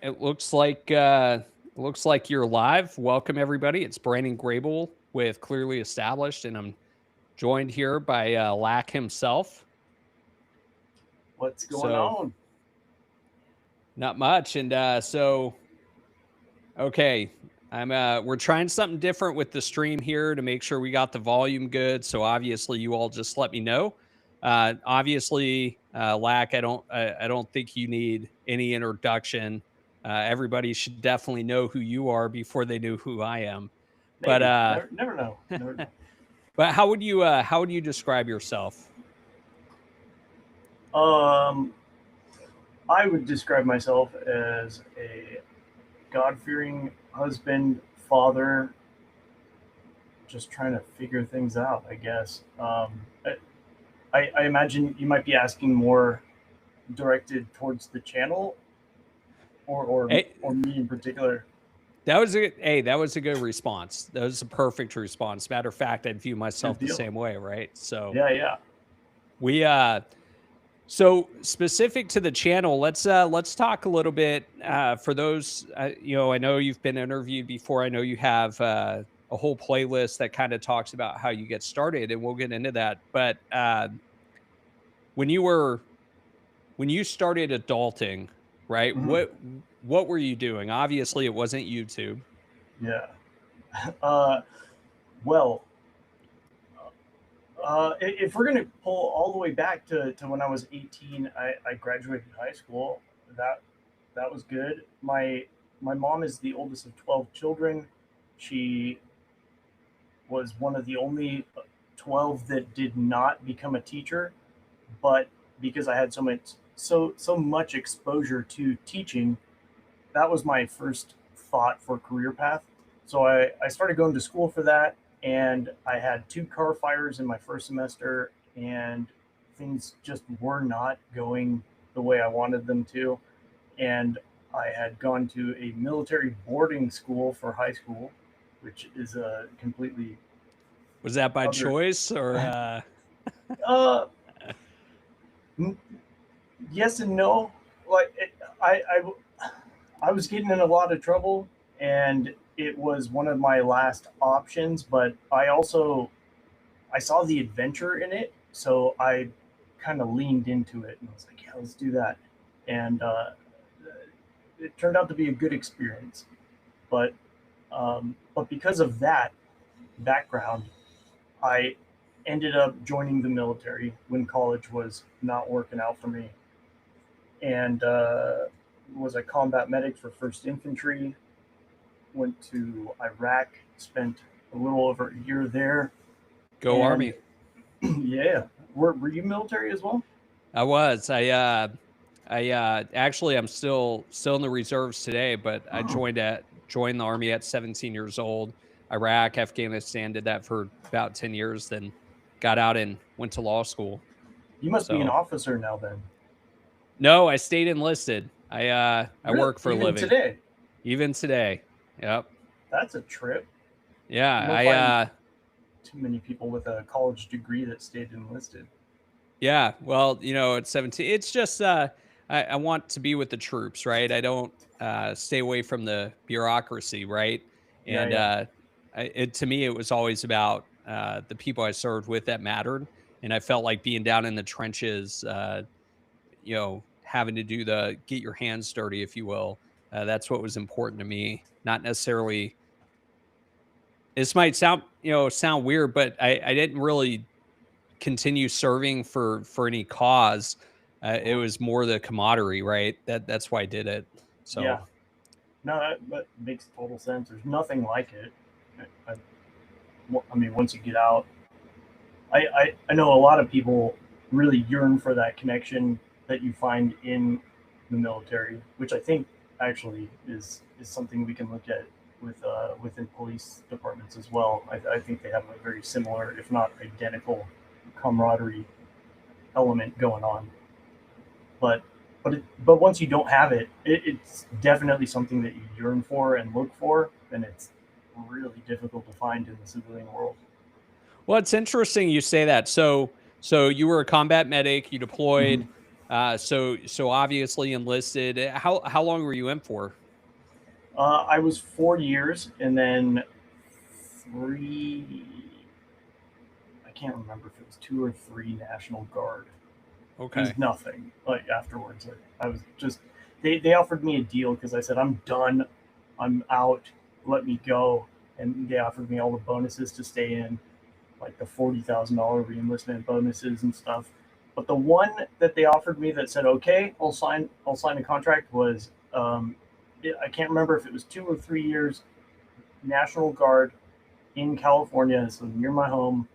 It looks like you're live. Welcome everybody. It's Brandon Grable with Clearly Established, and I'm joined here by Lack himself. What's going So on? not much. And okay, I'm we're trying something different with the stream here to make sure we got the volume good. So obviously, you all just let me know. Obviously, Lack, I don't think you need any introduction. Everybody should definitely know who you are before they knew who I am. But Maybe. Never know. Never know. but how would you describe yourself? Um, I would describe myself as a God-fearing husband, father, just trying to figure things out. I guess. I imagine you might be asking more directed towards the channel, or or Hey, or me in particular. that was a good response. That was a perfect response. Matter of fact, I'd view Good myself the deal. same way, right? So Yeah, yeah. we so specific to the channel, let's talk a little bit for those I know you've been interviewed before. I know you have a whole playlist that kind of talks about how you get started, and we'll get into that. But when you were when you started adulting, right? Mhm. What were you doing? Obviously, it wasn't YouTube. Yeah. Uh, well, if we're gonna pull all the way back to when I was 18, I graduated high school. That that was good. My mom is the oldest of 12 children. She was one of the only 12 that did not become a teacher, but because I had so much exposure to teaching, that was my first thought for career path. So I started going to school for that, and I had two car fires in my first semester, and things just were not going the way I wanted them to. And I had gone to a military boarding school for high school, which is a completely Was that by other. choice or Uh, yes and no. Like I was getting in a lot of trouble, and it was one of my last options. But I saw the adventure in it, so I kind of leaned into it, and I was like, yeah, let's do that. And it turned out to be a good experience. But because of that background, I ended up joining the military when college was not working out for me, and was a combat medic for First Infantry. Went to Iraq, spent a little over a year there, go and Army? yeah, were you military as well? I was. Actually I'm still in the reserves today, but I Oh, joined the army at 17 years old. Iraq, Afghanistan, did that for about 10 years, then got out and went to law school. you must be an So, officer now then. no, I stayed enlisted. I Really? work for a Even living today? even today. Yep. That's a trip. Yeah, You don't find too many people with a college degree that stayed enlisted. yeah, well, at 17, it's just I want to be with the troops, right? I don't stay away from the bureaucracy, right? Yeah, And yeah. to me, it was always about the people I served with that mattered, and I felt like being down in the trenches, having to do the get your hands dirty, if you will. That's what was important to me, not necessarily. This might sound weird, but I didn't really continue serving for any cause. It Mhm. was more the camaraderie, right? That's why I did it. Yeah. So No, that makes total sense. There's nothing like it. I mean, once you get out, I know a lot of people really yearn for that connection that you find in the military, which I think actually is something we can look at within police departments as well. I think they have a very similar, if not identical, camaraderie element going on. But but once you don't have it's definitely something that you yearn for and look for, and it's really difficult to find in the civilian world. well, it's interesting you say that. So you were a combat medic, you Hmm. deployed. So obviously enlisted. How long were you in for? I was 4 years, and then three. I can't remember if it was 2 or 3 National Guard. It Okay. was nothing. Like afterwards, I was just they offered me a deal because I said I'm done, I'm out, let me go, and they offered me all the bonuses to stay in, like the $40,000 reenlistment bonuses and stuff. But the one that they offered me that said, "Okay, I'll sign a contract," was I can't remember if it was 2 or 3 years National Guard in California, so near my home,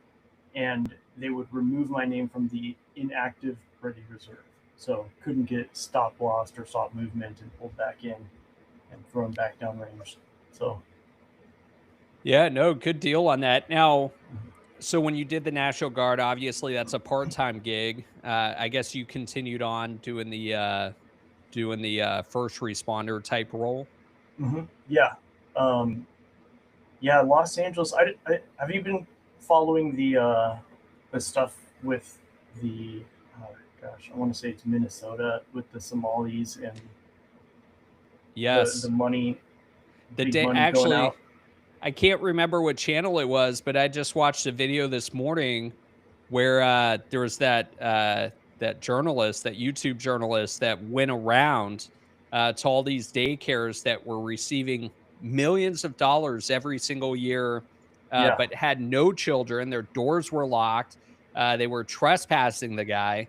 and they would remove my name from the inactive ready reserve. So couldn't get stop lost or stop movement and pulled back in and thrown back downrange. So Yeah, no, good deal on that. Now, so when you did the National Guard, obviously that's a part-time gig. I guess you continued on doing the first responder type role. yeah, um, yeah, Los Angeles. Have you been following the stuff with the oh gosh, I want to say it's Minnesota with the Somalis and the Yes. money, The big day money going actually out. I can't remember what channel it was, but I just watched a video this morning where there was that journalist, that YouTube journalist that went around to all these daycares that were receiving millions of dollars every single year, Yeah. but had no children. Their doors were locked. They were trespassing the guy.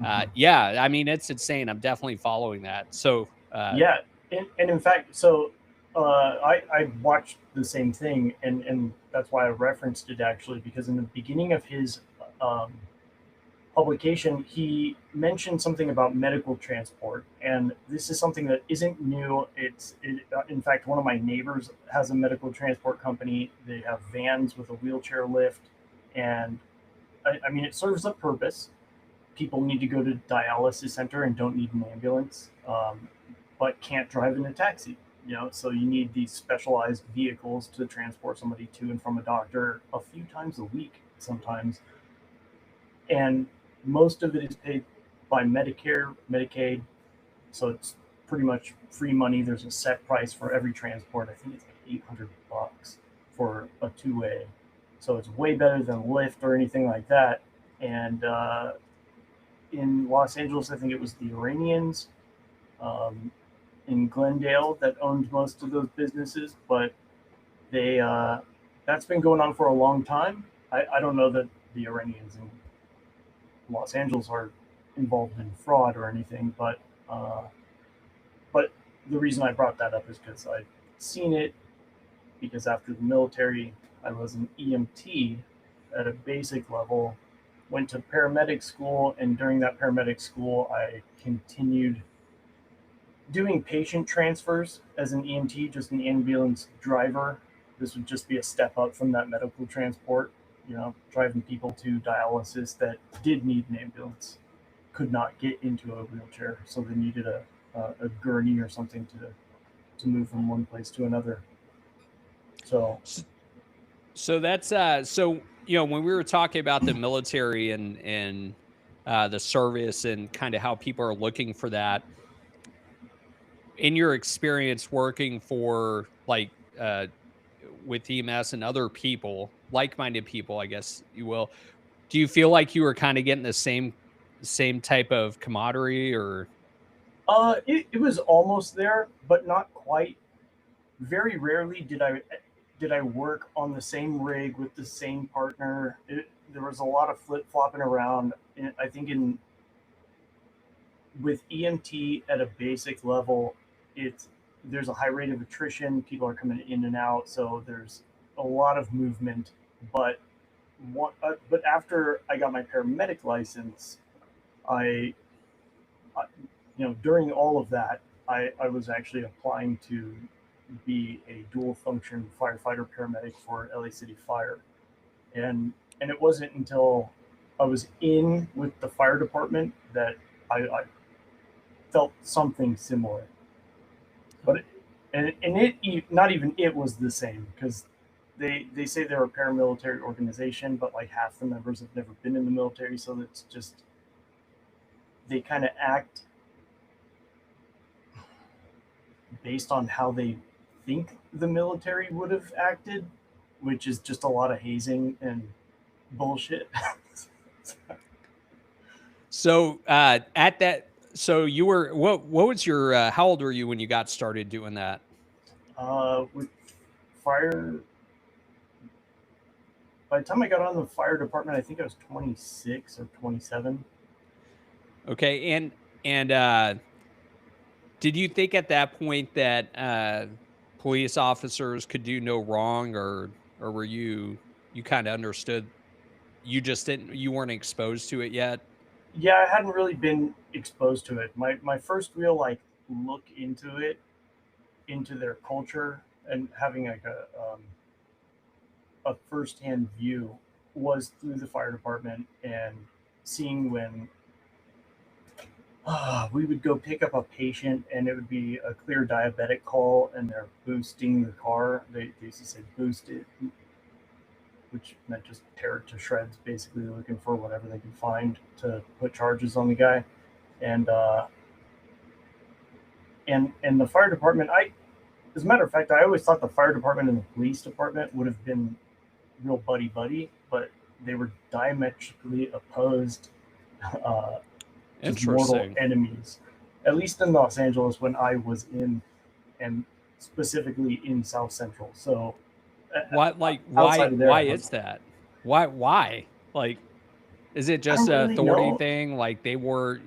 Mhm. Yeah, I mean it's insane. I'm definitely following that. So Yeah, and in fact, so I watched the same thing, and that's why I referenced it actually because in the beginning of his um, publication, he mentioned something about medical transport, and this is something that isn't new. In fact, one of my neighbors has a medical transport company. They have vans with a wheelchair lift, and I mean it serves a purpose. People need to go to dialysis center and don't need an ambulance, but can't drive in a taxi. So you need these specialized vehicles to transport somebody to and from a doctor a few times a week sometimes, and most of it is paid by Medicare, Medicaid, so it's pretty much free money. There's a set price for every transport. I think it's like $800 for a two-way, so it's way better than Lyft or anything like that. And in Los Angeles, I think it was the Iranians um, in Glendale that owned most of those businesses, but they that's been going on for a long time. I don't know that the Iranians in Los Angeles are involved in fraud or anything, uh, but the reason I brought that up is because I've seen it. Because after the military, I was an EMT at a basic level, went to paramedic school, and during that paramedic school, I continued doing patient transfers as an EMT, just an ambulance driver. This would just be a step up from that medical transport, driving people to dialysis that did need an ambulance, could not get into a wheelchair, so they needed a gurney or something to move from one place to another. So, So that's so when we were talking about the military and the service and kind of how people are looking for that in your experience working for like with EMS and other people, like-minded people, I guess you will. Do you feel like you were kind of getting the same type of camaraderie or it was almost there, but not quite. Very rarely did I work on the same rig with the same partner. There was a lot of flip flopping around. I think in with EMT at a basic level, it's there's a high rate of attrition. People are coming in and out, so there's a lot of movement. But but after I got my paramedic license, I, I during all of that, I was actually applying to be a dual function firefighter paramedic for LA City Fire, and it wasn't until I was in with the fire department that I felt something similar. But not even it was the same because they say they're a paramilitary organization, but like half the members have never been in the military, so it's just they kind of act based on how they think the military would have acted, which is just a lot of hazing and bullshit. So at that, so you were what? What was your? How old were you when you got started doing that? With fire, by the time I got on the fire department, I think I was 26 or 27. Okay, and did you think at that point that police officers could do no wrong, or were you kind of understood? You weren't exposed to it yet. Yeah, I hadn't really been exposed to it. My first real like look into it, into their culture, and having like a firsthand view was through the fire department and seeing when we would go pick up a patient and it would be a clear diabetic call and they're boosting the car. They used to say boost it, which meant just tear it to shreds, basically looking for whatever they can find to put charges on the guy. And and the fire department, as a matter of fact, I always thought the fire department and the police department would have been real buddy buddy, but they were diametrically opposed, just mortal Interesting. enemies. At least in Los Angeles when I was in, and specifically in South Central. So outside of there, Why is that? Why? Like, is it I just don't a really authority know. thing? Like they wore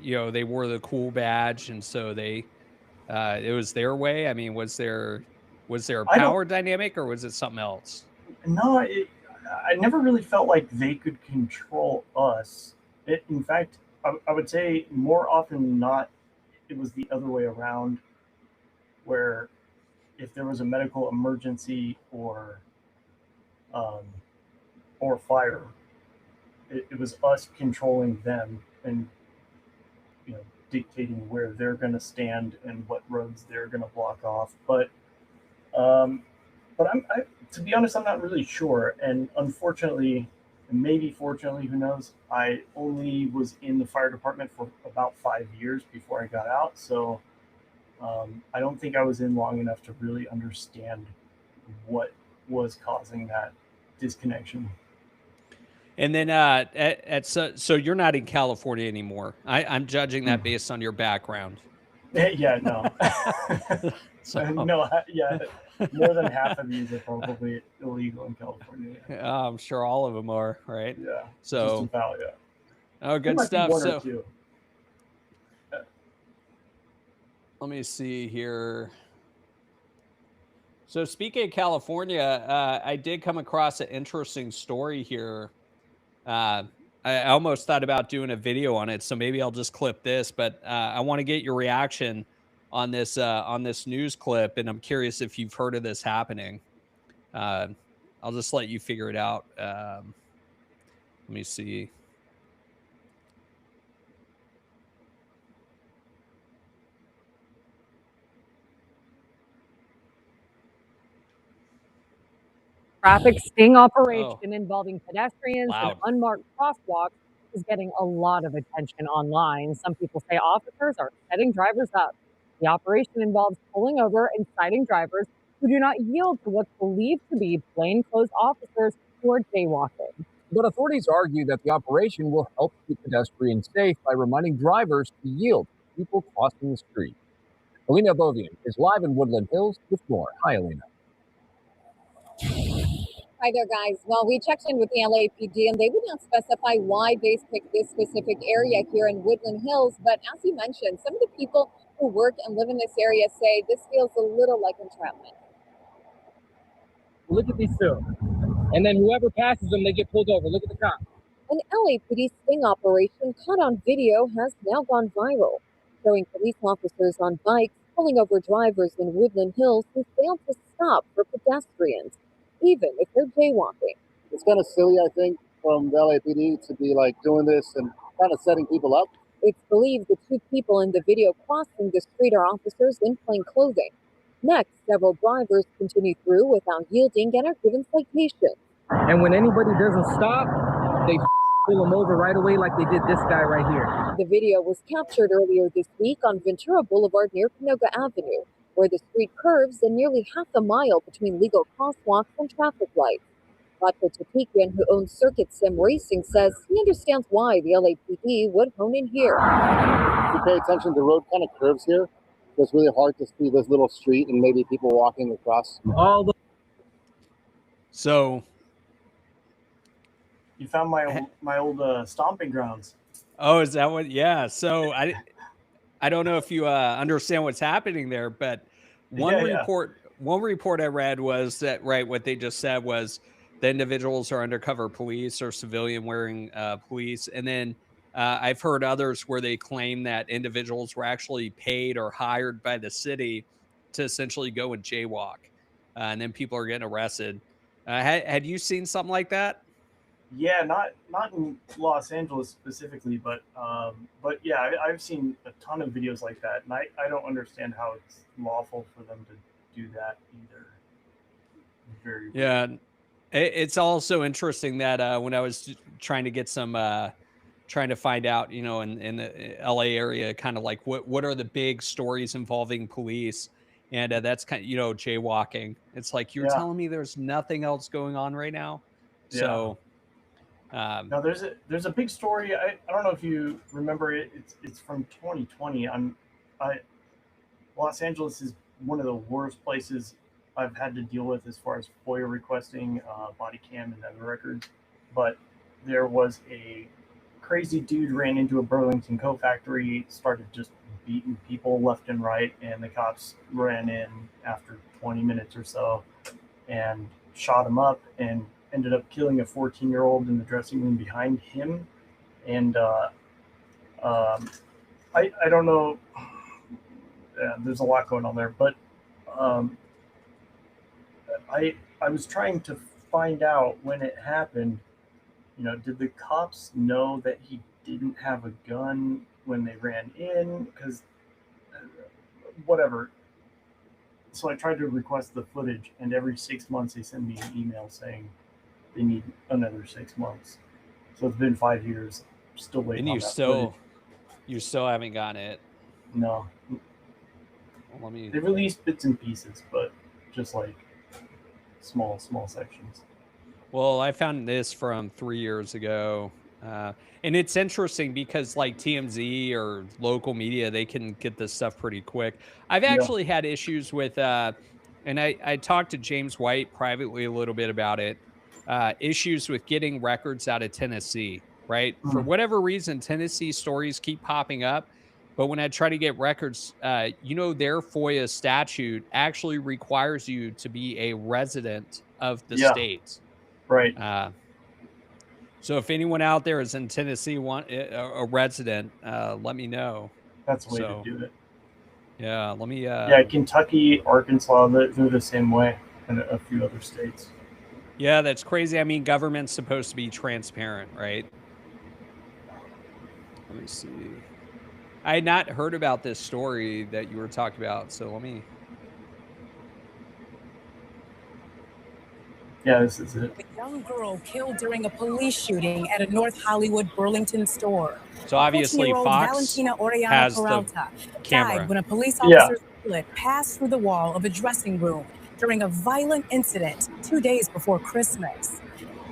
the cool badge, and so it was their way. I mean, was there a I don't power dynamic, or was it something else? know. I never really felt like they could control us. In fact, I would say more often than not, it was the other way around, where if there was a medical emergency um, or fire, it was us controlling them and dictating where they're going to stand and what roads they're going to block off. Um, but to be honest, I'm not really sure. And unfortunately, and maybe fortunately, who knows? I only was in the fire department for about 5 years before I got out, so I don't think I was in long enough to really understand what was causing that disconnection. And then so you're not in California anymore. I'm judging that based on your background. Yeah, no. So No, yeah, more than half of these are probably illegal in California. I'm sure all of them are, right? Yeah, just So about, yeah. oh, There good might be stuff. one or So two. let me see here. So speaking of California, I did come across an interesting story here. Uh, I almost thought about doing a video on it, so maybe I'll just clip this. But I want to get your reaction on this news clip, and I'm curious if you've heard of this happening. Uh, I'll just let you figure it out. Let me see. Traffic sting operation Oh, involving pedestrians and loud. unmarked crosswalks is getting a lot of attention online. Some people say officers are setting drivers up. The operation involves pulling over and citing drivers who do not yield to what's believed to be plainclothes officers who are jaywalking. But authorities argue that the operation will help keep pedestrians safe by reminding drivers to yield to people crossing the street. Alina Bovian is live in Woodland Hills with more. Hi, Alina. Hi there, guys. Well, we checked in with the LAPD and they would not specify why they picked this specific area here in Woodland Hills. But as you mentioned, some of the people who work and live in this area say this feels a little like entrapment. Look at these two. And then whoever passes them, they get pulled over. Look at the cop. An LAPD sting operation caught on video has now gone viral, showing police officers on bikes pulling over drivers in Woodland Hills who failed to stop for pedestrians, even if they're jaywalking. It's kind of silly, I think, from the LAPD to be like doing this and kind of setting people up. It's believed the two people in the video crossing the street are officers in plain clothing. Next, several drivers continue through without yielding and are given citations. And when anybody doesn't stop, they pull them over right away like they did this guy right here. The video was captured earlier this week on Ventura Boulevard near Canoga Avenue, where the street curves in nearly half a mile between legal crosswalks and traffic lights. Vodka Topikian, who owns Circuit Sim Racing, says he understands why the LAPD would hone in here. If you pay attention, the road kind of curves here, so it's really hard to see this little street and maybe people walking across. So you found my old stomping grounds. Oh, is that what? Yeah. So I don't know if you understand what's happening there, but one report I read was that, right, what they just said was the individuals are undercover police or civilian wearing police. And then I've heard others where they claim that individuals were actually paid or hired by the city to essentially go and jaywalk. And then people are getting arrested. Had you seen something like that? Yeah, not in Los Angeles specifically, but yeah, I've seen a ton of videos like that, and I don't understand how it's lawful for them to do that either. Very weird. Yeah, it's also interesting that when I was trying to get some, trying to find out, you know, in the LA area, kind of like what are the big stories involving police, and that's kind of, you know, jaywalking. It's like you're telling me there's nothing else going on right now, so. No, there's a big story. I don't know if you remember it. It's from 2020. Los Angeles is one of the worst places I've had to deal with as far as FOIA requesting, body cam, and other records. But there was a crazy dude ran into a Burlington Coat factory, started just beating people left and right, and the cops ran in after 20 minutes or so and shot him up and ended up killing a 14-year-old in the dressing room behind him. And I don't know. There's a lot going on there, but I was trying to find out when it happened. You know, did the cops know that he didn't have a gun when they ran in? Because whatever. So I tried to request the footage, and every 6 months they send me an email saying they need another 6 months. So it's been 5 years. I'm still waiting. And you still haven't gotten it. No. Well, they released bits and pieces, but just like small sections. Well, I found this from 3 years ago. And it's interesting because like TMZ or local media, they can get this stuff pretty quick. I've actually had issues with, and I talked to James White privately a little bit about it, issues with getting records out of Tennessee, right? For whatever reason, Tennessee stories keep popping up. But when I try to get records, you know, their FOIA statute actually requires you to be a resident of the state. Right. So if anyone out there is in Tennessee, want a resident, let me know. That's the way to do it. Yeah, let me. Kentucky, Arkansas, they're the same way, and a few other states. Yeah, that's crazy. I mean, government's supposed to be transparent, right? Let me see. I had not heard about this story that you were talking about, so let me. Yeah, this is it. A young girl killed during a police shooting at a North Hollywood Burlington store. So obviously Fox Valentina has Peralta the camera. died when a police officer's bullet passed through the wall of a dressing room during a violent incident 2 days before Christmas.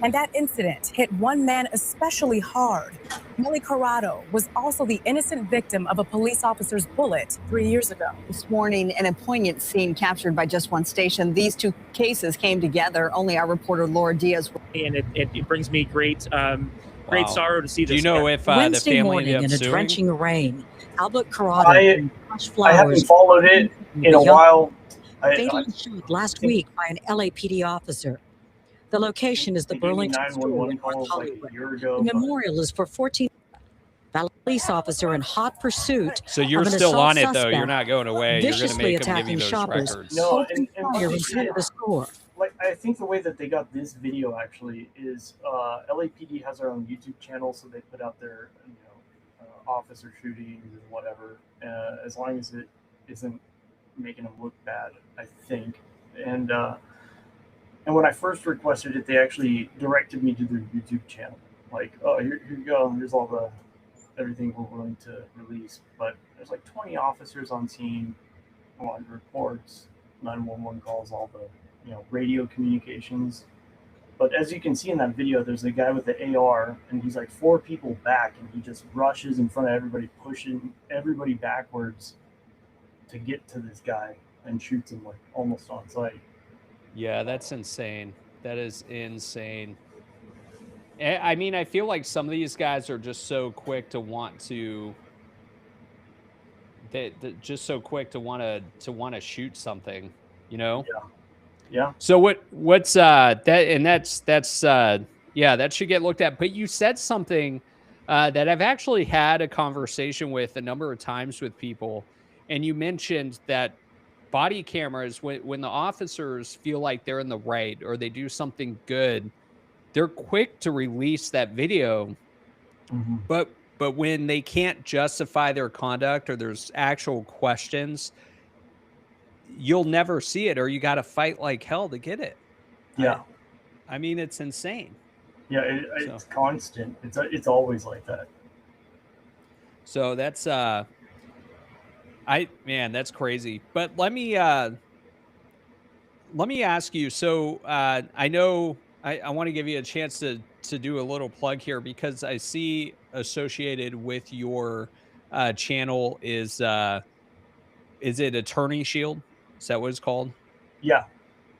And that incident hit one man especially hard. Millie Corrado was also the innocent victim of a police officer's bullet 3 years ago. This morning, in a poignant scene captured by just one station, these two cases came together. Only our reporter Laura Diaz. And it brings me great sorrow to see this. Do you know if Wednesday the family morning in a suing? drenching rain, Albert Corrado I flowers haven't followed it in a while. Fatally shot last week by an LAPD officer. The location is the Burlington store in North Hollywood. The memorial is for 14 police officer in hot pursuit. So you're of an still assault on it, though. suspect, You're not going away. You're going to viciously make them give you attacking those shoppers, records. No, opening fire inside of the store. Like, I think the way that they got this video actually is LAPD has their own YouTube channel, so they put out their officer shootings and whatever, as long as it isn't making them look bad, I think. And when I first requested it, they actually directed me to their YouTube channel. like, oh, here you go, here's all everything we're willing to release. But there's like 20 officers on scene, on reports, 911 calls, all the radio communications. But as you can see in that video, there's a guy with the AR, and he's like 4 people back, and he just rushes in front of everybody, pushing everybody backwards to get to this guy and shoots him like almost on sight. Yeah, that's insane. That is insane. I mean, I feel like some of these guys are just so quick to want to just so quick to want to shoot something, you know? Yeah. Yeah. So what's that, and that's yeah, that should get looked at. But you said something that I've actually had a conversation with a number of times with people, and you mentioned that body cameras, when the officers feel like they're in the right or they do something good, they're quick to release that video. Mm-hmm. But when they can't justify their conduct or there's actual questions, you'll never see it, or you got to fight like hell to get it. Yeah. I mean, it's insane. Yeah, it's constant. It's always like that. So that's man, that's crazy. But let me ask you. So I know I want to give you a chance to do a little plug here, because I see associated with your channel is it Attorney Shield? Is that what it's called? Yeah.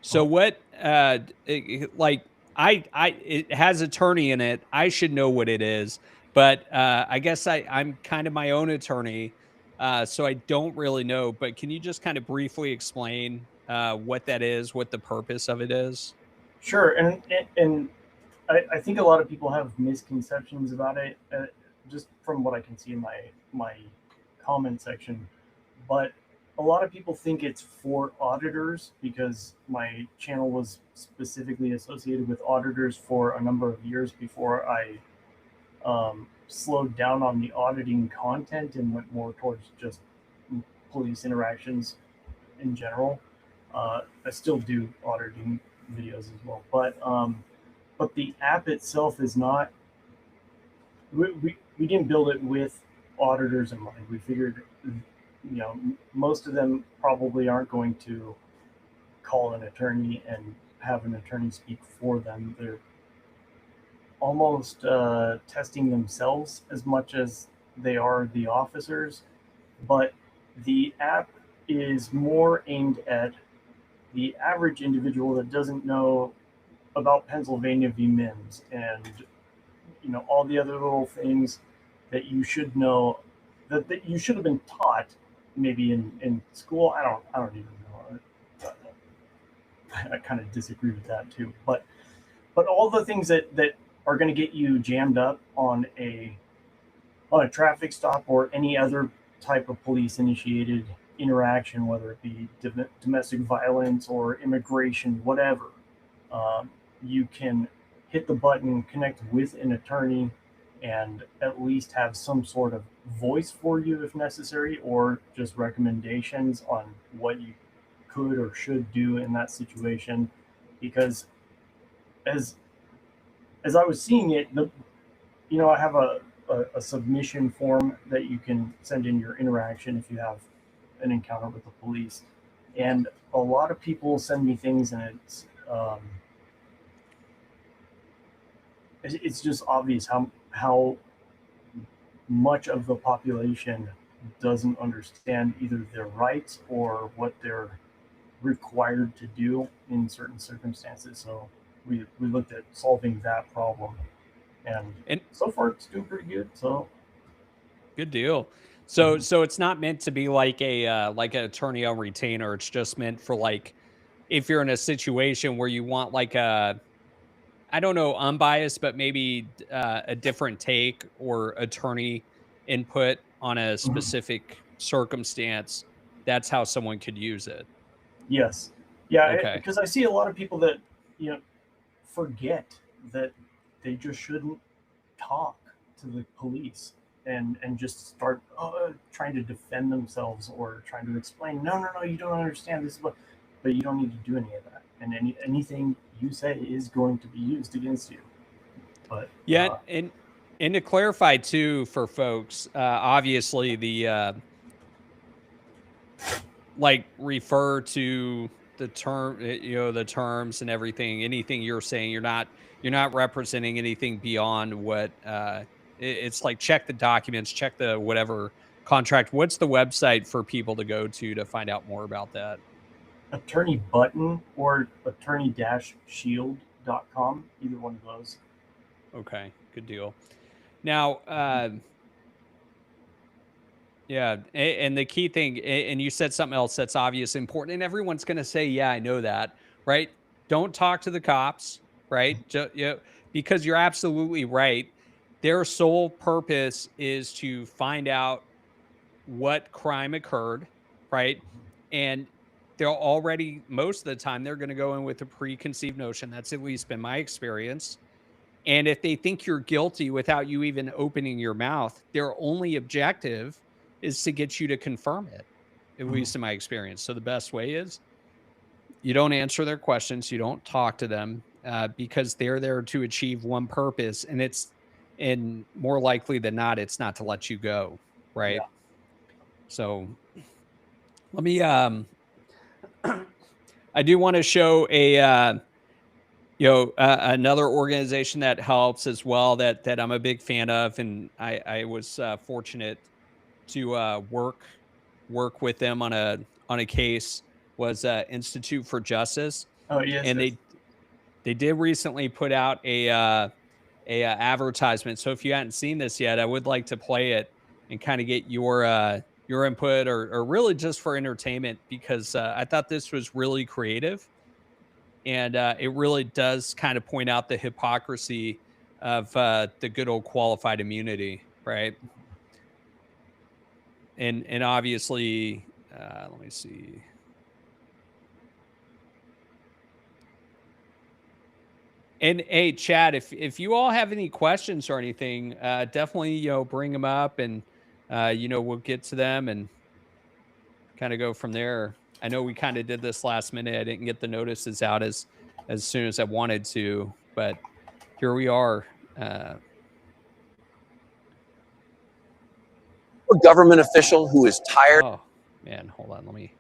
So what like it has attorney in it. I should know what it is, but I guess I'm kind of my own attorney. So I don't really know, but can you just kind of briefly explain what that is, what the purpose of it is? Sure. And I think a lot of people have misconceptions about it, just from what I can see in my comment section. But a lot of people think it's for auditors, because my channel was specifically associated with auditors for a number of years before I slowed down on the auditing content and went more towards just police interactions in general. I still do auditing videos as well, but the app itself is not. We didn't build it with auditors in mind. We figured, most of them probably aren't going to call an attorney and have an attorney speak for them. They're almost testing themselves as much as they are the officers. But the app is more aimed at the average individual that doesn't know about Pennsylvania v. Mims and all the other little things that you should know, that you should have been taught maybe in school. I don't even know. I kind of disagree with that too. But all the things that are going to get you jammed up on a traffic stop or any other type of police initiated interaction, whether it be domestic violence or immigration, whatever, you can hit the button, connect with an attorney, and at least have some sort of voice for you if necessary, or just recommendations on what you could or should do in that situation. Because as I was seeing it, I have a submission form that you can send in your interaction if you have an encounter with the police. And a lot of people send me things, and it's just obvious how much of the population doesn't understand either their rights or what they're required to do in certain circumstances. So we looked at solving that problem, and so far it's doing pretty good. So good deal. So it's not meant to be like an attorney on retainer. It's just meant for, like, if you're in a situation where you want like I don't know, unbiased, but maybe a different take or attorney input on a specific circumstance. That's how someone could use it. Yes. Yeah. Okay. Because I see a lot of people that, forget that they just shouldn't talk to the police and just start trying to defend themselves or trying to explain, no, you don't understand this, but you don't need to do any of that. And anything you say is going to be used against you. But yeah, and to clarify too for folks, obviously the like refer to the term, the terms and everything. Anything you're saying, you're not representing anything beyond what it's like. Check the documents, check the whatever contract. What's the website for people to go to find out more about that? Attorney Button or attorney-shield.com, either one of those. Okay, good deal. Now, yeah, and the key thing, and you said something else that's obviously important, and everyone's going to say, yeah, I know that, right? Don't talk to the cops, right? Because you're absolutely right. Their sole purpose is to find out what crime occurred, right? And they're already, most of the time, they're going to go in with a preconceived notion. That's at least been my experience. And if they think you're guilty without you even opening your mouth, their only objective is to get you to confirm it, at least in my experience. So the best way is you don't answer their questions. You don't talk to them because they're there to achieve one purpose. And more likely than not, it's not to let you go. Right. Yeah. So let me, I do want to show another organization that helps as well that I'm a big fan of, and I was fortunate to work with them on a case, was Institute for Justice. Oh yes, and yes. they did recently put out a advertisement. So if you hadn't seen this yet, I would like to play it and kind of get your input, or really just for entertainment, because I thought this was really creative. And it really does kind of point out the hypocrisy of the good old qualified immunity, right? And obviously, let me see. And hey, Chad, if you all have any questions or anything, definitely bring them up, and we'll get to them and kind of go from there. I know we kind of did this last minute. I didn't get the notices out as soon as I wanted to, but here we are. A government official who is tired. Oh man, hold on, let me.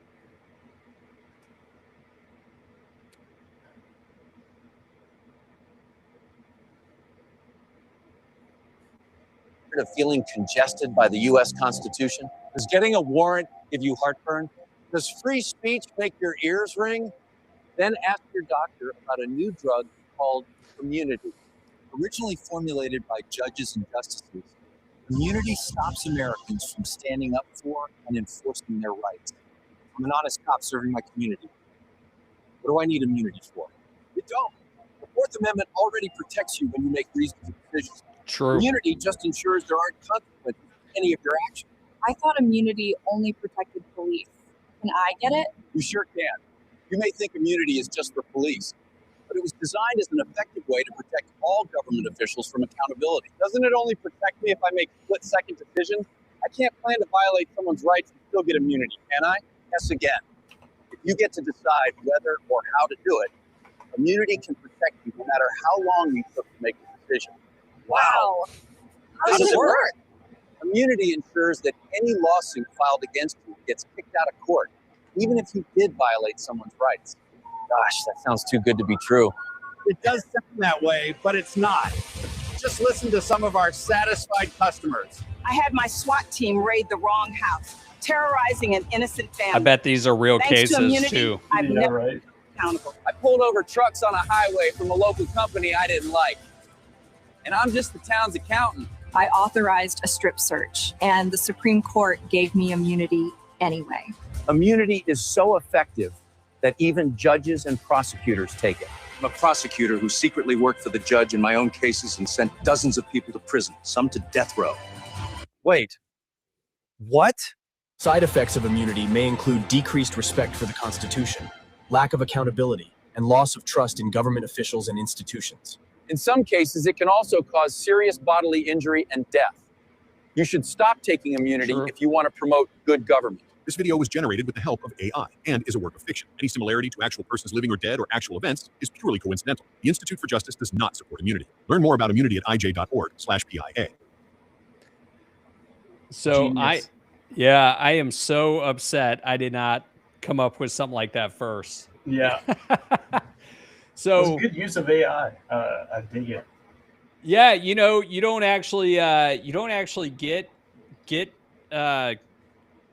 Of feeling congested by the U.S. Constitution? Does getting a warrant give you heartburn? Does free speech make your ears ring? Then ask your doctor about a new drug called Immunity. Originally formulated by judges and justices, Immunity stops Americans from standing up for and enforcing their rights. I'm an honest cop serving my community. What do I need immunity for? You don't. The Fourth Amendment already protects you when you make reasonable decisions. True. Immunity just ensures there aren't consequences for any of your actions. I thought immunity only protected police. Can I get it? You sure can. You may think immunity is just for police, but it was designed as an effective way to protect all government officials from accountability. Doesn't it only protect me if I make split-second decisions? I can't plan to violate someone's rights and still get immunity, can I? Yes, again. If you get to decide whether or how to do it, immunity can protect you no matter how long you took to make the decision. Wow. How does it work? Immunity ensures that any lawsuit filed against you gets kicked out of court, even if you did violate someone's rights. Gosh, that sounds too good to be true. It does sound that way, but it's not. Just listen to some of our satisfied customers. I had my SWAT team raid the wrong house, terrorizing an innocent family. I bet these are real Thanks cases to immunity, too. I've never been accountable. I pulled over trucks on a highway from a local company I didn't like. And I'm just the town's accountant. I authorized a strip search, and the Supreme Court gave me immunity anyway. Immunity is so effective that even judges and prosecutors take it. I'm a prosecutor who secretly worked for the judge in my own cases and sent dozens of people to prison, some to death row. Wait, what? Side effects of immunity may include decreased respect for the Constitution, lack of accountability, and loss of trust in government officials and institutions. In some cases, it can also cause serious bodily injury and death. You should stop taking immunity if you want to promote good government. This video was generated with the help of AI and is a work of fiction. Any similarity to actual persons living or dead or actual events is purely coincidental. The Institute for Justice does not support immunity. Learn more about immunity at ij.org/PIA. So Genius. I am so upset I did not come up with something like that first. Yeah. So It was good use of AI. I dig it. Yeah, you don't actually get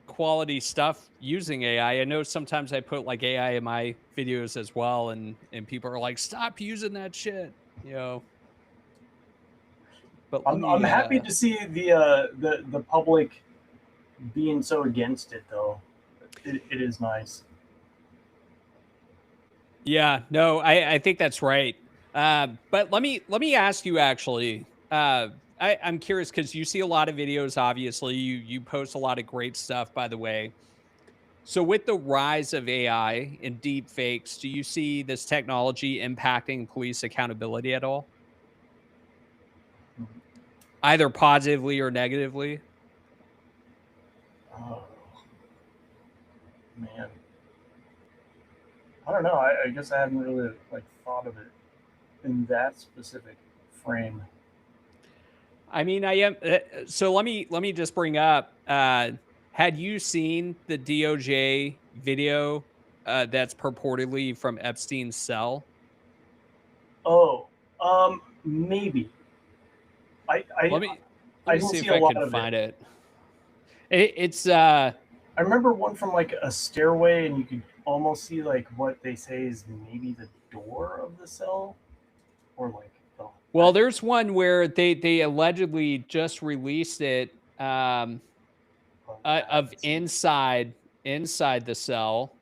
quality stuff using AI. I know sometimes I put like AI in my videos as well, and people are like, "Stop using that shit," But I'm happy to see the public being so against it, though. It is nice. Yeah, no, I think that's right. But let me ask you actually. I'm curious because you see a lot of videos. Obviously, you post a lot of great stuff. By the way, so with the rise of AI and deep fakes, do you see this technology impacting police accountability at all, either positively or negatively? Oh, man. I don't know. I guess I hadn't really thought of it in that specific frame. I mean, I am. So let me just bring up. Had you seen the DOJ video that's purportedly from Epstein's cell? Oh, maybe. I Let me don't see see if a I lot can of find it. It's I remember one from like a stairway, and you could almost see like what they say is maybe the door of the cell, or like the. Well, there's one where they allegedly just released it of inside the cell.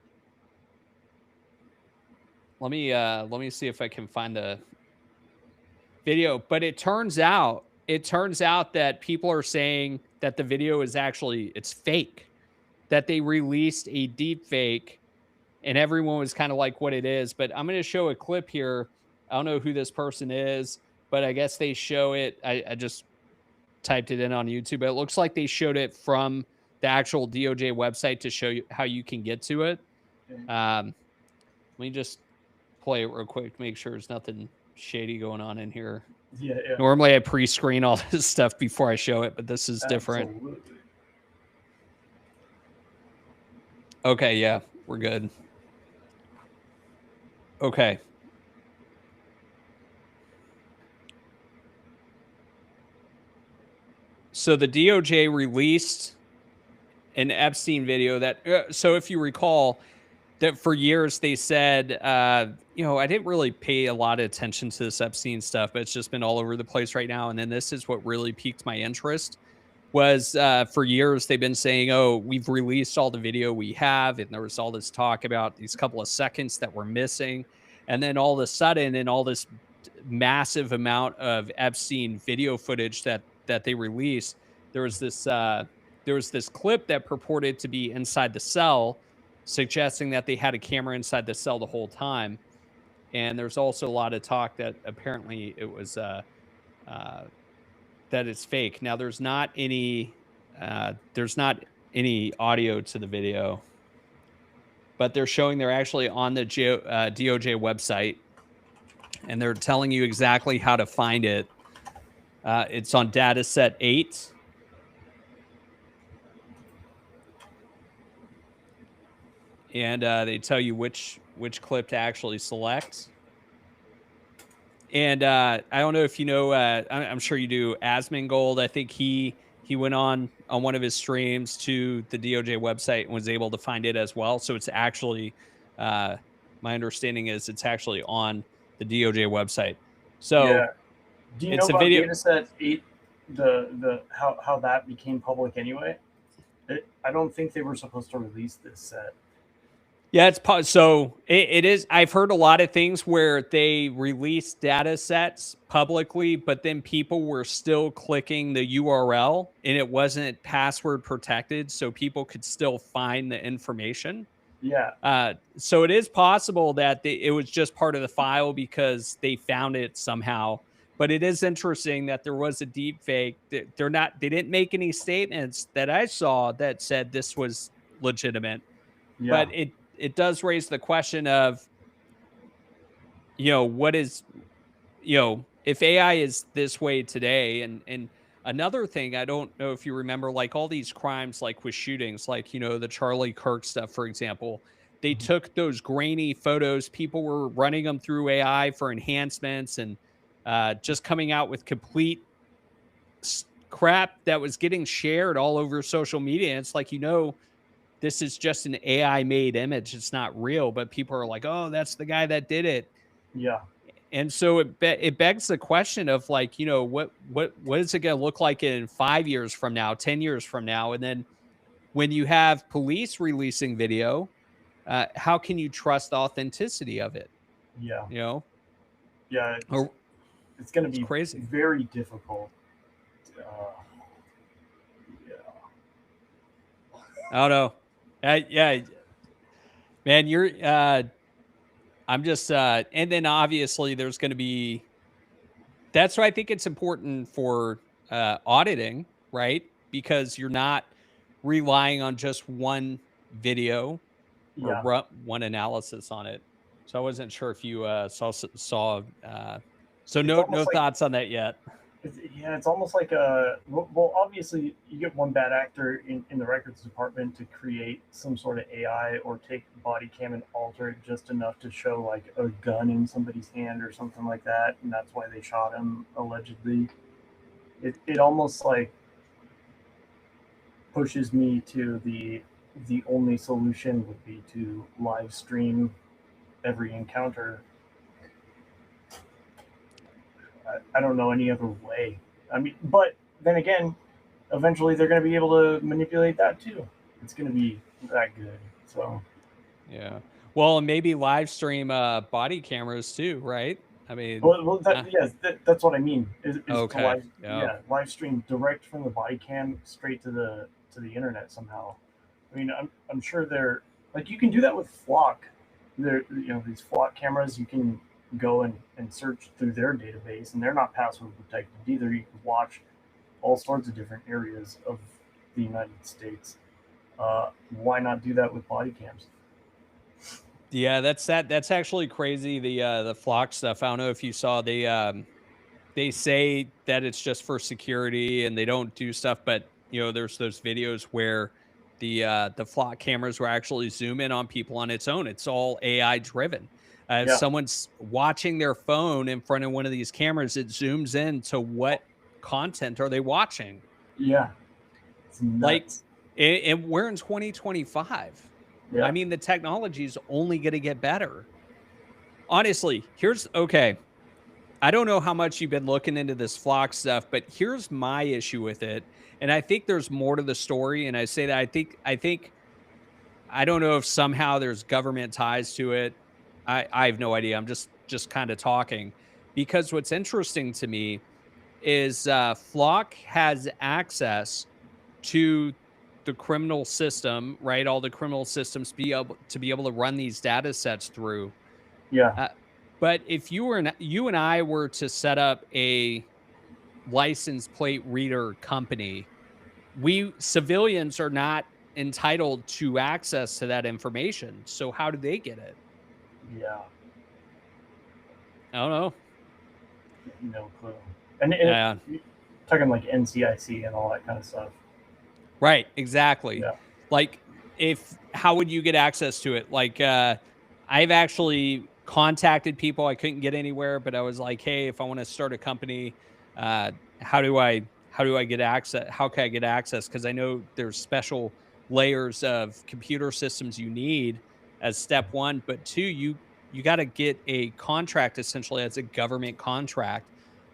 Let me see if I can find the video. But it turns out that people are saying that the video is actually it's fake. That they released a deep fake, and everyone was kind of like what it is. But I'm going to show a clip here. I don't know who this person is, but I guess they show it. I just typed it in on YouTube. It looks like they showed it from the actual DOJ website to show you how you can get to it. Let me just play it real quick to make sure there's nothing shady going on in here. Yeah. Normally I pre-screen all this stuff before I show it, but this is different. Absolutely. Okay, yeah, we're good. Okay. So the DOJ released an Epstein video that, so if you recall, that for years they said, I didn't really pay a lot of attention to this Epstein stuff, but it's just been all over the place right now. And then this is what really piqued my interest was for years they've been saying, oh, we've released all the video we have. And there was all this talk about these couple of seconds that were missing. And then all of a sudden, in all this massive amount of Epstein video footage that they released, there was this clip that purported to be inside the cell, suggesting that they had a camera inside the cell the whole time. And there's also a lot of talk that apparently it was that it's fake. Now there's not any audio to the video, but they're showing they're actually on the DOJ website, and they're telling you exactly how to find it. It's on data set 8. And they tell you which clip to actually select. And I don't know if you know, I'm sure you do, Asmongold. I think he went on one of his streams to the DOJ website and was able to find it as well. So it's actually, my understanding is it's actually on the DOJ website. So yeah. Do you know it's a about video. Dataset 8? The how that became public anyway? I don't think they were supposed to release this set. Yeah, so it is. I've heard a lot of things where they release data sets publicly, but then people were still clicking the URL and it wasn't password protected, so people could still find the information. Yeah. So it is possible that it was just part of the file because they found it somehow. But it is interesting that there was a deep fake. They didn't make any statements that I saw that said this was legitimate. Yeah. But it does raise the question of, what is, if AI is this way today, and another thing, I don't know if you remember, like all these crimes, like with shootings, like, the Charlie Kirk stuff, for example, they took those grainy photos, people were running them through AI for enhancements and just coming out with complete crap that was getting shared all over social media. It's like, this is just an AI made image. It's not real, but people are like, oh, that's the guy that did it. Yeah. And so it begs the question of like, what is it going to look like in 5 years from now, 10 years from now? And then when you have police releasing video, how can you trust the authenticity of it? Yeah. Yeah. It's going to be crazy. Very difficult. I don't know. Yeah, man, you're, I'm just, and then obviously there's going to be, that's why I think it's important for auditing, right? Because you're not relying on just one video or one analysis on it. So I wasn't sure if you saw. So no thoughts on that yet. It's almost like well, obviously you get one bad actor in the records department to create some sort of AI or take body cam and alter it just enough to show like a gun in somebody's hand or something like that, and that's why they shot him allegedly. It almost like pushes me to the only solution would be to live stream every encounter. I don't know any other way. I mean, but then again, eventually they're going to be able to manipulate that too. It's going to be that good. So, yeah. Well, maybe live stream body cameras too, right? I mean, yes, that's what I mean. Is okay. Live stream direct from the body cam straight to the internet somehow. I mean, I'm sure they're like, you can do that with Flock. These Flock cameras, you can go and search through their database, and they're not password protected either. You can watch all sorts of different areas of the United States. Why not do that with body cams? Yeah, that's actually crazy. The Flock stuff. I don't know if you saw, they say that it's just for security and they don't do stuff, but there's those videos where the Flock cameras will actually zoom in on people on its own. It's all AI driven. If someone's watching their phone in front of one of these cameras, it zooms in to what content are they watching. Yeah. It's nuts. Like, and we're in 2025. Yeah. I mean, the technology is only going to get better. Honestly, okay. I don't know how much you've been looking into this Flock stuff, but here's my issue with it. And I think there's more to the story. And I say that I don't know if somehow there's government ties to it. I have no idea. I'm just kind of talking, because what's interesting to me is Flock has access to the criminal system, right? All the criminal systems to be able to run these data sets through. Yeah. But if you and I were to set up a license plate reader company, we civilians are not entitled to access to that information. So how do they get it? Yeah. I don't know. No clue. And talking like NCIC and all that kind of stuff. Right. Exactly. Yeah. Like, how would you get access to it? Like, I've actually contacted people. I couldn't get anywhere, but I was like, hey, if I want to start a company, how do I get access? How can I get access? Because I know there's special layers of computer systems you need as step one, but two, you got to get a contract essentially as a government contract,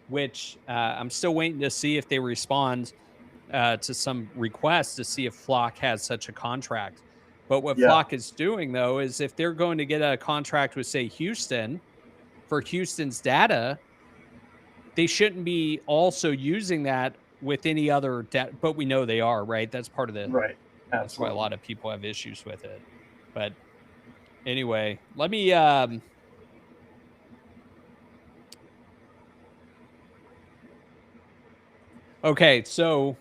which I'm still waiting to see if they respond to some requests to see if Flock has such a contract. But what Flock is doing, though, is if they're going to get a contract with, say, Houston for Houston's data, they shouldn't be also using that with any other data. But we know they are, right? That's part of the right. That's why a lot of people have issues with it. But anyway, let me okay, so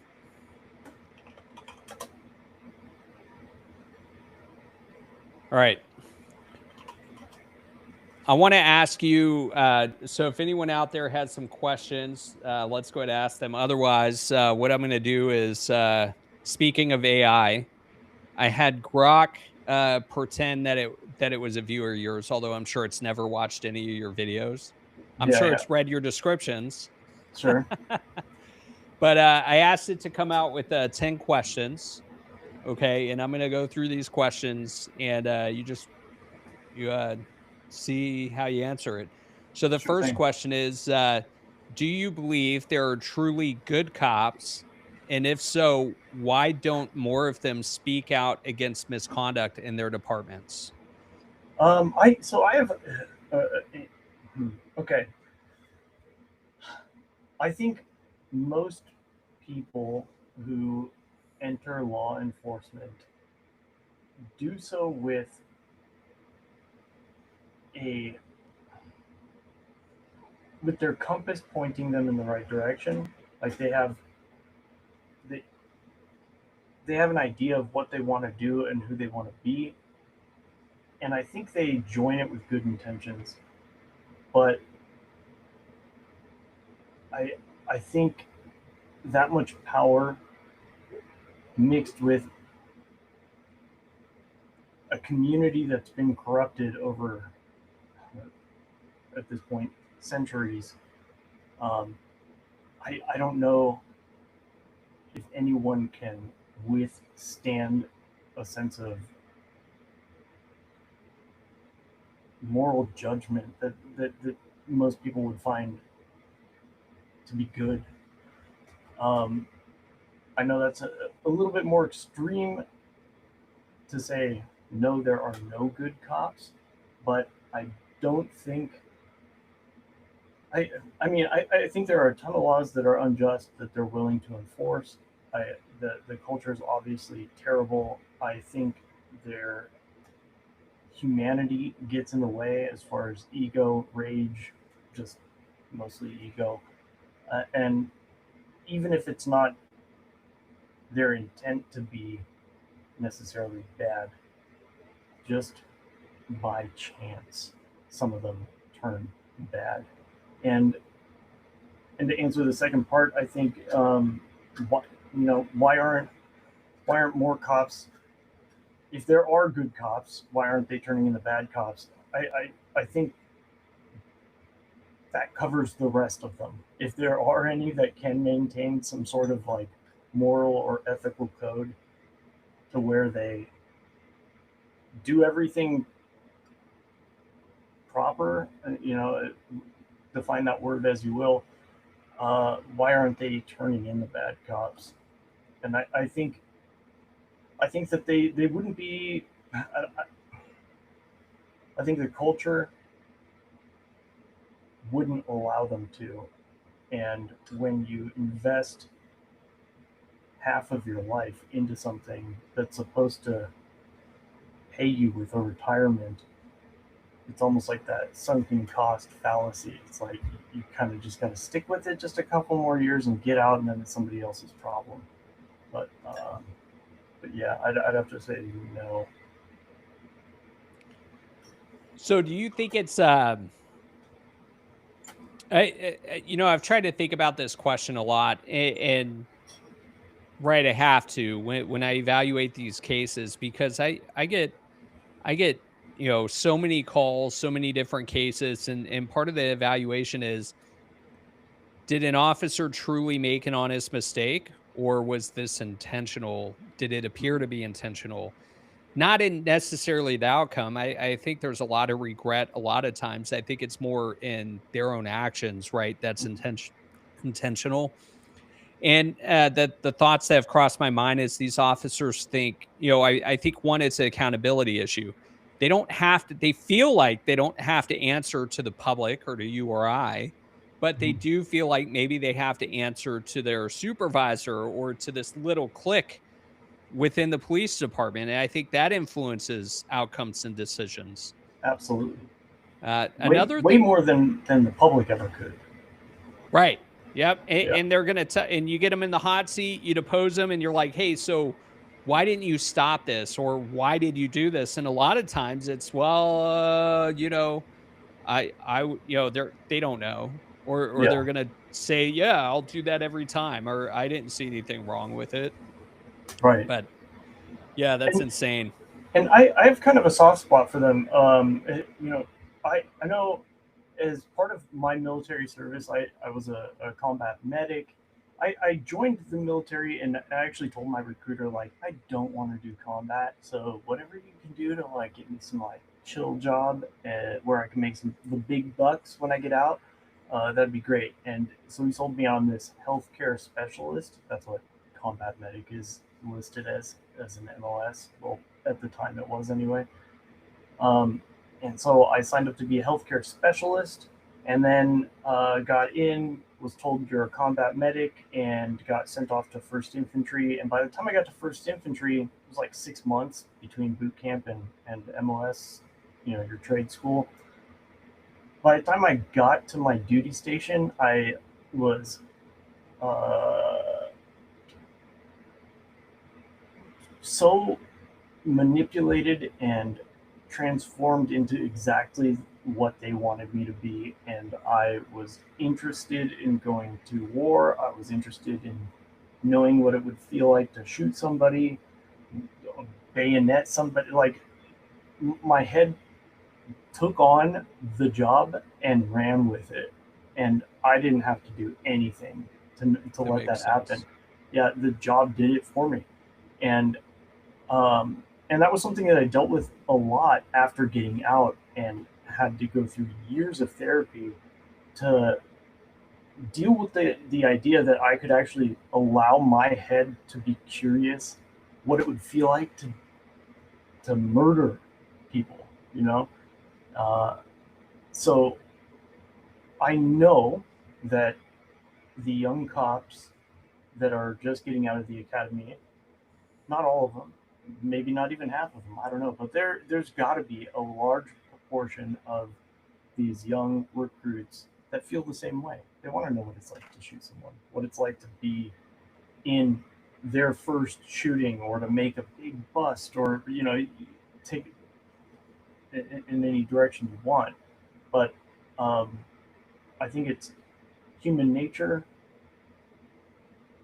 All right. I want to ask you, so if anyone out there has some questions, let's go ahead and ask them. Otherwise, what I'm going to do is, speaking of AI, I had Grok pretend that it was a viewer of yours, although I'm sure it's never watched any of your videos. I'm sure it's read your descriptions. Sure. But I asked it to come out with 10 questions. Okay. And I'm going to go through these questions and you see how you answer it. So the Sure first thing. question is, do you believe there are truly good cops? And if so, why don't more of them speak out against misconduct in their departments? I have okay. I think most people who enter law enforcement do so with their compass pointing them in the right direction. Like they have an idea of what they want to do and who they want to be. And I think they join it with good intentions. But I think that much power mixed with a community that's been corrupted over, at this point, centuries. I don't know if anyone can withstand a sense of moral judgment that most people would find to be good. I know that's a little bit more extreme to say no, there are no good cops, but I don't think. I think there are a ton of laws that are unjust that they're willing to enforce. The culture is obviously terrible. I think their humanity gets in the way as far as ego, rage, just mostly ego. And even if it's not their intent to be necessarily bad, just by chance, some of them turn bad. And to answer the second part, I think why aren't more cops? If there are good cops, why aren't they turning into bad cops? I think that covers the rest of them. If there are any that can maintain some sort of like moral or ethical code to where they do everything proper, define that word as you will, why aren't they turning into bad cops? And I think that they wouldn't be. I think the culture wouldn't allow them to. And when you invest half of your life into something that's supposed to pay you with a retirement, it's almost like that sunken cost fallacy. It's like you kind of just got to stick with it just a couple more years and get out, and then it's somebody else's problem. But yeah, I'd have to say no. So do you think it's I've tried to think about this question a lot, and right, I have to when I evaluate these cases, because I get so many calls, so many different cases, and part of the evaluation is, did an officer truly make an honest mistake, or was this intentional? Did it appear to be intentional? Not in necessarily the outcome. I think there's a lot of regret a lot of times. I think it's more in their own actions, right? That's intentional. And the thoughts that have crossed my mind is these officers think, I think one, it's an accountability issue. They don't have to, they feel like they don't have to answer to the public or to you or I, but they do feel like maybe they have to answer to their supervisor or to this little clique within the police department. And I think that influences outcomes and decisions. Absolutely. Another way thing, more than the public ever could. Right. Yep. And they're going to, and you get them in the hot seat, you depose them, and you're like, hey, so why didn't you stop this? Or why did you do this? And a lot of times it's, well, you know, they don't know, or they're Yeah. going to say, yeah, I'll do that every time. Or I didn't see anything wrong with it. Right. But yeah, that's insane. And I have kind of a soft spot for them. You know, I know as part of my military service, I was a combat medic. I joined the military and I actually told my recruiter, like, I don't want to do combat. So whatever you can do to like get me some like chill job where I can make the big bucks when I get out, that'd be great. And so he sold me on this healthcare specialist. That's what combat medic is listed as an MLS. Well, at the time it was anyway. And so I signed up to be a healthcare specialist, and then got in, was told you're a combat medic, and got sent off to 1st Infantry. And by the time I got to 1st Infantry, it was like 6 months between boot camp and MOS, you know, your trade school. By the time I got to my duty station, I was so manipulated and transformed into exactly what they wanted me to be, and I was interested in going to war. I was interested in knowing what it would feel like to shoot somebody, bayonet somebody. Like, my head took on the job and ran with it, and I didn't have to do anything to let that happen. Yeah, the job did it for me. And that was something that I dealt with a lot after getting out, and had to go through years of therapy to deal with the idea that I could actually allow my head to be curious what it would feel like to murder people, you know? So I know that the young cops that are just getting out of the academy, not all of them, maybe not even half of them, I don't know, but there's got to be a large proportion of these young recruits that feel the same way. They want to know what it's like to shoot someone, what it's like to be in their first shooting, or to make a big bust, or, you know, take it in any direction you want. But I think it's human nature.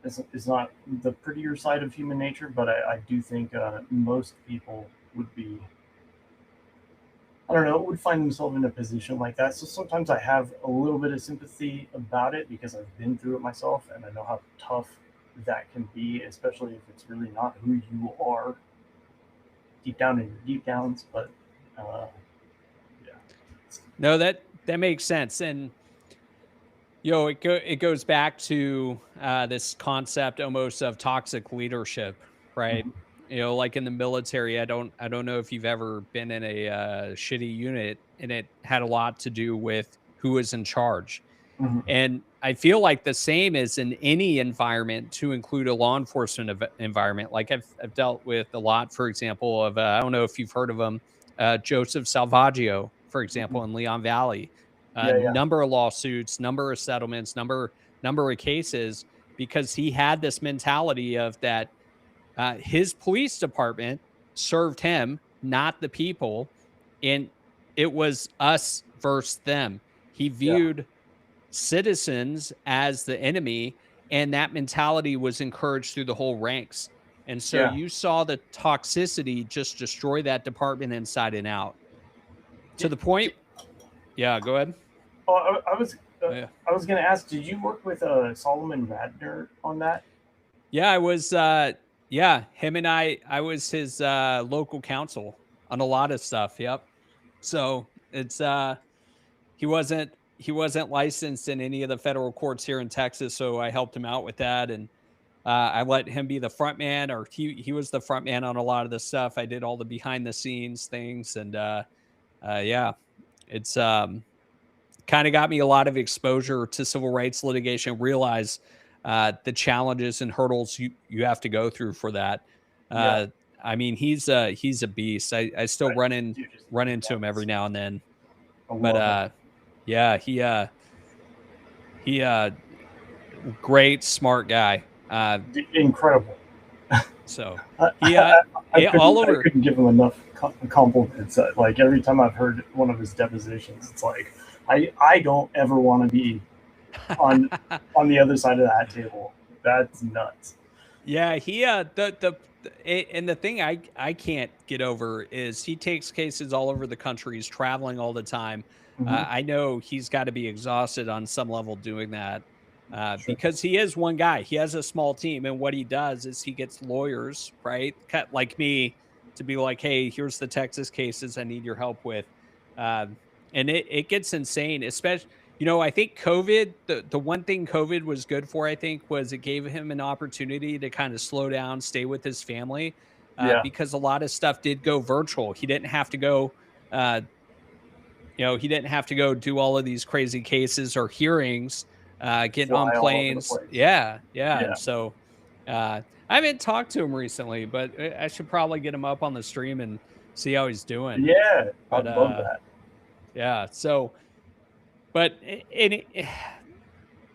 It's not the prettier side of human nature, but I do think most people would be, I don't know, would find themselves in a position like that. So sometimes I have a little bit of sympathy about it, because I've been through it myself, and I know how tough that can be, especially if it's really not who you are deep down in your deep downs. But yeah. No, that makes sense. And it goes back to this concept almost of toxic leadership, right? Mhm. You know, like in the military, I don't know if you've ever been in a shitty unit, and it had a lot to do with who was in charge. Mhm. And I feel like the same is in any environment, to include a law enforcement environment. Like I've dealt with a lot, for example, of I don't know if you've heard of him, Joseph Salvaggio, for example, in Leon Valley. Yeah. Number of lawsuits, number of settlements, number of cases, because he had this mentality of that his police department served him, not the people, and it was us versus them. He viewed citizens as the enemy, and that mentality was encouraged through the whole ranks. And so Yeah. you saw the toxicity just destroy that department inside and out, to the point. Yeah, go ahead. Oh, I was Yeah. I was gonna ask, did you work with Solomon Radner on that? Yeah, I was him and I was his local counsel on a lot of stuff. Yep. So it's he wasn't licensed in any of the federal courts here in Texas, so I helped him out with that. And I let him be the front man, or he was the front man on a lot of the stuff. I did all the behind the scenes things. And yeah, it's kind of got me a lot of exposure to civil rights litigation. Realize the challenges and hurdles you have to go through for that. Yeah. I mean, he's a beast. I still run into him every now and then. But yeah, he great, smart guy. Incredible. So I all over. I couldn't give him enough compliments. Like every time I've heard one of his depositions, it's like I don't ever want to be on the other side of that table. That's nuts. Yeah, he and the thing I can't get over is he takes cases all over the country. He's traveling all the time. Mhm. I know he's got to be exhausted on some level doing that Sure. because he is one guy. He has a small team, and what he does is he gets lawyers, right, like me, to be like, "Hey, here's the Texas cases I need your help with," um, and it gets insane, especially. I think COVID, the one thing COVID was good for, I think, was it gave him an opportunity to kind of slow down, stay with his family, Yeah. because a lot of stuff did go virtual. He didn't have to go, uh, he didn't have to go do all of these crazy cases or hearings, getting on Fly all over the planes. place. Yeah, yeah. Yeah. So I haven't talked to him recently, but I should probably get him up on the stream and see how he's doing. Yeah, But I'd love that. yeah. So, but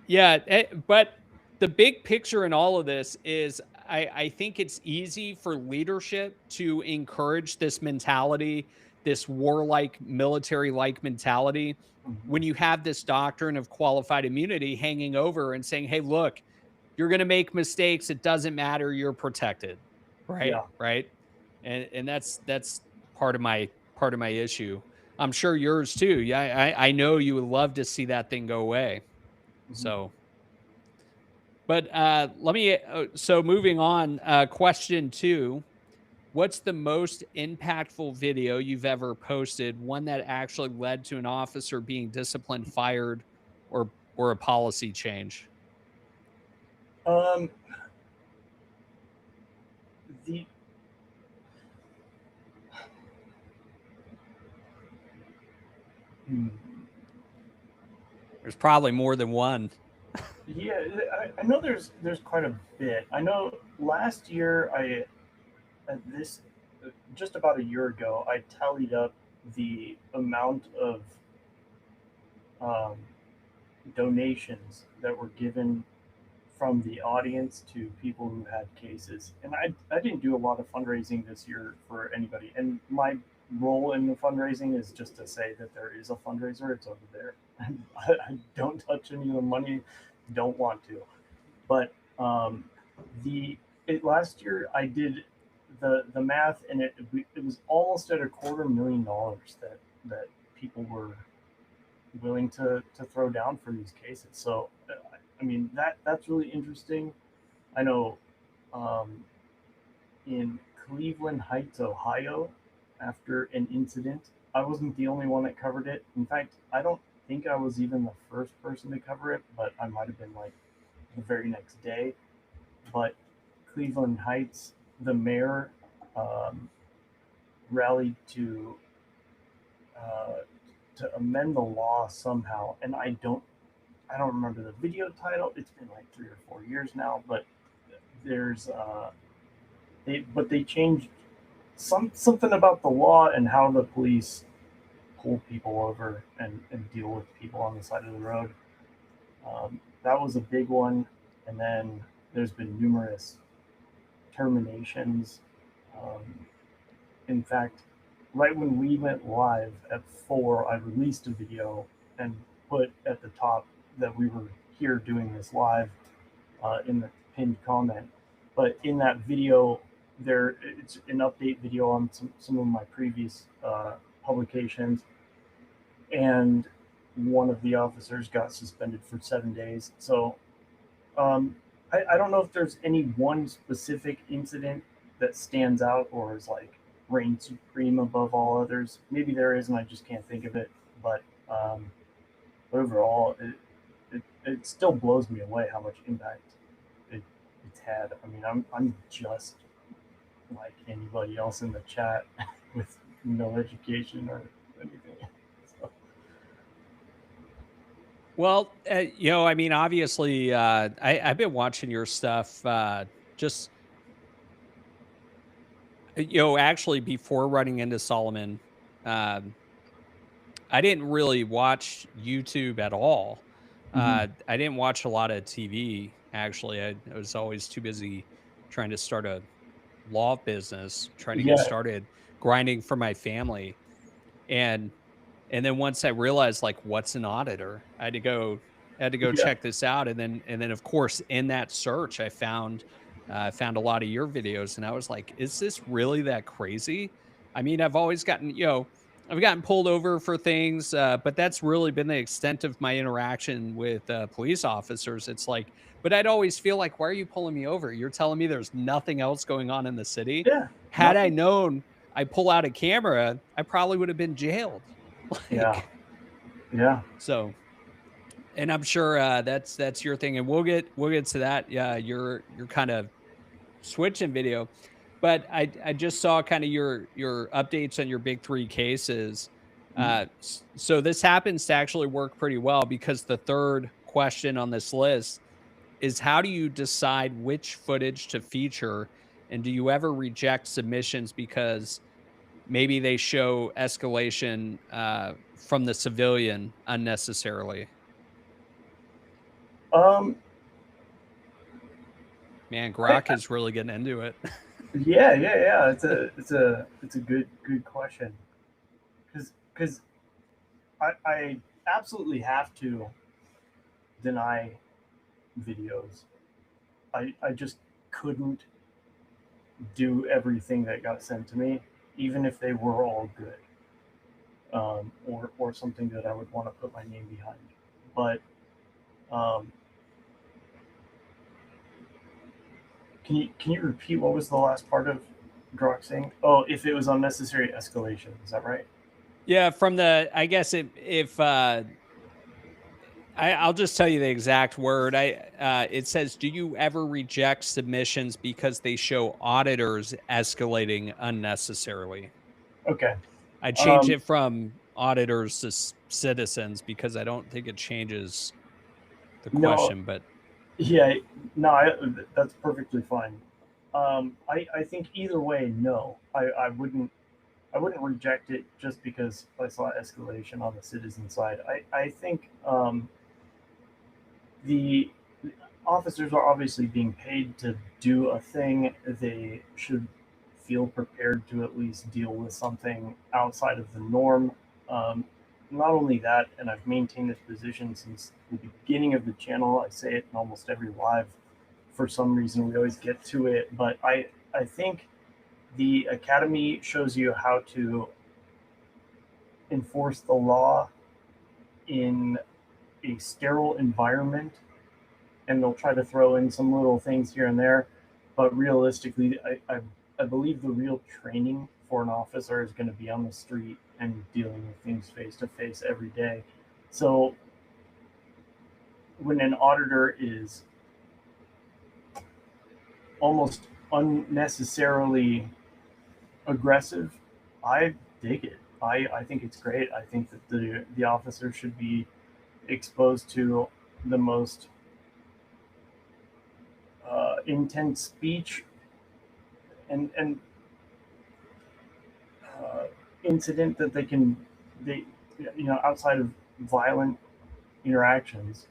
yeah, but the big picture in all of this is I think it's easy for leadership to encourage this mentality, this warlike, military like mentality, when you have this doctrine of qualified immunity hanging over and saying, hey, look, you're going to make mistakes. It doesn't matter. You're protected. Right. Yeah. Right. And that's part of my issue. I'm sure yours too. Yeah. I know you would love to see that thing go away. So, but let me, so moving on, question 2, what's the most impactful video you've ever posted? One that actually led to an officer being disciplined, fired, or a policy change? The There's probably more than one. Yeah, I know there's quite a bit. I know last year just about a year ago, I tallied up the amount of um, donations that were given from the audience to people who had cases. And I didn't do a lot of fundraising this year for anybody. And my role in the fundraising is just to say that there is a fundraiser. It's over there. I don't touch any of the money. Don't want to. But last year I did the math, and it was almost at $250,000 that people were willing to throw down for these cases. So I mean that's really interesting. I know in Cleveland Heights, Ohio, after an incident, I wasn't the only one that covered it. In fact, I don't think I was even the first person to cover it, but I might have been like the very next day. But Cleveland Heights, the mayor rallied to amend the law somehow, and I don't remember the video title. It's been like 3 or 4 years now, but there's they changed something about the law and how the police pull people over and deal with people on the side of the road. That was a big one, and then there's been numerous terminations. In fact, right when we went live at 4, I released a video and put at the top that we were here doing this live in the pinned comment. But in that video, it's an update video on some of my previous publications, and one of the officers got suspended for 7 days. So I don't know if there's any one specific incident that stands out or is like reign supreme above all others. Maybe there is, and I just can't think of it. But overall, it still blows me away how much impact it's had. I mean, I'm just like anybody else in the chat with no education or anything. So. Well, I mean, obviously, I've been watching your stuff just, actually before running into Solomon. I didn't really watch YouTube at all. I didn't watch a lot of TV, actually. I was always too busy trying to start a law business, trying to Yeah. get started grinding for my family. And then once I realized like what's an auditor, I had to go Yeah. check this out. And then of course in that search I found a lot of your videos, and I was like, is this really that crazy? I mean, I've always gotten, I've gotten pulled over for things, but that's really been the extent of my interaction with police officers. It's like, but I'd always feel like, why are you pulling me over? You're telling me there's nothing else going on in the city. Yeah. Had I Nothing. known I pull out a camera, I probably would have been jailed. Yeah. Yeah. So, and I'm sure that's your thing, and we'll get to that. Yeah, you're kind of switching video, but I just saw kind of your updates on your big three cases. So this happens to actually work pretty well, because the third question on this list is, how do you decide which footage to feature, and do you ever reject submissions because maybe they show escalation from the civilian unnecessarily? Man, Grok is really getting into it. Yeah. It's a good question, because I absolutely have to deny videos. I just couldn't do everything that got sent to me, even if they were all good, or something that I would want to put my name behind. But can you repeat what was the last part of Grok saying? Oh, if it was unnecessary escalation, is that right? Yeah, from the, I guess if I'll just tell you the exact word. It says, do you ever reject submissions because they show auditors escalating unnecessarily? Okay. I change it from auditors to citizens, because I don't think it changes the question, but yeah, no, that's perfectly fine. I think either way, no, I wouldn't reject it just because I saw escalation on the citizen side. I think the officers are obviously being paid to do a thing. They should feel prepared to at least deal with something outside of the norm. Not only that, and I've maintained this position since the beginning of the channel. I say it in almost every live. For some reason, we always get to it, but I think the Academy shows you how to enforce the law in a sterile environment, and they'll try to throw in some little things here and there, but realistically, I believe the real training for an officer is going to be on the street and dealing with things face to face every day. So when an auditor is almost unnecessarily aggressive, I dig it. I think it's great. I think that the officer should be exposed to the most intense speech and incident that they outside of violent interactions.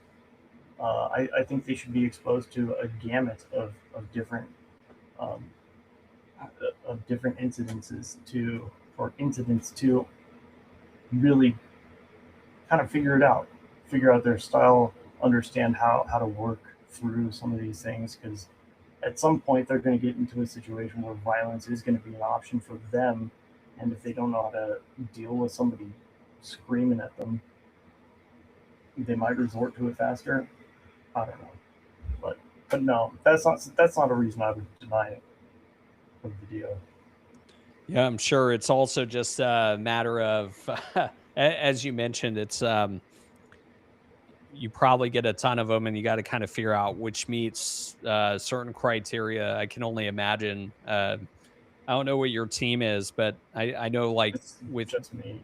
I think they should be exposed to a gamut of different incidents to really kind of figure out their style, understand how to work through some of these things, because at some point they're going to get into a situation where violence is going to be an option for them, and if they don't know how to deal with somebody screaming at them, they might resort to it faster. I don't know, but no, that's not a reason I would deny it from the video. Yeah, I'm sure it's also just a matter of, as you mentioned, it's you probably get a ton of them, and you got to kind of figure out which meets certain criteria. I can only imagine. I don't know what your team is, but I know, like, it's with just me.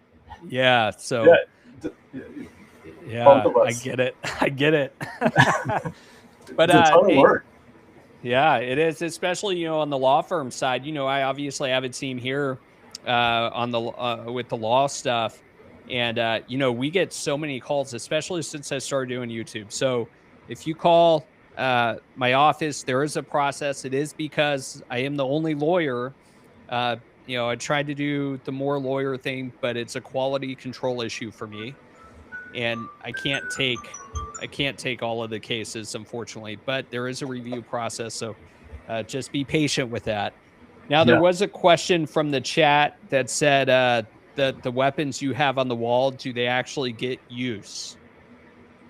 Yeah, so yeah, Both of us. I get it. I get it. But It's a ton of work. Yeah, it is, especially on the law firm side. I obviously have a team here on the with the law stuff, and we get so many calls, especially since I started doing YouTube. So if you call my office. There is a process. It is because I am the only lawyer. I tried to do the more lawyer thing, but it's a quality control issue for me, and I can't take all of the cases, unfortunately. But there is a review process, so just be patient with that. Now, there was a question from the chat that said the weapons you have on the wall, do they actually get use?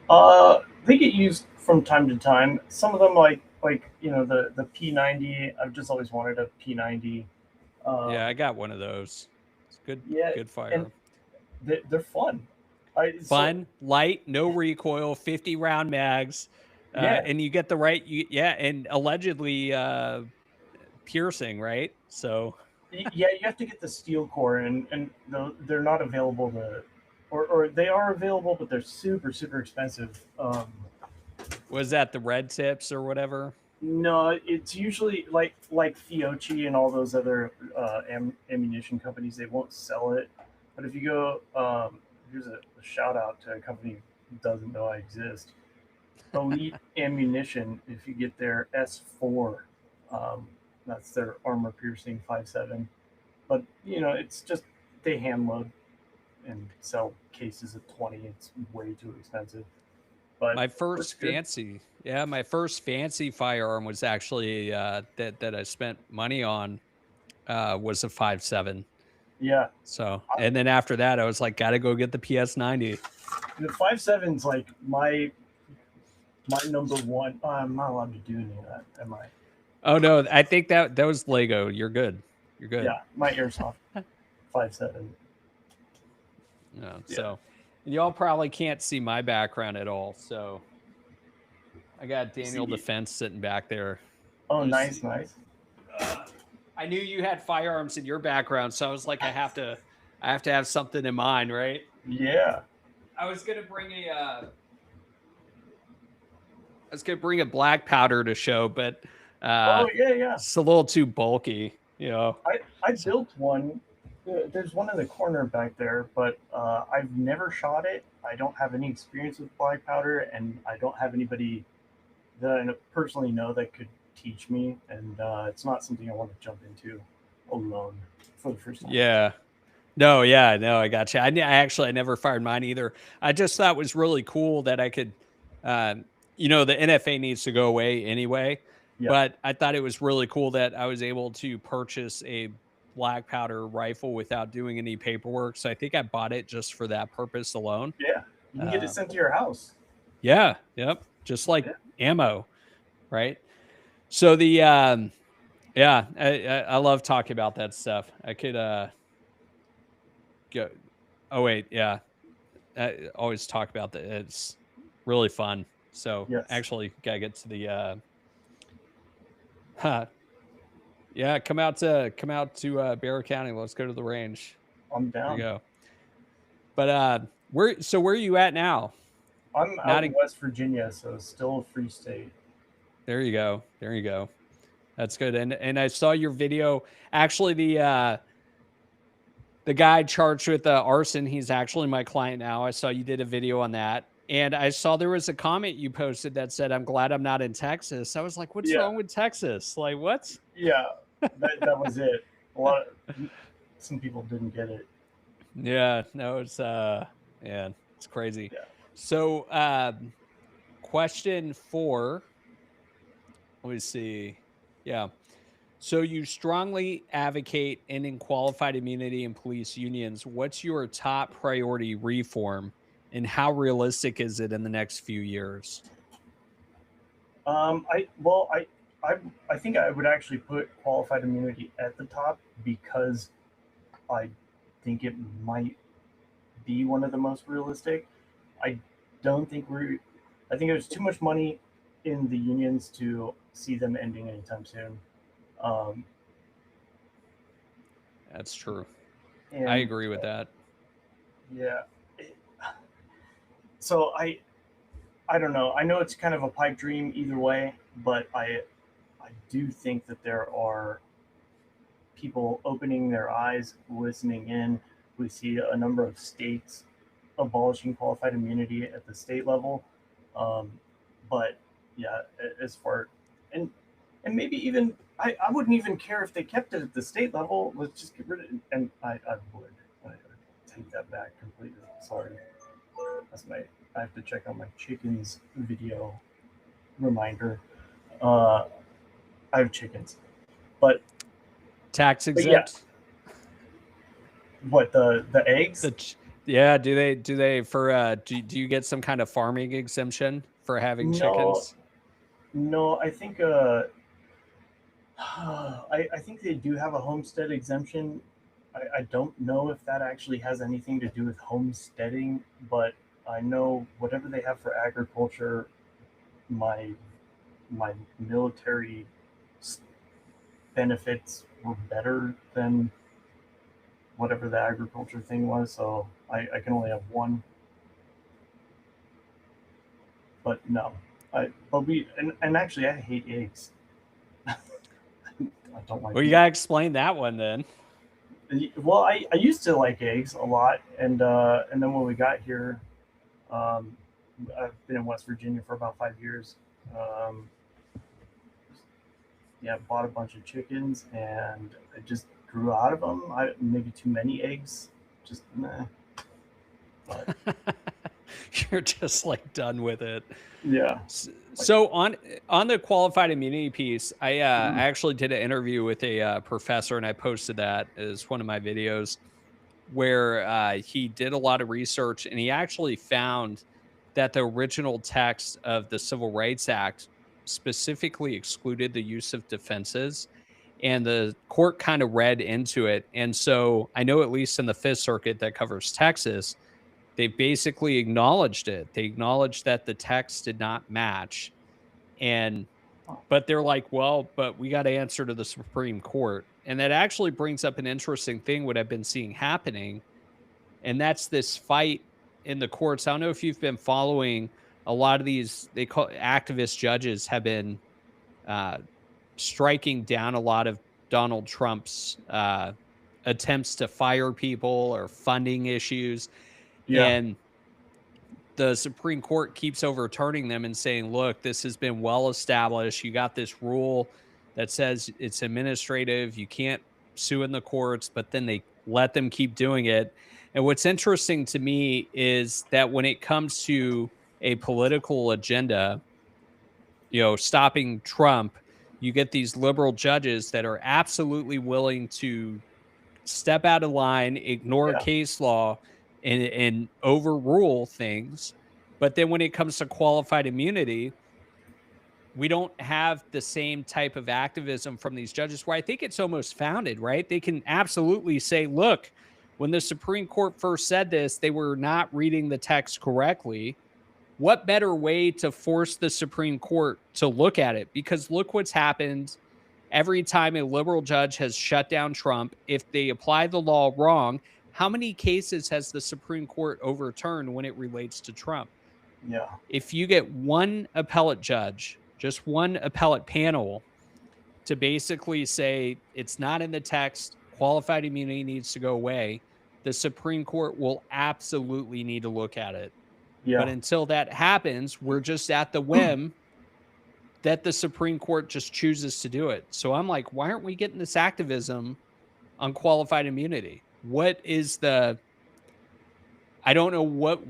They get used from time to time. Some of them, like the P90. I've just always wanted a P90. Yeah, I got one of those. It's good. Yeah, Good firearm. They're fun. Fun, light, no recoil, 50-round mags, Yeah. and you get the right. And allegedly piercing, right? So Yeah, you have to get the steel core, and they're not available or they are available, but they're super expensive. Was that the red tips or whatever? No, it's usually like Fiocchi and all those other ammunition companies. They won't sell it, but if you go, here's a shout out to a company who doesn't know I exist. Elite Ammunition. If you get their S4, that's their armor piercing 5.7. But it's just they hand load and sell cases of 20. It's way too expensive. But my first fancy firearm was actually that I spent money on was a 5.7. Yeah. So, and then after that, I was like, gotta go get the PS90. The 5.7's like my number one. I'm not allowed to do any of that, am I? Oh no, I think that was Lego. You're good. You're good. Yeah, my airsoft 5.7. No, so y'all probably can't see my background at all. So I got Daniel Defense sitting back there. Oh, nice. I knew you had firearms in your background, so I was like, I have to have something in mind, right? Yeah. I was gonna bring a black powder to show, but it's a little too bulky, I built one. There's one in the corner back there, but I've never shot it. I don't have any experience with black powder, and I don't have anybody that I personally know that could teach me, and it's not something I want to jump into alone for the first time. Yeah. No, I got you. I never fired mine either. I just thought it was really cool that I could, the NFA needs to go away anyway, but I thought it was really cool that I was able to purchase a black powder rifle without doing any paperwork. So I think I bought it just for that purpose alone. Yeah, you can get it sent to your house. Yeah, yep, just like ammo, right? So the I love talking about that stuff. I could go. Oh wait, yeah. I always talk about that. It's really fun. So actually, gotta get to the. Yeah, come out to Barrow County. Let's go to the range. I'm down. There you go. But where are you at now? I'm out in West Virginia, so it's still a free state. There you go. That's good. And I saw your video. Actually, the guy charged with arson, he's actually my client now. I saw you did a video on that. And I saw there was a comment you posted that said, "I'm glad I'm not in Texas." I was like, what's wrong with Texas? Like, what? Yeah, that was it. Some people didn't get it. Yeah, no, it's it's crazy. Yeah. So question 4. Let me see. Yeah. So you strongly advocate ending qualified immunity in police unions. What's your top priority reform, and how realistic is it in the next few years? I think I would actually put qualified immunity at the top because I think it might be one of the most realistic. I think there's too much money in the unions to see them ending anytime soon. That's true. I agree with that. Yeah. So I don't know. I know it's kind of a pipe dream either way, but I do think that there are people opening their eyes, listening in. We see a number of states abolishing qualified immunity at the state level. But yeah, as far and maybe even I wouldn't even care if they kept it at the state level. Let's just get rid of it. And I would. I take that back completely. Sorry. I have to check on my chickens video reminder. I have chickens, but tax yeah. exempt. What, the eggs? Yeah, do they for do you get some kind of farming exemption for having chickens? No, I think I think they do have a homestead exemption. I don't know if that actually has anything to do with homesteading, but I know whatever they have for agriculture, my military benefits were better than whatever the agriculture thing was, so I can only have one. But no, and actually I hate eggs. I don't like. Well, you gotta explain that one then. Well, I used to like eggs a lot, and then when we got here, I've been in West Virginia for about 5 years. Yeah, bought a bunch of chickens, and I just grew out of them. Maybe too many eggs, just meh. But you're just like done with it. Yeah. So on the qualified immunity piece, I actually did an interview with a professor, and I posted that as one of my videos, where he did a lot of research, and he actually found that the original text of the Civil Rights Act specifically excluded the use of defenses, and the court kind of read into it. And so I know, at least in the Fifth Circuit that covers Texas, they basically acknowledged it. They acknowledged that the text did not match. But they're like, well, but we got to answer to the Supreme Court. And that actually brings up an interesting thing, what I've been seeing happening. And that's this fight in the courts. I don't know if you've been following a lot of these, they call activist judges have been striking down a lot of Donald Trump's attempts to fire people or funding issues. Yeah. And the Supreme Court keeps overturning them and saying, look, this has been well established. You got this rule that says it's administrative. You can't sue in the courts, but then they let them keep doing it. And what's interesting to me is that when it comes to a political agenda, stopping Trump, you get these liberal judges that are absolutely willing to step out of line, ignore case law, and overrule things. But then when it comes to qualified immunity, we don't have the same type of activism from these judges, where I think it's almost founded, right? They can absolutely say, look, when the Supreme Court first said this, they were not reading the text correctly. What better way to force the Supreme Court to look at it? Because look what's happened every time a liberal judge has shut down Trump. If they apply the law wrong, how many cases has the Supreme Court overturned when it relates to Trump? Yeah. If you get one appellate judge, just one appellate panel, to basically say it's not in the text, qualified immunity needs to go away, the Supreme Court will absolutely need to look at it. Yeah. But until that happens, we're just at the whim that the Supreme Court just chooses to do it. So I'm like, why aren't we getting this activism on qualified immunity? What is I don't know what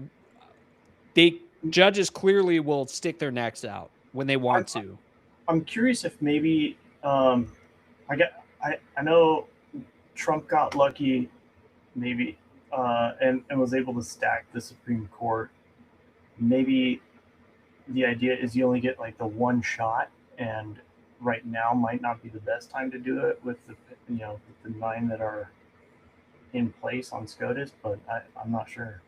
judges clearly will stick their necks out when they want to. I'm curious if maybe I know Trump got lucky maybe and was able to stack the Supreme Court. Maybe the idea is you only get like the one shot, and right now might not be the best time to do it with the with the 9 that are in place on SCOTUS, but I'm not sure.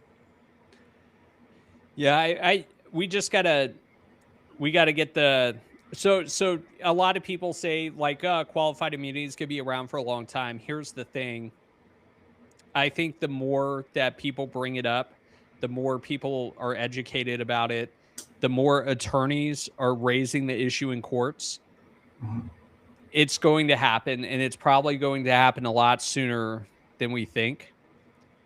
Yeah, we gotta get the so a lot of people say like qualified immunities could be around for a long time. Here's the thing. I think the more that people bring it up, the more people are educated about it, the more attorneys are raising the issue in courts. Mm-hmm. It's going to happen, and it's probably going to happen a lot sooner than we think.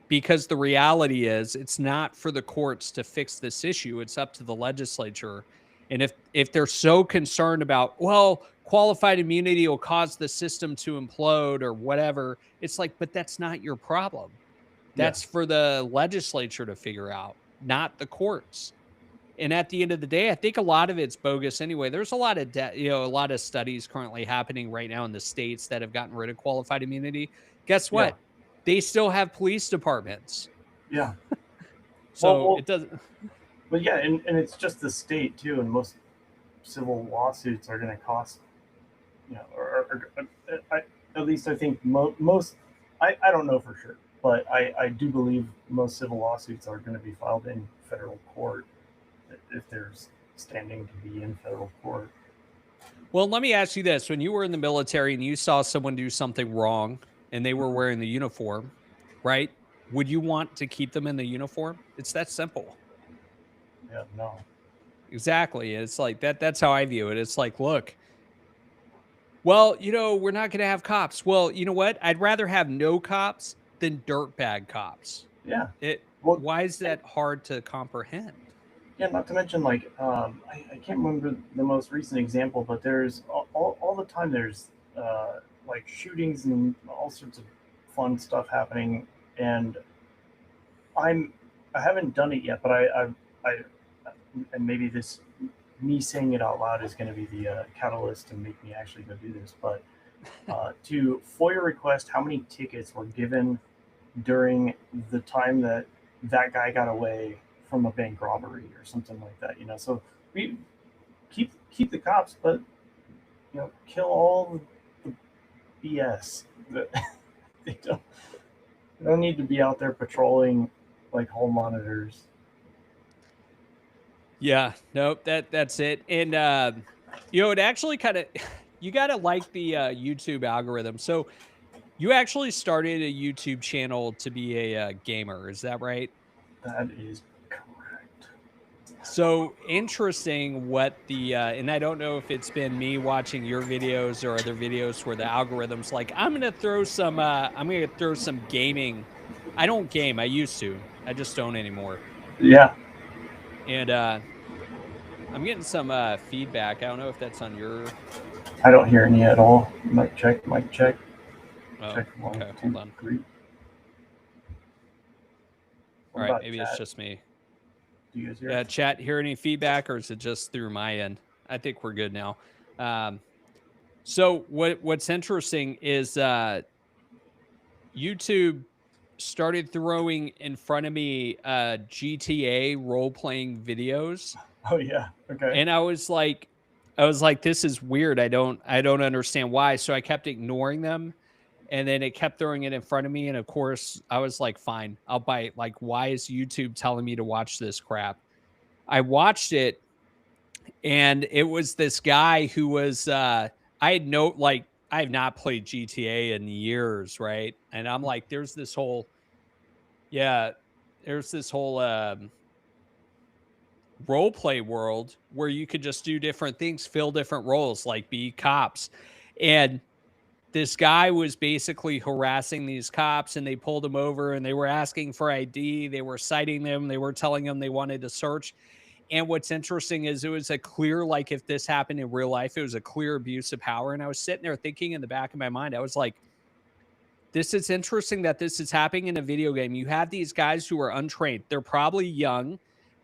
Because the reality is, it's not for the courts to fix this issue. It's up to the legislature. And if they're so concerned about, well, qualified immunity will cause the system to implode or whatever, it's like, but that's not your problem. That's for the legislature to figure out, not the courts. And at the end of the day, I think a lot of it's bogus anyway. There's a lot of a lot of studies currently happening right now in the states that have gotten rid of qualified immunity. Guess what? They still have police departments. Yeah. So it doesn't. But yeah, and it's just the state too, and most civil lawsuits are going to cost, at least I think most. I don't know for sure, but I do believe most civil lawsuits are going to be filed in federal court if there's standing to be in federal court. Well, let me ask you this. When you were in the military and you saw someone do something wrong and they were wearing the uniform, right? Would you want to keep them in the uniform? It's that simple. Yeah, no. Exactly. It's like that. That's how I view it. It's like, look, well, we're not going to have cops. Well, you know what? I'd rather have no cops than dirtbag cops. Yeah. Why is that hard to comprehend? Yeah, not to mention, like, I can't remember the most recent example, but there's all the time there's like shootings and all sorts of fun stuff happening, and I haven't done it yet, but I and maybe me saying it out loud is going to be the catalyst to make me actually go do this, but to FOIA request how many tickets were given during the time that guy got away from a bank robbery or something like that, so we keep the cops, but kill all the BS that they don't need to be out there patrolling like hall monitors. Yeah, nope, that's it. And it actually kind of, you got to like the YouTube algorithm. So you actually started a YouTube channel to be a gamer, is that right? That is correct. So interesting what the and I don't know if it's been me watching your videos or other videos where the algorithm's like, I'm gonna throw some gaming. I don't game, I used to. I just don't anymore. Yeah. And I'm getting some feedback. I don't know if that's on your. I don't hear any at all. Mic check. Oh, check 1, okay, 2, hold on. 3. All right, maybe it's just me. Do you guys hear? Yeah, chat, hear any feedback, or is it just through my end? I think we're good now. So what's interesting is YouTube started throwing in front of me GTA role-playing videos. Oh yeah, okay. And I was like, this is weird. I don't understand why. So I kept ignoring them, and then it kept throwing it in front of me. And of course, I was like, fine, I'll bite. Like, why is YouTube telling me to watch this crap? I watched it, and it was this guy who was I have not played GTA in years, right? And I'm like, there's this whole role play world where you could just do different things, fill different roles, like be cops. And this guy was basically harassing these cops, and they pulled him over and they were asking for ID. They were citing them. They were telling them they wanted to search. And what's interesting is it was a clear, like, if this happened in real life, it was a clear abuse of power. And I was sitting there thinking in the back of my mind, I was like, this is interesting that this is happening in a video game. You have these guys who are untrained. They're probably young.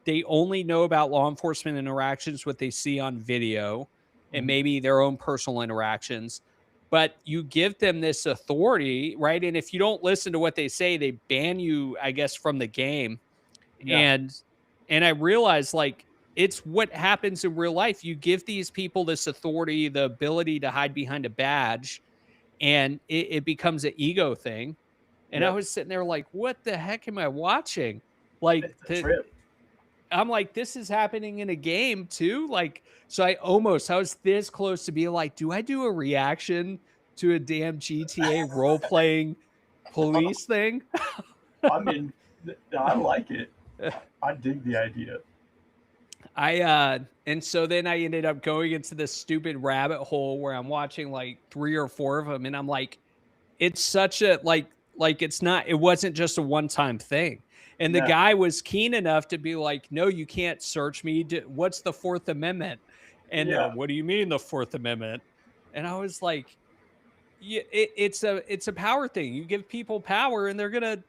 They only know about law enforcement interactions, what they see on video, and maybe their own personal interactions. But you give them this authority, right? And if you don't listen to what they say, they ban you, I guess, from the game. Yeah. And I realized, like, it's what happens in real life. You give these people this authority, the ability to hide behind a badge, and it becomes an ego thing. And I was sitting there like, what the heck am I watching? Like, I'm like, this is happening in a game too. Like, so I was this close to being like, do I do a reaction to a damn GTA role-playing police thing? I mean, I like it. I dig the idea. And so then I ended up going into this stupid rabbit hole where I'm watching like 3 or 4 of them, and I'm like, it's such a it wasn't just a one-time thing. And the guy was keen enough to be like, no, you can't search me. What's the Fourth Amendment? And what do you mean the Fourth Amendment? And I was like, yeah, it's a power thing. You give people power and that's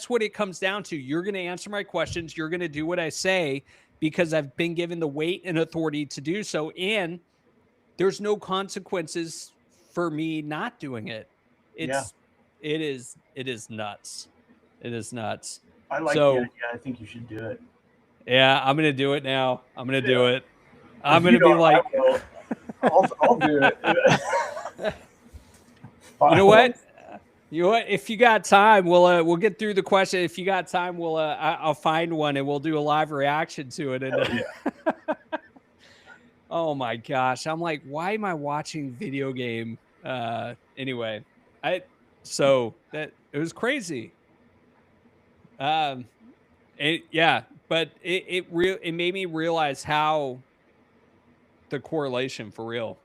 what it comes down to. You're going to answer my questions. You're going to do what I say because I've been given the weight and authority to do so. And there's no consequences for me not doing it. It is nuts. It is nuts. I like the idea. I think you should do it. Yeah, I'm gonna do it now. I'm gonna do it. I'm gonna be like, I'll do it. You know what? If you got time, we'll get through the question. If you got time, I'll find one and we'll do a live reaction to it. And oh my gosh, I'm like, why am I watching video game? Anyway, so that it was crazy. But it made me realize how the correlation for real.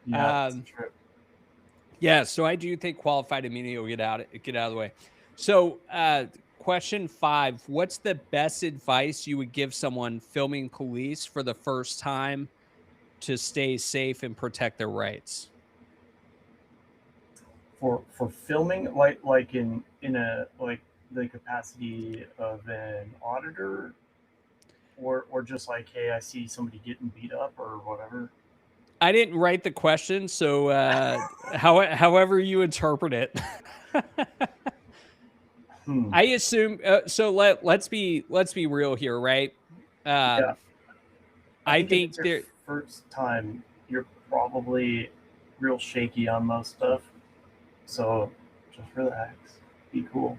Yeah, that's true. Yeah, so I do think qualified immunity will get out of the way. So, question 5: what's the best advice you would give someone filming police for the first time to stay safe and protect their rights? For filming, like in a like the capacity of an auditor, or just like, hey, I see somebody getting beat up or whatever. I didn't write the question, so however you interpret it. I assume so. Let's be real here, right? I think your first time you're probably real shaky on most stuff, so just relax, be cool.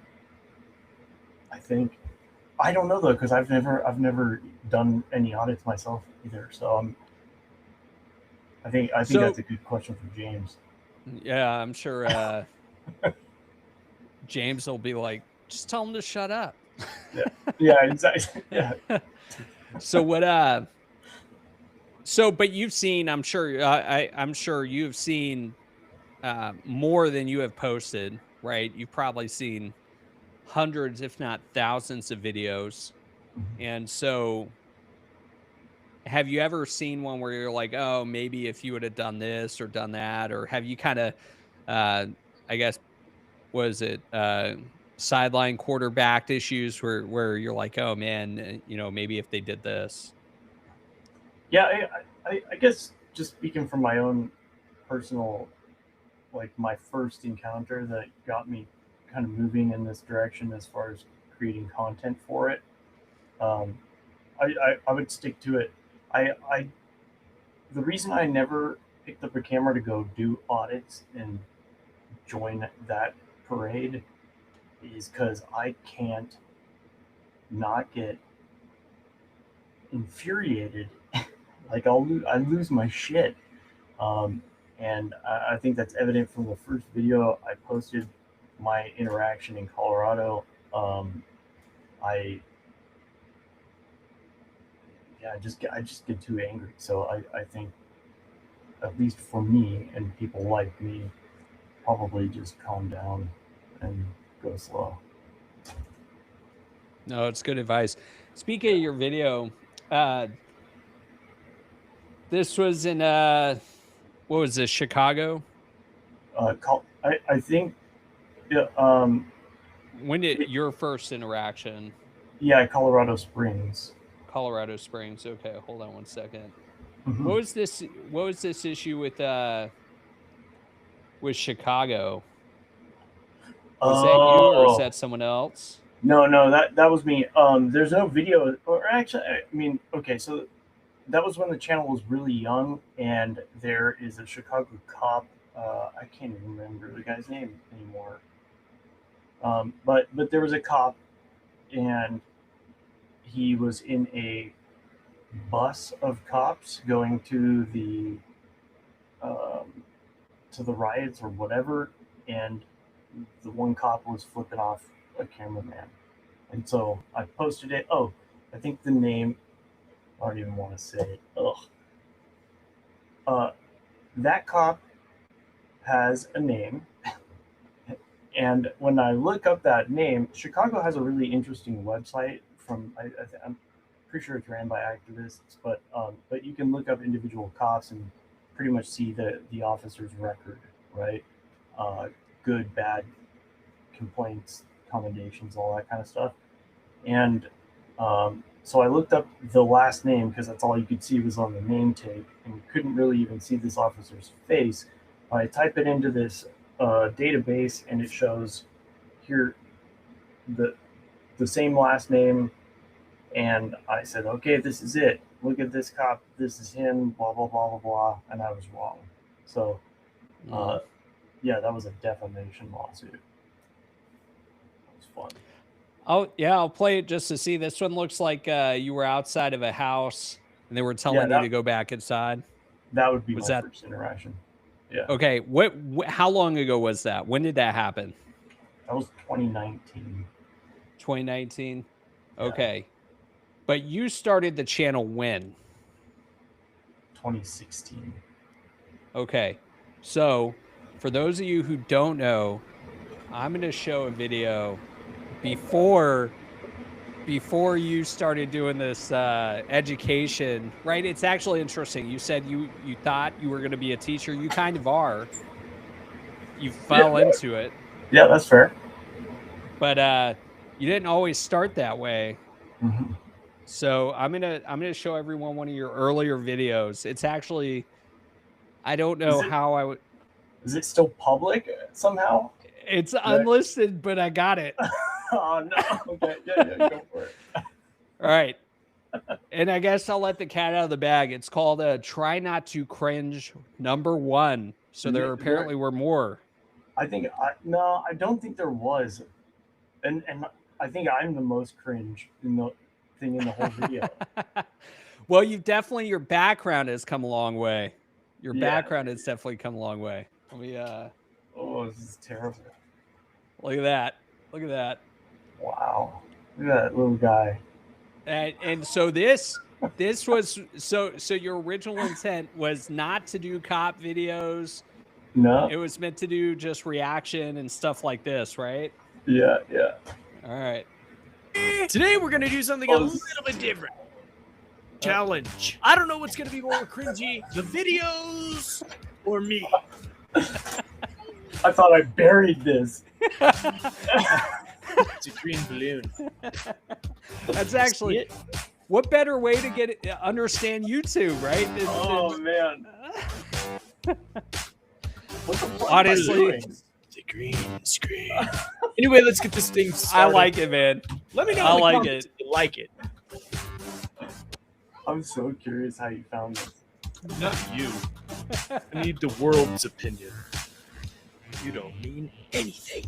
I think. I don't know though, because I've never done any audits myself either, so I think that's a good question for James. Yeah, I'm sure James will be like, just tell him to shut up. Yeah, exactly. Yeah. But you've seen, I'm sure, I'm sure you've seen more than you have posted, right? You've probably seen hundreds, if not thousands of videos. And so have you ever seen one where you're like, oh, maybe if you would have done this or done that, or have you kind of, I guess, was it sideline quarterback issues where you're like, oh man, maybe if they did this? Yeah, I guess just speaking from my own personal, like my first encounter that got me kind of moving in this direction as far as creating content for it, I would stick to it. The reason I never picked up a camera to go do audits and join that parade is because I can't not get infuriated. Like I lose my shit, and I think that's evident from the first video I posted, my interaction in Colorado. I just get too angry. So I think, at least for me and people like me, probably just calm down and go slow. No, it's good advice. Speaking of your video, this was in what was this, Chicago? I think. When did your first interaction? Yeah, Colorado Springs. Colorado Springs. Okay, hold on one second. Mm-hmm. What was this issue with Chicago? Was that you or is that someone else? No, that was me. There's no video, or actually, I mean, okay, so that was when the channel was really young, and there is a Chicago cop. I can't even remember the guy's name anymore. But there was a cop, and he was in a bus of cops going to the riots or whatever, and the one cop was flipping off a cameraman. And so I posted it. Oh, I think the name, I don't even want to say it. That cop has a name, And when I look up that name, Chicago has a really interesting website from I'm pretty sure it's ran by activists, but you can look up individual cops and pretty much see the officer's record, right? Good, bad, complaints, commendations, all that kind of stuff. And so I looked up the last name because that's all you could see was on the name tag, and you couldn't really even see this officer's face. I type it into this database, and it shows here the same last name. And I said, okay, this is it. Look at this cop. This is him. Blah blah blah blah blah. And I was wrong. So, yeah, that was a defamation lawsuit. It was fun. Oh yeah, I'll play it just to see. This one looks like you were outside of a house and they were telling you to go back inside. That would be my first interaction. Yeah. Okay. What? How long ago was that? When did that happen? That was 2019. 2019. Okay. Yeah. But you started the channel when? 2016. Okay. So, for those of you who don't know, I'm going to show a video before you started doing this education, right? It's actually interesting. You said you thought you were going to be a teacher. You kind of are. You fell into it. Yeah, that's fair. But you didn't always start that way. Mm-hmm. So I'm gonna show everyone one of your earlier videos. It's actually, I don't know how I would. Is it still public somehow? It's unlisted, but I got it. Oh no! Okay, yeah, go for it. All right, and I guess I'll let the cat out of the bag. It's called "Try Not to Cringe" #1. So there apparently were more. I don't think there was, and I think I'm the most cringe in the thing in the whole video. Well, your background has come a long way. Your background has definitely come a long way. Let me oh, this is terrible. Look at that. Look at that. Wow. Look at that little guy. And so this was so your original intent was not to do cop videos. No. It was meant to do just reaction and stuff like this, right? Yeah. All right. Today we're gonna do something a little bit different. Challenge. I don't know what's gonna be more cringy, the videos or me. I thought I buried this. It's a green balloon. That's actually what better way to get it, understand YouTube, right? Oh man. Honestly, the green screen. Anyway, let's get this thing started. I like it, man. Let me know. I like it. If you like it. I'm so curious how you found this. Not you. I need the world's opinion. You don't mean anything.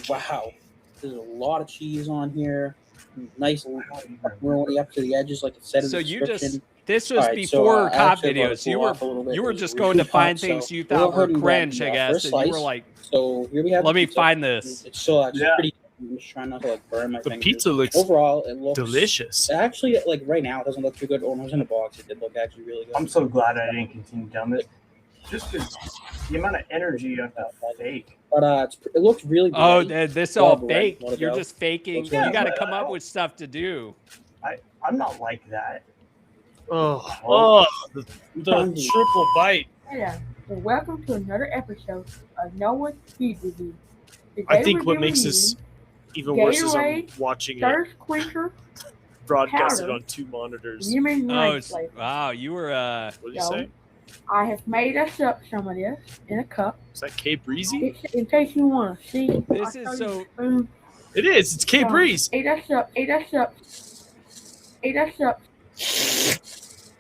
Wow. There's a lot of cheese on here. Nice, rolling up to the edges, like it said in the description. This was before cop videos. You were just going to find things you thought were cringe, I guess. And you were like, so here we have. Let me find this. It's still actually pretty. I'm just trying not to burn my fingers. The pizza looks overall. It looks delicious. Actually, right now, it doesn't look too good. When it was in a box, it did look actually really good. I'm so glad I didn't continue down this. Just because the amount of energy you have to fake. But it looks really good. Oh, this all fake. You're just faking. You got to come up with stuff to do. I'm not like that. The triple bite. Hello, and welcome to another episode of No One's Feed Review. I think what makes this even worse is I'm watching it broadcasted on 2 monitors. Wow, you were what did you say? I have made us up some of this in a cup. Is that K Breezy? In case you want to see. This is so. It is. It's K Breeze. Eat us up. Eat us up. Eat us up.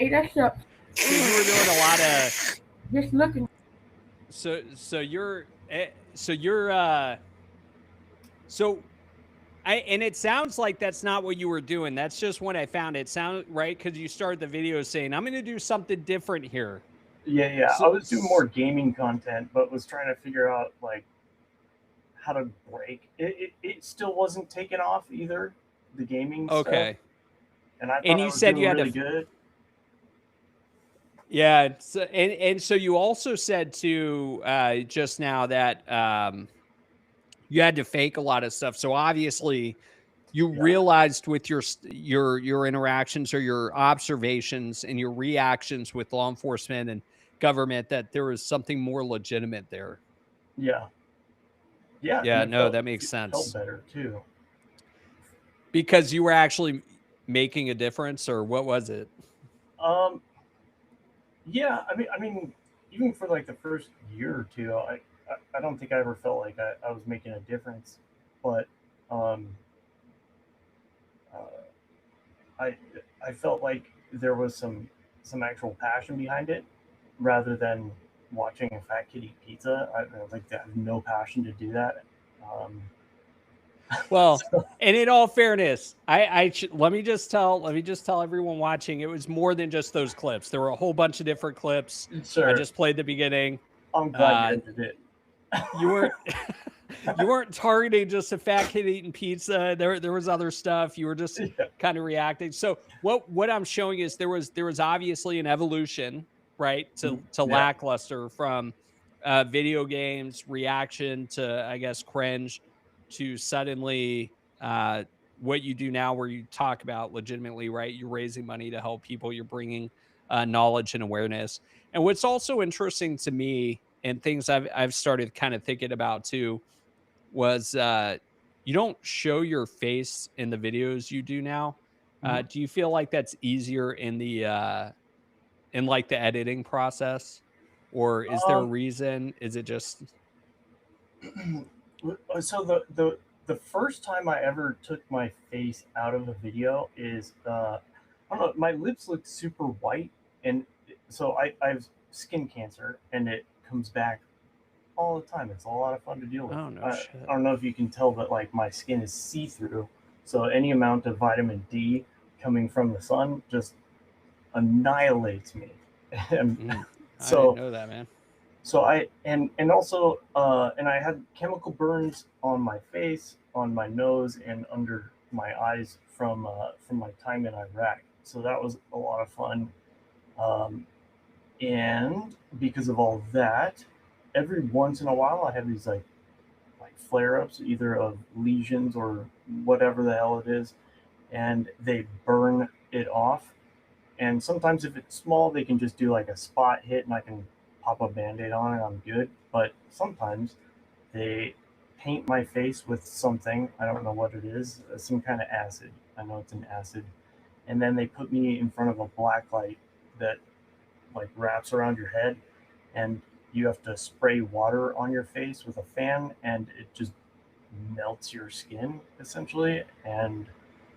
Eat us up. So you were doing a lot of. Just looking. So you're. And it sounds like that's not what you were doing. That's just when I found it. Sound right? Because you started the video saying, I'm going to do something different here. Yeah. So, I was doing more gaming content, but was trying to figure out how to break. It still wasn't taking off either, the gaming stuff. Okay. And I thought and you said you had really to. Good. Yeah. And so you also said to just now that you had to fake a lot of stuff. So obviously you realized with your interactions or your observations and your reactions with law enforcement and government that there was something more legitimate there. Yeah. Yeah. Yeah, no, that makes sense. Felt better too. Because you were actually making a difference, or what was it? Yeah, I mean, even for like the first year or two, I don't think I ever felt like I was making a difference, but um, I felt like there was some actual passion behind it, rather than watching a fat kid eat pizza. I have no passion to do that. Well, and in all fairness, let me just tell everyone watching, it was more than just those clips. There were a whole bunch of different clips. Sure. I just played the beginning. I'm glad you ended it. You weren't targeting just a fat kid eating pizza. There was other stuff. You were just kind of reacting. So what I'm showing is there was obviously an evolution, right, to lackluster, from video games reaction to, I guess, cringe, to suddenly what you do now, where you talk about legitimately, right? You're raising money to help people. You're bringing knowledge and awareness. And what's also interesting to me, and things I've started kind of thinking about too, was you don't show your face in the videos you do now. Do you feel like that's easier in the in like the editing process, or is there a reason? Is it just so the first time I ever took my face out of a video is I don't know, my lips look super white, and so I have skin cancer, and it comes back all the time. It's a lot of fun to deal with. Oh, no shit. I don't know if you can tell, but like my skin is see-through, so any amount of vitamin D coming from the sun just annihilates me. And I didn't know that, man. So I also and I had chemical burns on my face, on my nose, and under my eyes from my time in Iraq. So that was a lot of fun. And because of all that, every once in a while I have these like flare-ups, either of lesions or whatever the hell it is, and they burn it off. And sometimes if it's small, they can just do like a spot hit and I can pop a Band-Aid on it, I'm good. But sometimes they paint my face with something, I don't know what it is, some kind of acid. I know it's an acid. And then they put me in front of a black light that like wraps around your head, and you have to spray water on your face with a fan, and it just melts your skin essentially. And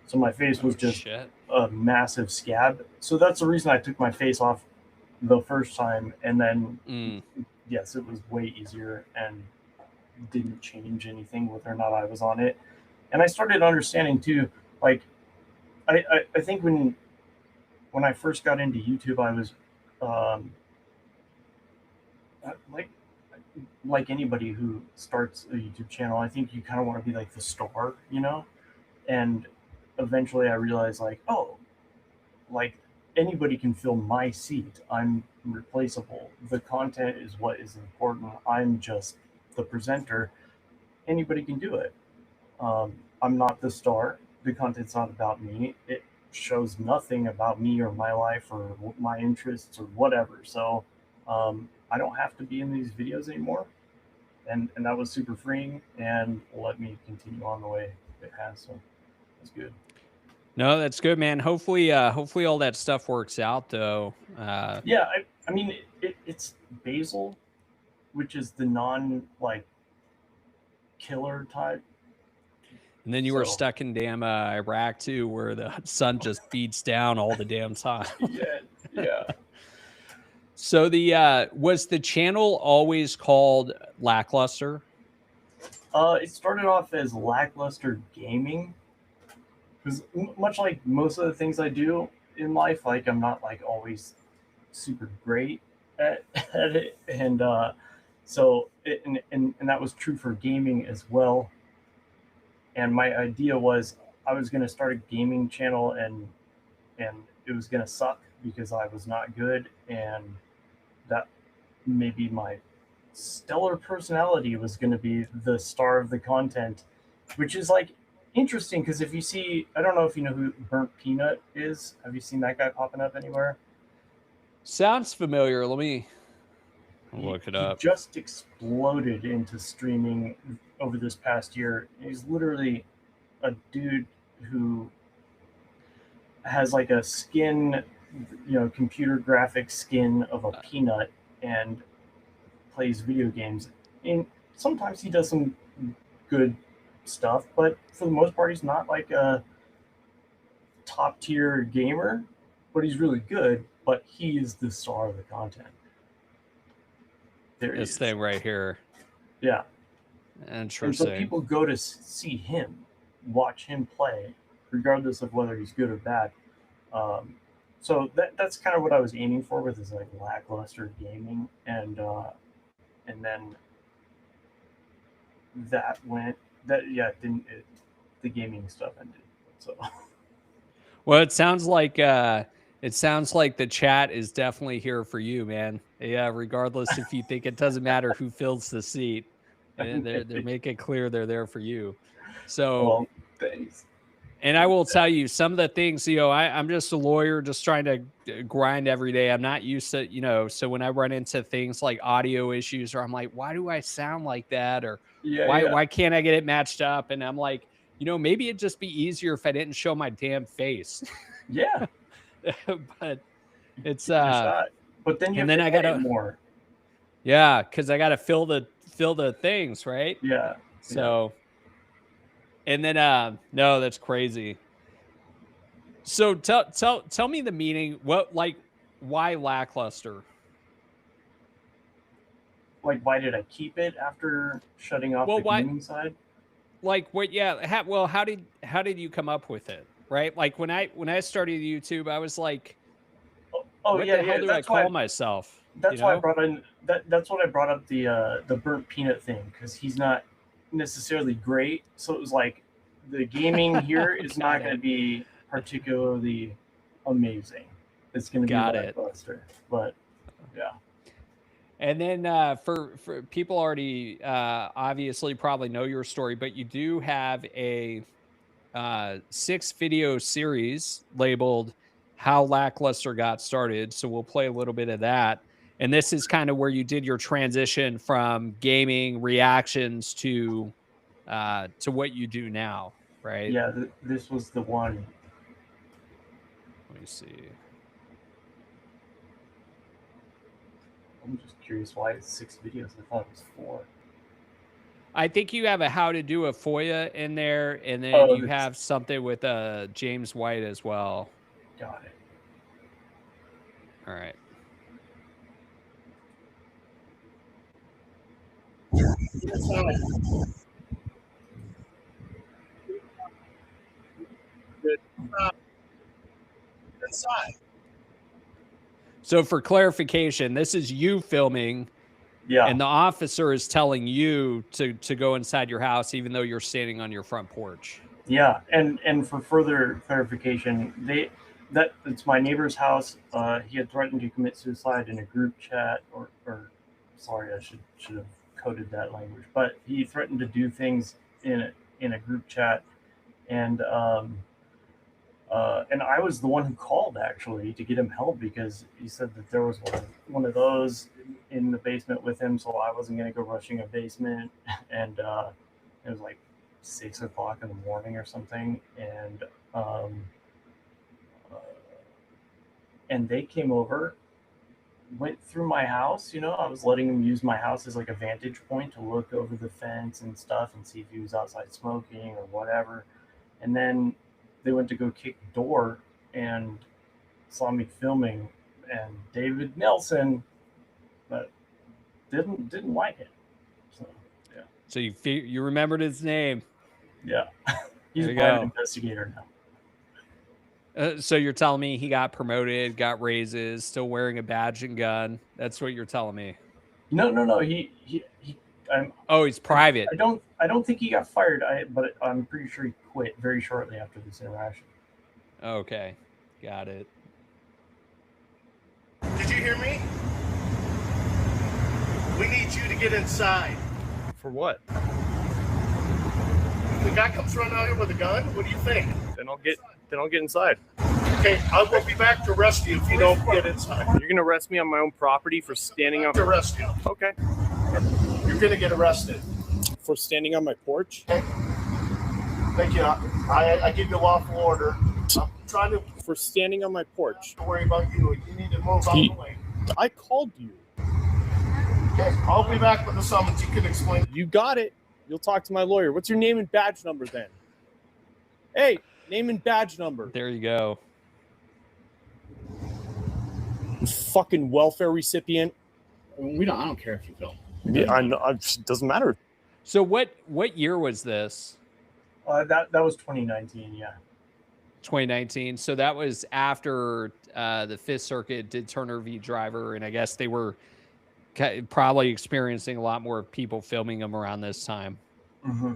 so my face was just a massive scab. So that's the reason I took my face off the first time, and then yes, it was way easier and didn't change anything whether or not I was on it. And I started understanding too, like I think when I first got into YouTube, I was like anybody who starts a YouTube channel, I think you kind of want to be like the star, you know? And eventually I realized like, oh, like anybody can fill my seat. I'm replaceable. The content is what is important. I'm just the presenter. Anybody can do it. I'm not the star. The content's not about me. It shows nothing about me or my life or my interests or whatever. So I don't have to be in these videos anymore. And that was super freeing and let me continue on the way it has. So that's good. No, that's good, man. Hopefully all that stuff works out, though. Yeah, I mean, it's basil, which is the killer type. And then you were stuck in damn Iraq too, where the sun just beats down all the damn time. Yeah. So was the channel always called Lackluster? It started off as Lackluster Gaming, because much like most of the things I do in life, like I'm not like always super great at it, and so and that was true for gaming as well. And my idea was I was going to start a gaming channel, and it was going to suck because I was not good, and that maybe my stellar personality was going to be the star of the content, which is like interesting because if you see, I don't know if you know who Burnt Peanut is. Have you seen that guy popping up anywhere? Sounds familiar. Let me look it up. He just exploded into streaming over this past year. He's literally a dude who has like a skin, computer graphic skin of a peanut and plays video games. And sometimes he does some good stuff, but for the most part, he's not like a top tier gamer, but he's really good. But he is the star of the content. This thing right here. Yeah. Interesting. And so people go to see him, watch him play, regardless of whether he's good or bad. So that's kind of what I was aiming for with this like lackluster gaming, and then the gaming stuff ended. So. Well, it sounds like the chat is definitely here for you, man. Yeah, regardless if you think it doesn't matter who fills the seat, and they're making it clear they're there for you. So, well, thanks. And I will tell you some of the things, I'm just a lawyer just trying to grind every day. I'm not used to, so when I run into things like audio issues, or I'm like, why do I sound like that? Or why can't I get it matched up? And I'm like, maybe it'd just be easier if I didn't show my damn face. Yeah. But it's but then I gotta more. Yeah, because I gotta fill the things, right? Yeah. So and then no, that's crazy. So tell me the meaning. Why lackluster? Like, why did I keep it after shutting off the gaming side? Like what? Yeah. How did you come up with it? Right. Like when I started YouTube, I was like, what the hell do I call myself? That's why I brought in that's what I brought up the Burnt Peanut thing, because he's not necessarily great. So it was like the gaming here is not going to be particularly amazing. It's going to be lackluster, but yeah. And then for people already obviously probably know your story, but you do have a 6-video series labeled How Lackluster Got Started. So we'll play a little bit of that. And this is kind of where you did your transition from gaming reactions to what you do now, right? Yeah, this was the one. Let me see. I'm just curious why it's 6 videos. I thought it was 4. I think you have a how to do a FOIA in there, and then you have something with James White as well. Got it. All right. Inside. So for clarification, this is you filming. Yeah. And the officer is telling you to go inside your house, even though you're standing on your front porch. Yeah, and for further clarification, it's my neighbor's house. He had threatened to commit suicide in a group chat, or sorry, I should have coded that language. But he threatened to do things in a group chat, and I was the one who called actually to get him help, because he said that there was one of those in the basement with him, so I wasn't going to go rushing a basement, and it was like 6 o'clock in the morning or something, and they came over, went through my house. I was letting them use my house as like a vantage point to look over the fence and stuff and see if he was outside smoking or whatever, and then they went to go kick the door and saw me filming, and David Nelson, but didn't like it. So yeah. So you remembered his name. Yeah. He's a private investigator now. So you're telling me he got promoted, got raises, still wearing a badge and gun. That's what you're telling me. No. He's private. I don't think he got fired. But I'm pretty sure he quit very shortly after this interaction. Okay, got it. Did you hear me? We need you to get inside. For what? The guy comes running out here with a gun. What do you think? Then I'll get inside. Okay, I will be back to arrest you if you don't get inside. You're gonna arrest me on my own property for standing up. To arrest you. Okay. You're gonna get arrested. For standing on my porch? Okay. Thank you. I give you lawful order. I'm trying to. For standing on my porch. Don't worry about you. You need to move out of the way. I called you. Okay, I'll be back with the summons. You can explain. You got it. You'll talk to my lawyer. What's your name and badge number then? Hey, name and badge number. There you go. You fucking welfare recipient. I mean, I don't care if you film. Yeah, I know. It doesn't matter. So what year was this? That was 2019. Yeah. 2019. So that was after the Fifth Circuit did Turner v. Driver, and I guess they were probably experiencing a lot more people filming them around this time. Mm-hmm.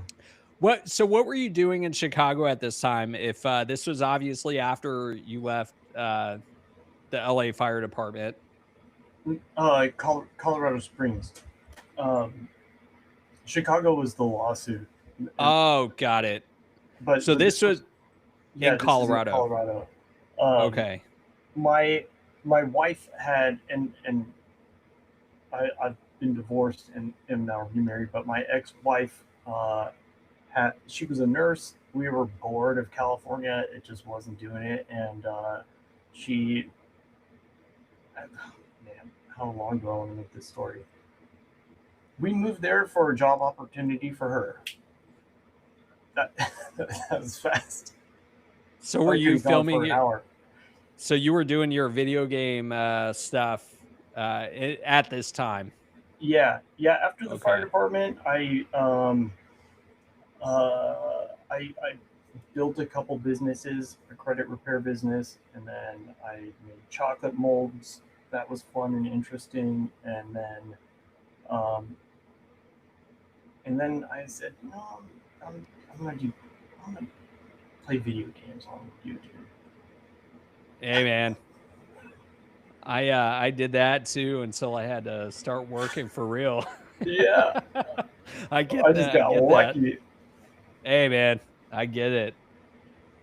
So what were you doing in Chicago at this time? If this was obviously after you left the LA Fire Department. Colorado Springs. Chicago was the lawsuit. Oh, got it. But so this was in Colorado. Colorado. Okay. My wife had and I've been divorced and am now remarried, but my ex-wife she was a nurse. We were bored of California. It just wasn't doing it. And man, how long do I want to make this story? We moved there for a job opportunity for her. That was fast. So were you filming it? So you were doing your video game stuff at this time? Yeah. After the fire department, I built a couple businesses, a credit repair business, and then I made chocolate molds. That was fun and interesting. And then I said, no, I'm gonna play video games on YouTube. Hey man, I did that too until I had to start working for real. Yeah, I get I that. just got lucky. Hey man, I get it.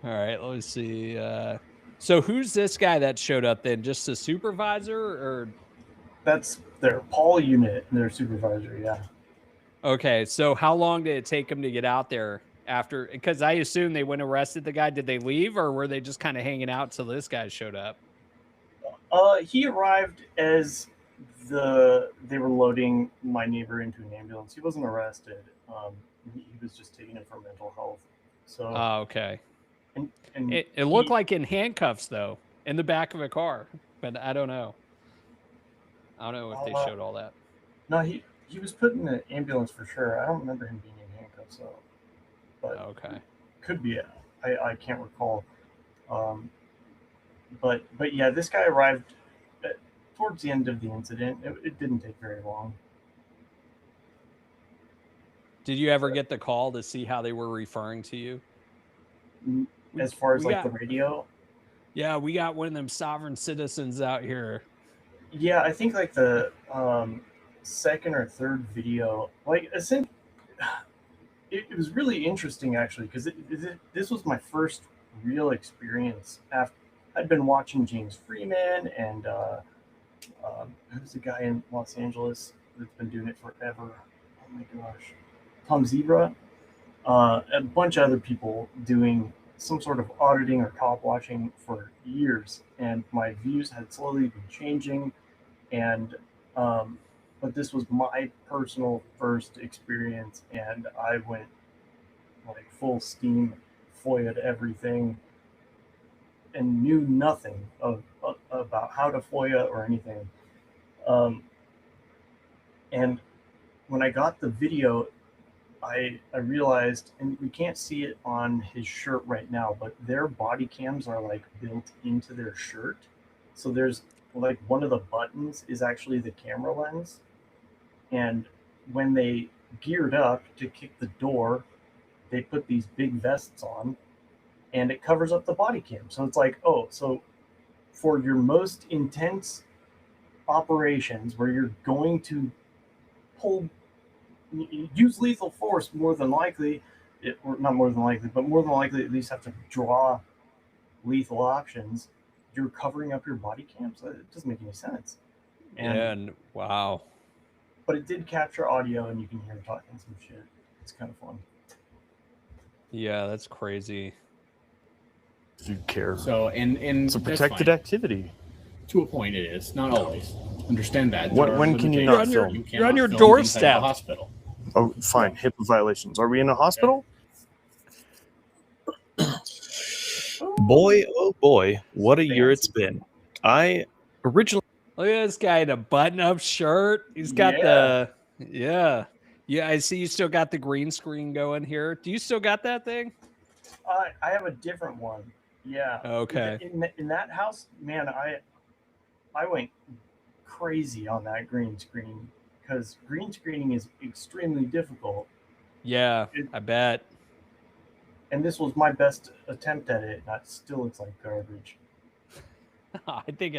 All right, let me see. So who's this guy that showed up then? Just a supervisor or? That's their Paul unit, their supervisor. Yeah. Okay, so how long did it take them to get out there after? Because I assume they went and arrested the guy. Did they leave, or were they just kind of hanging out till this guy showed up? He arrived as they were loading my neighbor into an ambulance. He wasn't arrested. He was just taking it for mental health. So. Okay. And it looked like in handcuffs though, in the back of a car, but I don't know. I don't know if they showed all that. No, he was put in the ambulance for sure. I don't remember him being in handcuffs though. But okay, could be. I can't recall. But yeah, this guy arrived towards the end of the incident. It didn't take very long. Did you ever get the call to see how they were referring to you? As far as the radio? Yeah, we got one of them sovereign citizens out here. Yeah, I think like the second or third video, like it was really interesting actually, because this was my first real experience after I'd been watching James Freeman and who's the guy in Los Angeles that's been doing it forever? Oh my gosh, Tom Zebra, a bunch of other people doing some sort of auditing or cop watching for years, and my views had slowly been changing, and but this was my personal first experience, and I went like full steam, FOIA'd everything, and knew nothing about how to FOIA or anything. And when I got the video, I realized, and we can't see it on his shirt right now, but their body cams are like built into their shirt. So there's like one of the buttons is actually the camera lens. And when they geared up to kick the door, they put these big vests on and it covers up the body cam. So it's like, oh, so for your most intense operations where you're going to use lethal force more than likely, or not more than likely, but more than likely at least have to draw lethal options. You're covering up your body cams. It doesn't make any sense. And wow. But it did capture audio, and you can hear him talking some shit. It's kind of fun. Yeah, that's crazy. You care. So, and it's a protected activity. To a point, it is. Not always. Understand that. When can you not film? You're on your doorstep. Hospital. Oh, fine. HIPAA violations. Are we in a hospital? Boy, oh boy, what a year it's been. I originally... Look at this guy in a button-up shirt. He's got yeah. I see you still got the green screen going here. Do you still got that thing? I have a different one. Yeah. Okay. In that house, man, I went crazy on that green screen because green screening is extremely difficult. Yeah, I bet. And this was my best attempt at it. That still looks like garbage. I think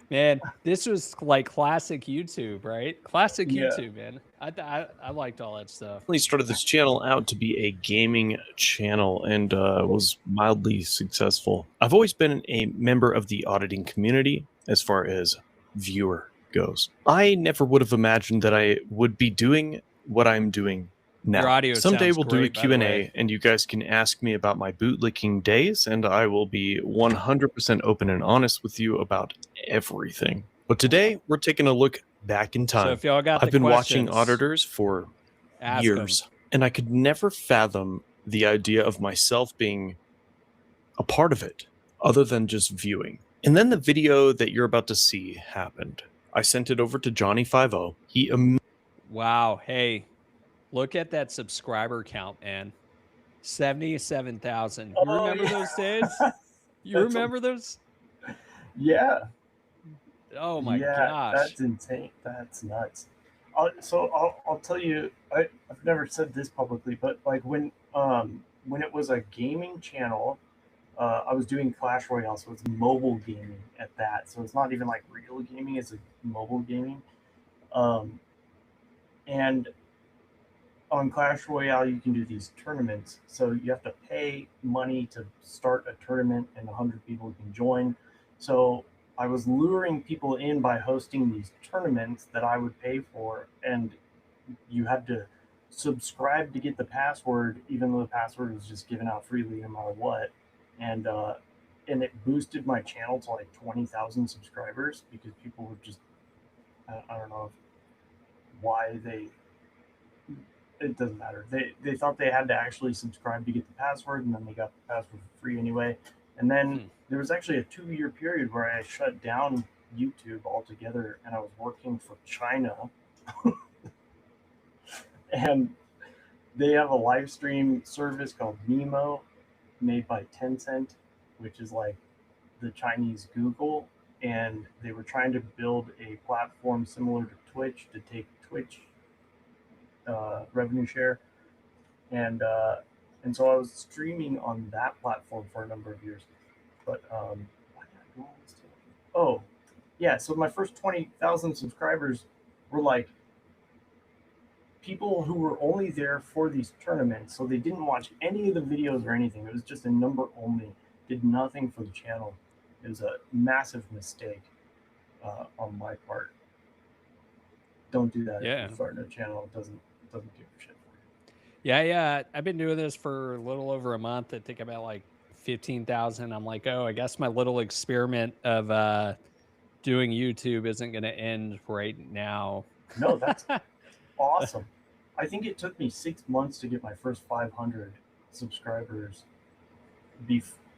man, this was like classic YouTube, right? Classic YouTube, man. I liked all that stuff. I started this channel out to be a gaming channel and was mildly successful. I've always been a member of the auditing community as far as viewer goes. I never would have imagined that I would be doing what I'm doing now. Your audio Someday sounds we'll do a great, by the way. Q&A and you guys can ask me about my bootlicking days and I will be 100% open and honest with you about everything. But today we're taking a look back in time. So if y'all got I've the been watching questions, auditors for ask years and I could never fathom the idea of myself being a part of it other than just viewing. And then the video that you're about to see happened. I sent it over to Johnny50. He wow, hey, look at that subscriber count, man. 77,000. You remember those days? You remember those? Yeah. Oh my gosh. That's insane. That's nuts. I'll tell you, I've never said this publicly, but like when it was a gaming channel, I was doing Clash Royale, so it's mobile gaming at that. So it's not even like real gaming; it's a mobile gaming. And on Clash Royale, you can do these tournaments. So you have to pay money to start a tournament, and 100 people can join. So I was luring people in by hosting these tournaments that I would pay for, and you had to subscribe to get the password, even though the password was just given out freely no matter what. And it boosted my channel to like 20,000 subscribers because people would just, I don't know why it doesn't matter. They thought they had to actually subscribe to get the password, and then they got the password for free anyway. And then there was actually a 2-year period where I shut down YouTube altogether, and I was working for China. And they have a live stream service called Nemo, made by Tencent, which is like the Chinese Google. And they were trying to build a platform similar to Twitch to take Twitch revenue share. And so I was streaming on that platform for a number of years. But so my first 20,000 subscribers were like people who were only there for these tournaments, so they didn't watch any of the videos or anything. It was just a number only, did nothing for the channel. It was a massive mistake on my part. Don't do that. Yeah. If you're starting a channel, it doesn't do shit for you. Yeah. I've been doing this for a little over a month. I think about like 15,000. I'm like, I guess my little experiment of doing YouTube isn't going to end right now. No, that's awesome. I think it took me 6 months to get my first 500 subscribers.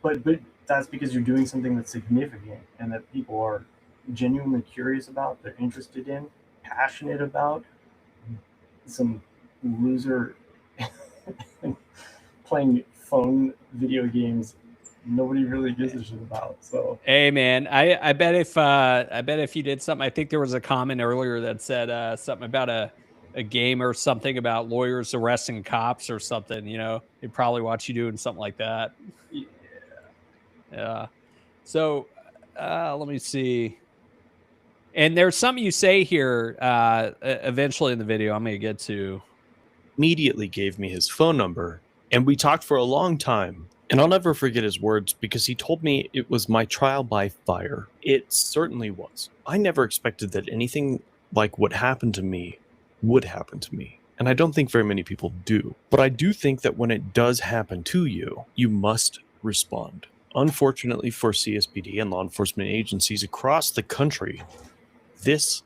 But that's because you're doing something that's significant and that people are genuinely curious about, they're interested in, passionate about. Some loser playing phone video games nobody really gives a shit about. So hey man, I bet if you did something, I think there was a comment earlier that said something about a game or something about lawyers arresting cops or something, they'd probably watch you doing something like that. Yeah. So let me see. And there's something you say here eventually in the video I'm going to get to. Immediately gave me his phone number, and we talked for a long time. And I'll never forget his words because he told me it was my trial by fire. It certainly was. I never expected that anything like what happened to me would happen to me. And I don't think very many people do. But I do think that when it does happen to you, you must respond. Unfortunately for CSPD and law enforcement agencies across the country, this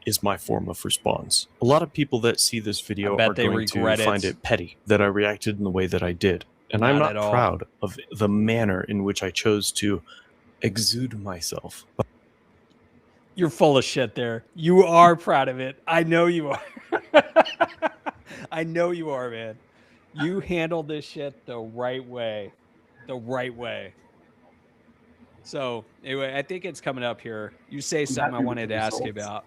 is my form of response. A lot of people that see this video are going to find it petty that I reacted in the way that I did. And I'm not proud of the manner in which I chose to exude myself. You're full of shit there. You are proud of it. I know you are. I know you are, man. You handled this shit the right way. The right way. So, anyway, I think it's coming up here. You say something I wanted to ask you about.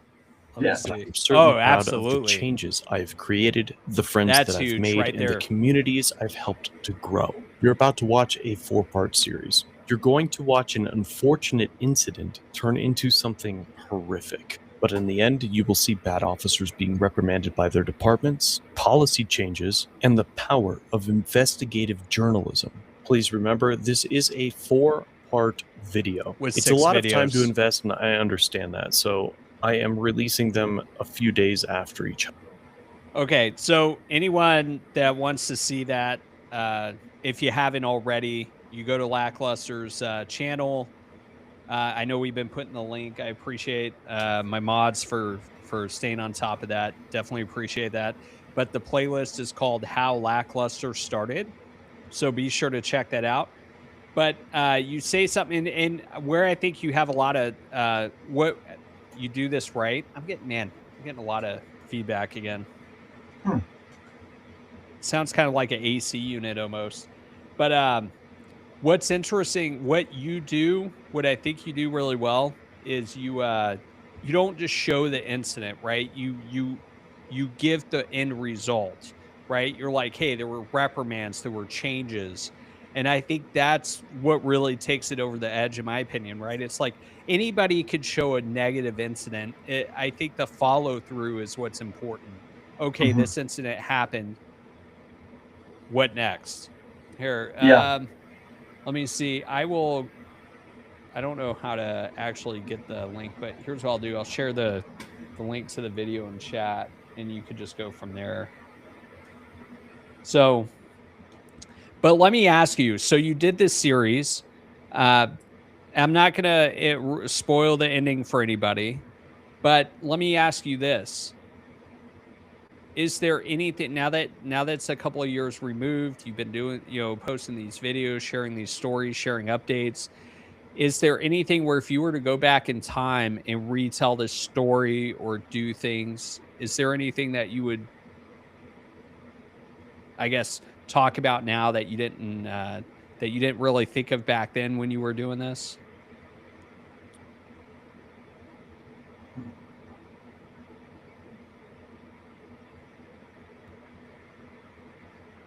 Let me see. I'm certainly proud of the changes I've created, the friends that I've made, and the communities I've helped to grow. You're about to watch a 4-part series. You're going to watch an unfortunate incident turn into something horrific. But in the end, you will see bad officers being reprimanded by their departments, policy changes, and the power of investigative journalism. Please remember, this is a 4-part video. It's a lot of time to invest, and I understand that. So I am releasing them a few days after each other. Okay, so anyone that wants to see that, if you haven't already, you go to Lackluster's channel. I know we've been putting the link. I appreciate my mods for staying on top of that. Definitely appreciate that. But the playlist is called How Lackluster Started. So be sure to check that out. But you say something, and where I think you have a lot of what you do this right. I'm getting a lot of feedback again. Sounds kind of like an AC unit almost. But what's interesting, what you do, what I think you do really well is you don't just show the incident, right? You give the end result, right? You're like, hey, there were reprimands, there were changes. And I think that's what really takes it over the edge, in my opinion, right? It's like anybody could show a negative incident. I think the follow through is what's important. Okay, this incident happened. What next? Here, let me see. I don't know how to actually get the link, but here's what I'll do. I'll share the link to the video in chat, and you could just go from there. So, but let me ask you. So you did this series. I'm not going to spoil the ending for anybody, but let me ask you this. Is there anything now that it's a couple of years removed, you've been doing, posting these videos, sharing these stories, sharing updates. Is there anything where if you were to go back in time and retell this story or do things, is there anything that you would, I guess, talk about now that you didn't really think of back then when you were doing this?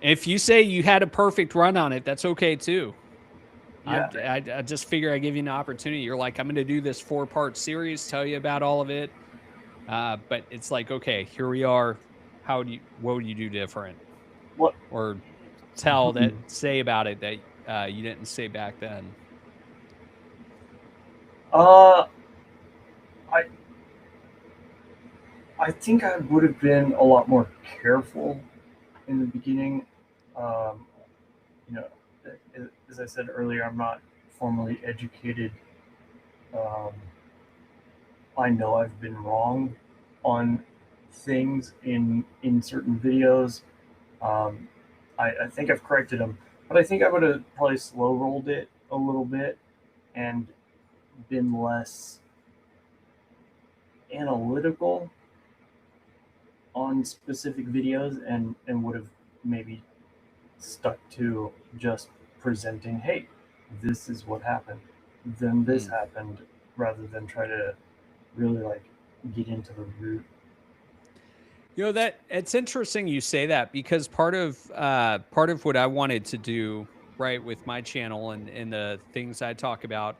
If you say you had a perfect run on it, that's okay too. Yeah. I just figure I give you an opportunity. You're like, I'm going to do this 4-part series, tell you about all of it. But it's like, okay, here we are. What would you do different? What? Or say about it that you didn't say back then? I think I would have been a lot more careful in the beginning. As I said earlier, I'm not formally educated. I know I've been wrong on things in certain videos. I think I've corrected them, but I think I would have probably slow rolled it a little bit and been less analytical on specific videos and would have maybe stuck to just presenting, hey, this is what happened, then this happened, rather than try to really get into the root. That it's interesting you say that, because part of what I wanted to do right with my channel and the things I talk about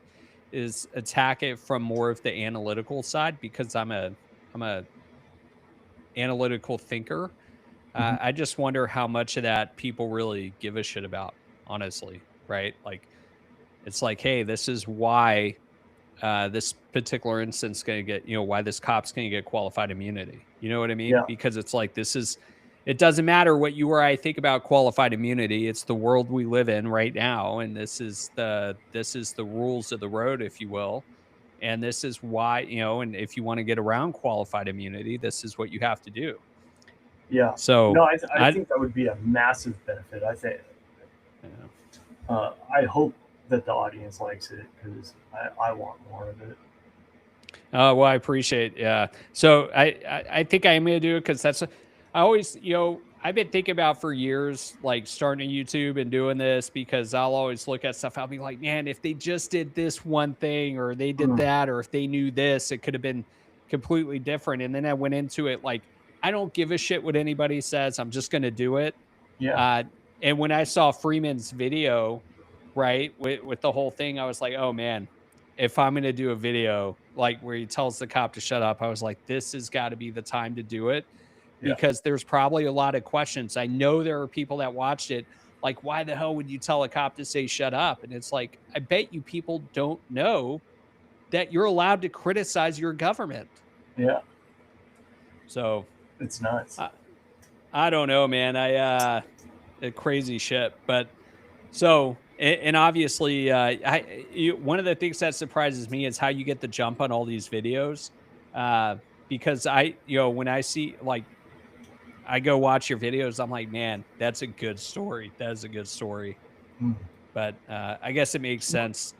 is attack it from more of the analytical side, because I'm a analytical thinker. I just wonder how much of that people really give a shit about, honestly, right? Like, it's like, hey, this is why this particular instance going to get, why this cop's going to get qualified immunity. You know what I mean? Yeah. Because it's like, it doesn't matter what you or I think about qualified immunity. It's the world we live in right now. And this is the rules of the road, if you will. And this is why, and if you want to get around qualified immunity, this is what you have to do. Yeah. So no, I think that would be a massive benefit. I think. I hope that the audience likes it, because I want more of it. Well, I appreciate. Yeah. So I think I am going to do it, because I always, I've been thinking about for years, like starting a YouTube and doing this, because I'll always look at stuff. I'll be like, man, if they just did this one thing, or they did that, or if they knew this, it could have been completely different. And then I went into it like, I don't give a shit what anybody says. I'm just going to do it. Yeah. And when I saw Freeman's video, right, with the whole thing, I was like, oh man, if I'm going to do a video like where he tells the cop to shut up, I was like, this has got to be the time to do it, because there's probably a lot of questions. I know there are people that watched it like, why the hell would you tell a cop to say shut up? And it's like, I bet you people don't know that you're allowed to criticize your government. Yeah. So it's nuts. I don't know, man. Crazy shit. But so, and obviously, one of the things that surprises me is how you get the jump on all these videos. Because when I see, like, I go watch your videos, I'm like, man, that's a good story. That is a good story. But I guess it makes sense.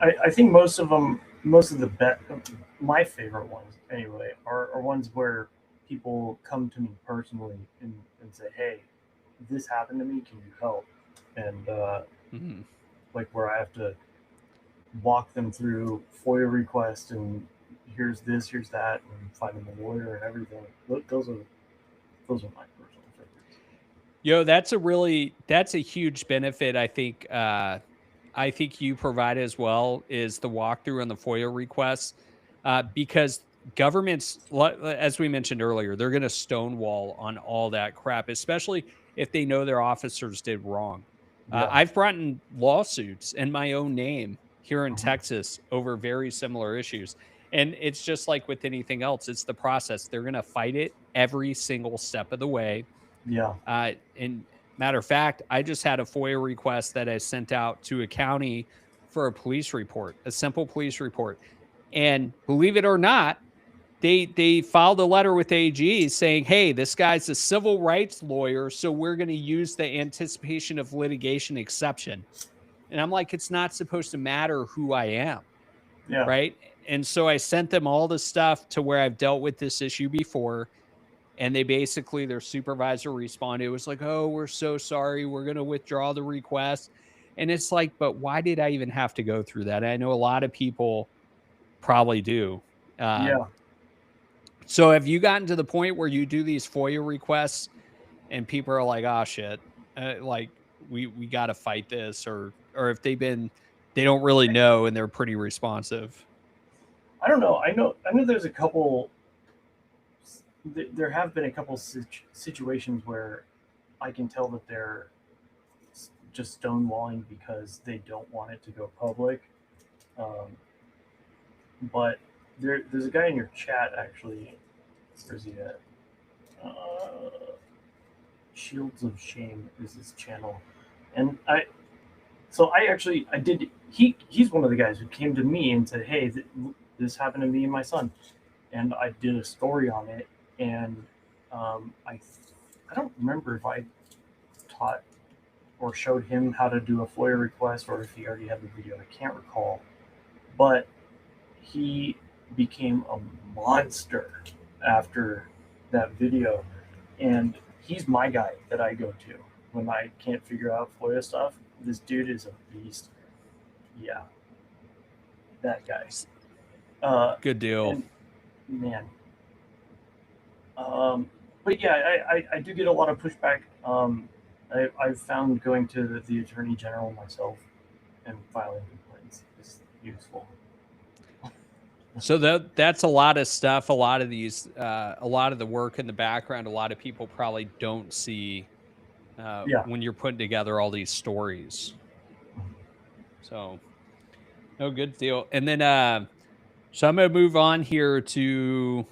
I think most of my favorite ones anyway, are ones where people come to me personally and say, hey, this happened to me, can you help? And like, where I have to walk them through FOIA request, and here's this, here's that, and finding the lawyer and everything. Those are my personal favorites. That's a huge benefit, I think you provide as well, is the walkthrough on the FOIA requests, because governments, as we mentioned earlier, they're going to stonewall on all that crap, especially if they know their officers did wrong. I've brought in lawsuits in my own name here in Texas over very similar issues. And it's just like with anything else, it's the process. They're going to fight it every single step of the way. Yeah. And matter of fact, I just had a FOIA request that I sent out to a county for a police report, a simple police report. And believe it or not, they filed a letter with AG saying, hey, this guy's a civil rights lawyer, so we're going to use the anticipation of litigation exception. And I'm like, it's not supposed to matter who I am. Yeah. Right. And so I sent them all the stuff to where I've dealt with this issue before. And they basically, their supervisor responded. It was like, oh, we're so sorry. We're going to withdraw the request. And it's like, but why did I even have to go through that? I know a lot of people probably do. Yeah. So have you gotten to the point where you do these FOIA requests and people are like, oh shit, like we got to fight this, or if they don't really know and they're pretty responsive? I don't know. I know there's a couple, there have been a couple situations where I can tell that they're just stonewalling because they don't want it to go public. But there's a guy in your chat, actually. Where's he at? Shields of Shame is his channel. And he's one of the guys who came to me and said, hey, this happened to me and my son. And I did a story on it. And I don't remember if I taught or showed him how to do a FOIA request, or if he already had the video. I can't recall. But he became a monster after that video. And he's my guy that I go to when I can't figure out FOIA stuff. This dude is a beast. Yeah. That guy. Good deal. And, man. But yeah, I do get a lot of pushback. I've found going to the Attorney General myself and filing complaints is, useful. So that's a lot of stuff. A lot of these, a lot of the work in the background, a lot of people probably don't see when you're putting together all these stories. So, no, good deal. And then, so I'm going to move on here to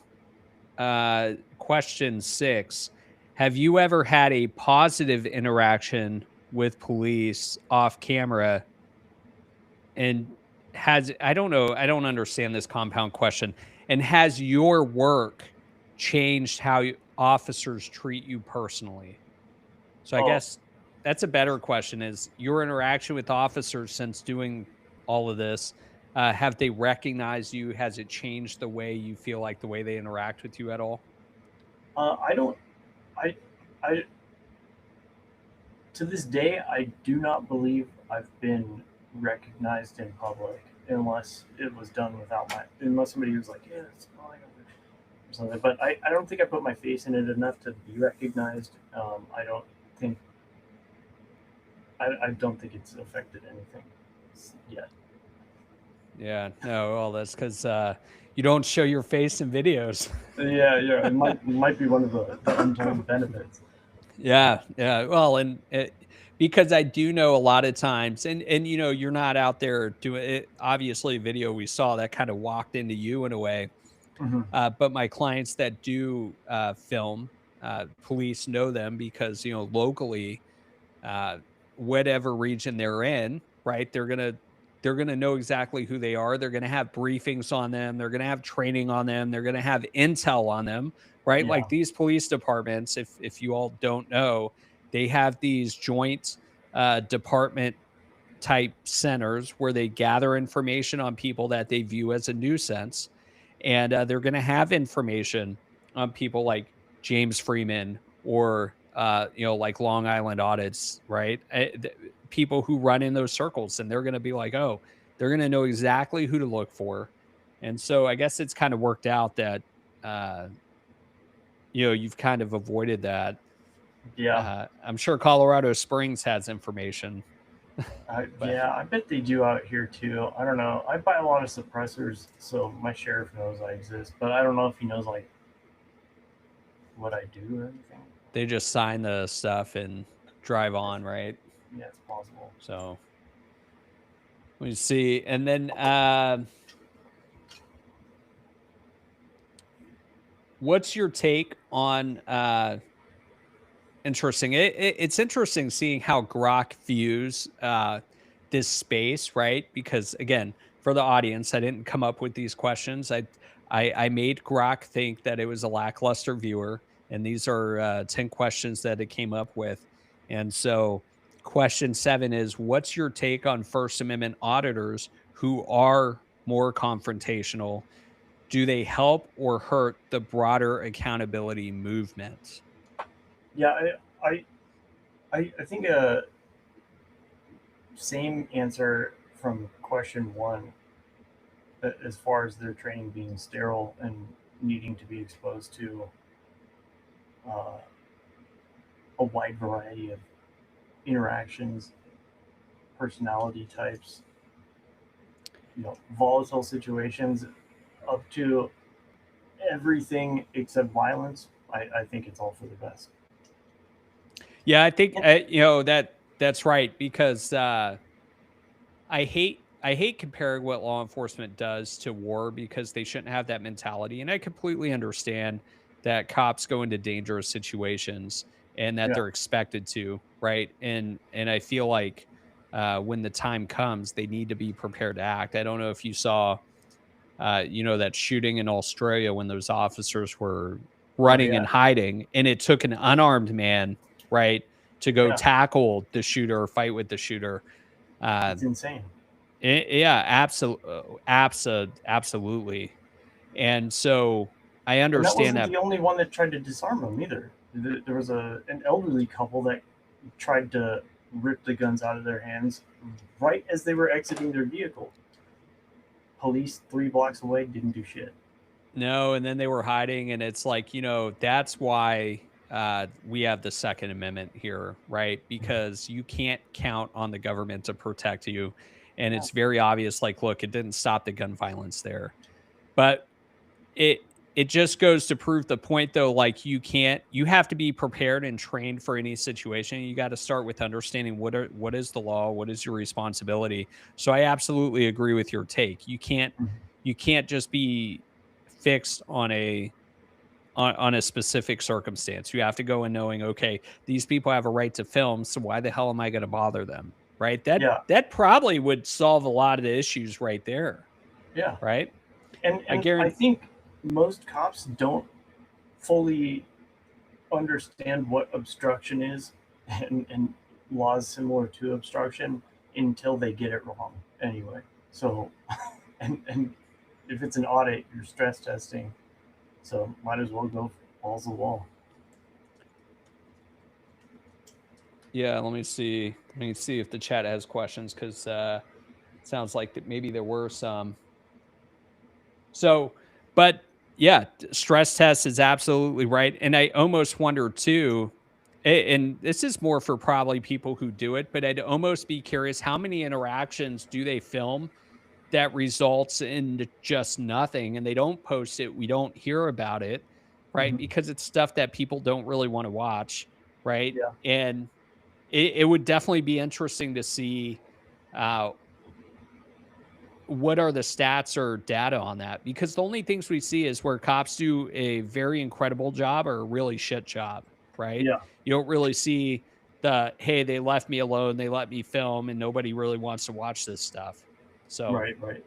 question 6. Have you ever had a positive interaction with police off camera? And I don't know, I don't understand this compound question. And has your work changed how officers treat you personally? So I guess that's a better question, is your interaction with officers since doing all of this, have they recognized you? Has it changed the way you feel, like the way they interact with you at all? I don't. I to this day, I do not believe I've been recognized in public unless it was done without unless somebody was like, yeah, it's fine, or something. But I don't think I put my face in it enough to be recognized. I don't think it's affected anything yet. Yeah, no, well, that's because you don't show your face in videos. Yeah, it might be one of the untold benefits. Yeah. Well, and because I do know a lot of times, and you know, you're not out there doing it. Obviously, video we saw that kind of walked into you in a way. But my clients that do film, police know them because, you know, locally, whatever region they're in, right? They're gonna know exactly who they are. They're gonna have briefings on them. They're gonna have training on them. They're gonna have intel on them, right? Yeah. Like these police departments, if you all don't know, they have these joint department type centers where they gather information on people that they view as a nuisance, and they're going to have information on people like James Freeman or you know, like Long Island audits, right? People who run in those circles, and they're going to be like, oh, they're going to know exactly who to look for. And so I guess it's kind of worked out that you know, you've kind of avoided that. Yeah. I'm sure Colorado Springs has information. Yeah, I bet they do out here too. I don't know. I buy a lot of suppressors, so my sheriff knows I exist, but I don't know if he knows like what I do or anything. They just sign the stuff and drive on, right? Yeah, it's possible. So let me see. And then what's your take on interesting. It's interesting seeing how Grok views this space, right? Because again, for the audience, I didn't come up with these questions. I made Grok think that it was a lackluster viewer, and these are 10 questions that it came up with. And so, question 7 is: what's your take on First Amendment auditors who are more confrontational? Do they help or hurt the broader accountability movement? Yeah, I think same answer from question 1, as far as their training being sterile and needing to be exposed to a wide variety of interactions, personality types, you know, volatile situations, up to everything except violence. I think it's all for the best. Yeah, I think you know, that's right, because I hate comparing what law enforcement does to war, because they shouldn't have that mentality. And I completely understand that cops go into dangerous situations and that they're expected to, right? And I feel like when the time comes, they need to be prepared to act. I don't know if you saw you know, that shooting in Australia when those officers were running and hiding, and it took an unarmed man, right, to go tackle the shooter or fight with the shooter. It's insane. Yeah, absolutely. And so I And that understand wasn't the only one that tried to disarm them either. There was an elderly couple that tried to rip the guns out of their hands right as they were exiting their vehicle. Police 3 blocks away didn't do shit. No, and then they were hiding, and it's like, you know, that's why we have the Second Amendment here, right? Because you can't count on the government to protect you. and it's very obvious, like, look, it didn't stop the gun violence there. But it just goes to prove the point, though, like, you have to be prepared and trained for any situation. You got to start with understanding what is the law, what is your responsibility. So I absolutely agree with your take. You can't just be fixed on a specific circumstance. You have to go in knowing, okay, these people have a right to film, so why the hell am I going to bother them? Right? That probably would solve a lot of the issues right there. Yeah. Right? And I think most cops don't fully understand what obstruction is and laws similar to obstruction until they get it wrong anyway. So, and if it's an audit, you're stress testing. So might as well go balls to the wall. Yeah, let me see. Let me see if the chat has questions, because it sounds like that maybe there were some. So, but yeah, stress test is absolutely right. And I almost wonder too, and this is more for probably people who do it, but I'd almost be curious, how many interactions do they film that results in just nothing, and they don't post it, we don't hear about it, right? Because it's stuff that people don't really want to watch, right? Yeah. And it would definitely be interesting to see what are the stats or data on that, because the only things we see is where cops do a very incredible job or a really shit job, right? Yeah. You don't really see the, hey, they left me alone, they let me film, and nobody really wants to watch this stuff. So Right.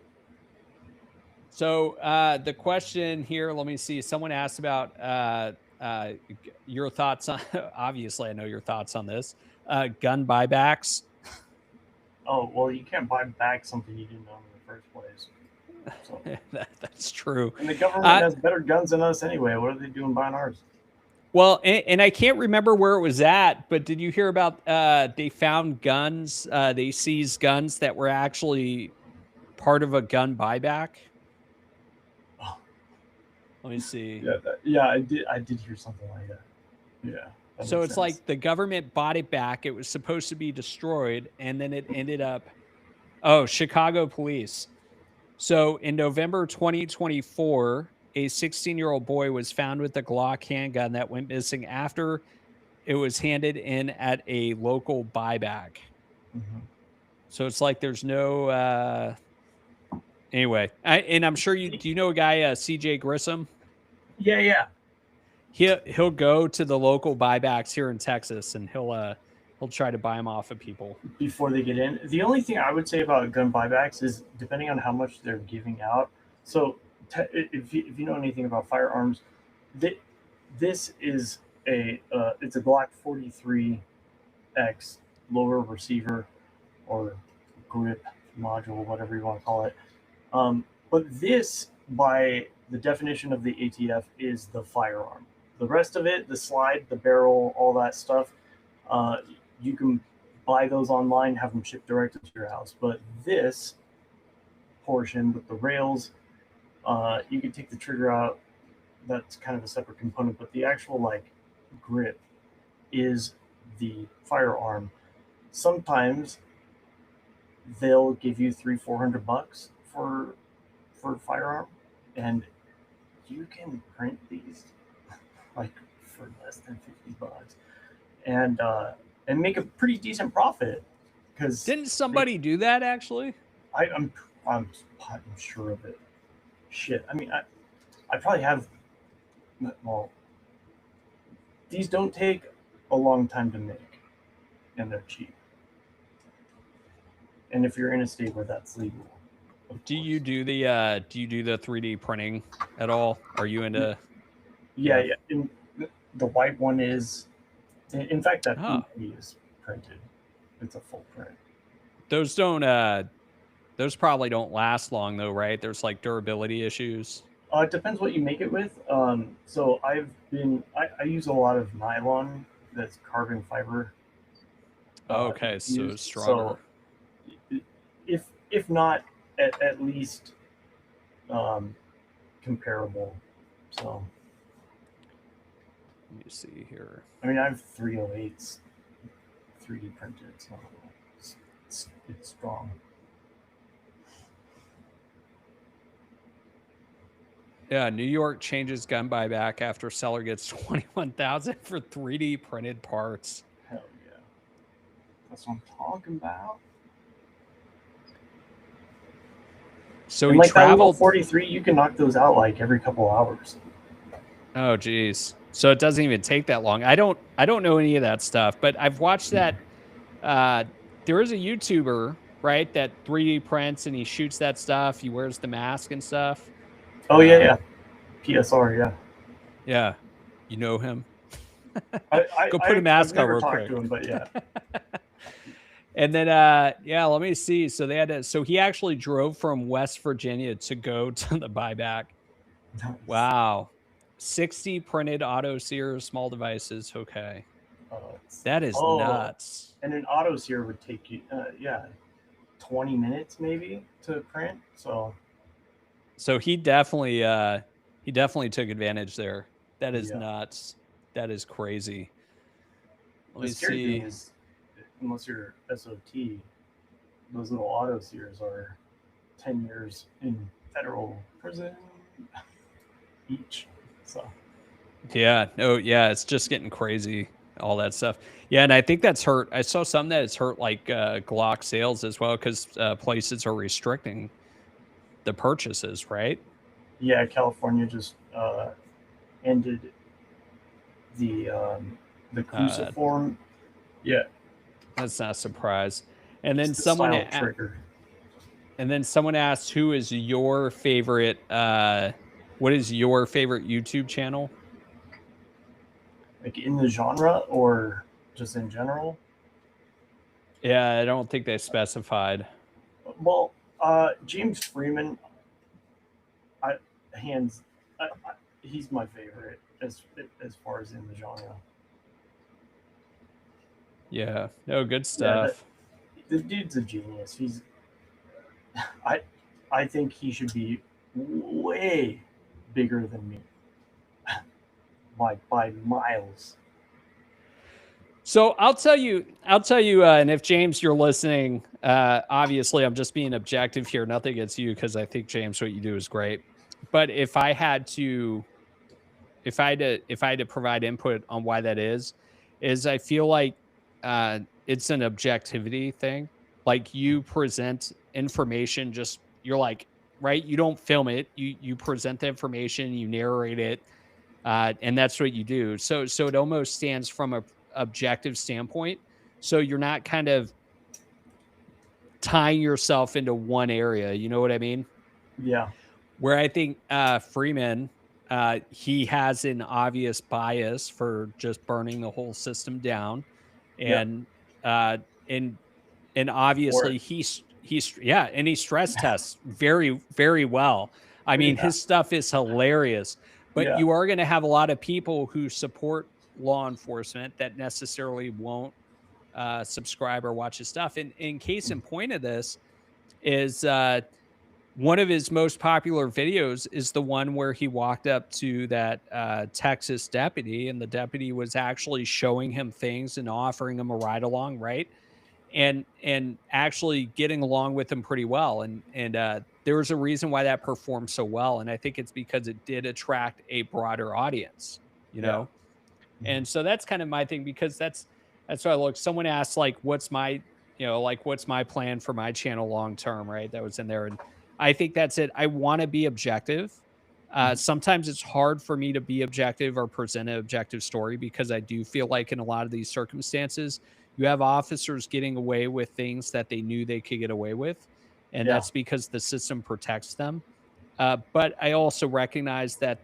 So the question here, let me see. Someone asked about your thoughts on. Obviously, I know your thoughts on this. Gun buybacks. Oh well, you can't buy back something you didn't own in the first place. So That's true. And the government has better guns than us anyway. What are they doing buying ours? Well, and I can't remember where it was at, but did you hear about they found guns? They seized guns that were actually part of a gun buyback. Let me see. I did hear something like that. Yeah. So it's like the government bought it back. It was supposed to be destroyed, and then it ended up. Oh, Chicago police. So in November 2024, a 16-year-old boy was found with a Glock handgun that went missing after it was handed in at a local buyback. So it's like there's no. Anyway, I'm sure you do. You know a guy, CJ Grissom? Yeah. He'll go to the local buybacks here in Texas, and he'll try to buy them off of people before they get in. The only thing I would say about gun buybacks is depending on how much they're giving out. So if you know anything about firearms, this is it's a Glock 43X lower receiver or grip module, whatever you want to call it. But this, by the definition of the ATF, is the firearm. The rest of it, the slide, the barrel, all that stuff, you can buy those online, have them shipped directly to your house. But this portion with the rails, you can take the trigger out. That's kind of a separate component. But the actual like grip is the firearm. Sometimes they'll give you $300-400 for a firearm, and you can print these like for less than $50 and make a pretty decent profit. Because didn't somebody do that actually? I'm sure of it. Shit, I mean, I probably have. Well, these don't take a long time to make, and they're cheap. And if you're in a state where that's legal. Do you do the 3D printing at all? Are you into? Yeah. And the white one is, in fact, that PE is printed. It's a full print. Those don't. Those probably don't last long though, right? There's like durability issues. It depends what you make it with. So I use a lot of nylon that's carbon fiber. Okay, so stronger. So if not at least comparable. So let me see here. I mean, I have 308s 3D printed, so it's strong. Yeah, New York changes gun buyback after seller gets $21,000 for 3D printed parts. Hell yeah. That's what I'm talking about. So and he like traveled. That 43, you can knock those out like every couple hours. Oh, geez. So it doesn't even take that long. I don't know any of that stuff, but I've watched that. There is a YouTuber, right, that 3D prints and he shoots that stuff. He wears the mask and stuff. Oh yeah. PSR, yeah. Yeah. You know him? Go put a mask on real talked quick. to him, but yeah. And then yeah, let me see. So so he actually drove from West Virginia to go to the buyback. Nice. Wow. 60 printed auto sears, small devices. Okay. That is nuts. And an auto sear would take you 20 minutes maybe to print. So he definitely took advantage there. That is nuts. That is crazy. Let me scary see. thing is, unless you're SOT, those little auto sears are 10 years in federal prison each. So Yeah, no, yeah, it's just getting crazy, all that stuff. Yeah, and I think that's hurt. I saw some that it's hurt like Glock sales as well because places are restricting the purchases, right? yeah, California just ended the cruciform. Yeah, that's not a surprise. And then Just the someone silent trigger. And then someone asked, "Who is your favorite? What is your favorite YouTube channel?" Like in the genre or just in general? Yeah, I don't think they specified. Well, James Freeman, he's my favorite as far as in the genre. Yeah, no, good stuff. The dude's a genius. I think he should be way bigger than me, by miles. So I'll tell you, and if James, you're listening, obviously I'm just being objective here, nothing against you, because I think James, what you do is great. But if I had to provide input on why that is I feel like it's an objectivity thing. Like you present information, just you're like, right? You don't film it. You present the information, you narrate it, and that's what you do. So it almost stands from a objective standpoint. So you're not kind of tying yourself into one area. You know what I mean? Yeah. Where I think Freeman, he has an obvious bias for just burning the whole system down, and and obviously he's and he stress tests very, very well. I mean, his stuff is hilarious, but you are going to have a lot of people who support law enforcement that necessarily won't subscribe or watch his stuff. And in case in point of this is one of his most popular videos is the one where he walked up to that Texas deputy, and the deputy was actually showing him things and offering him a ride along, right? And actually getting along with him pretty well. And there was a reason why that performed so well. And I think it's because it did attract a broader audience, you know? And so that's kind of my thing, because that's what I look. Someone asked, like, what's my plan for my channel long term, right? That was in there. And I think that's it. I want to be objective. Sometimes it's hard for me to be objective or present an objective story, because I do feel like in a lot of these circumstances, you have officers getting away with things that they knew they could get away with. And that's because the system protects them. But I also recognize that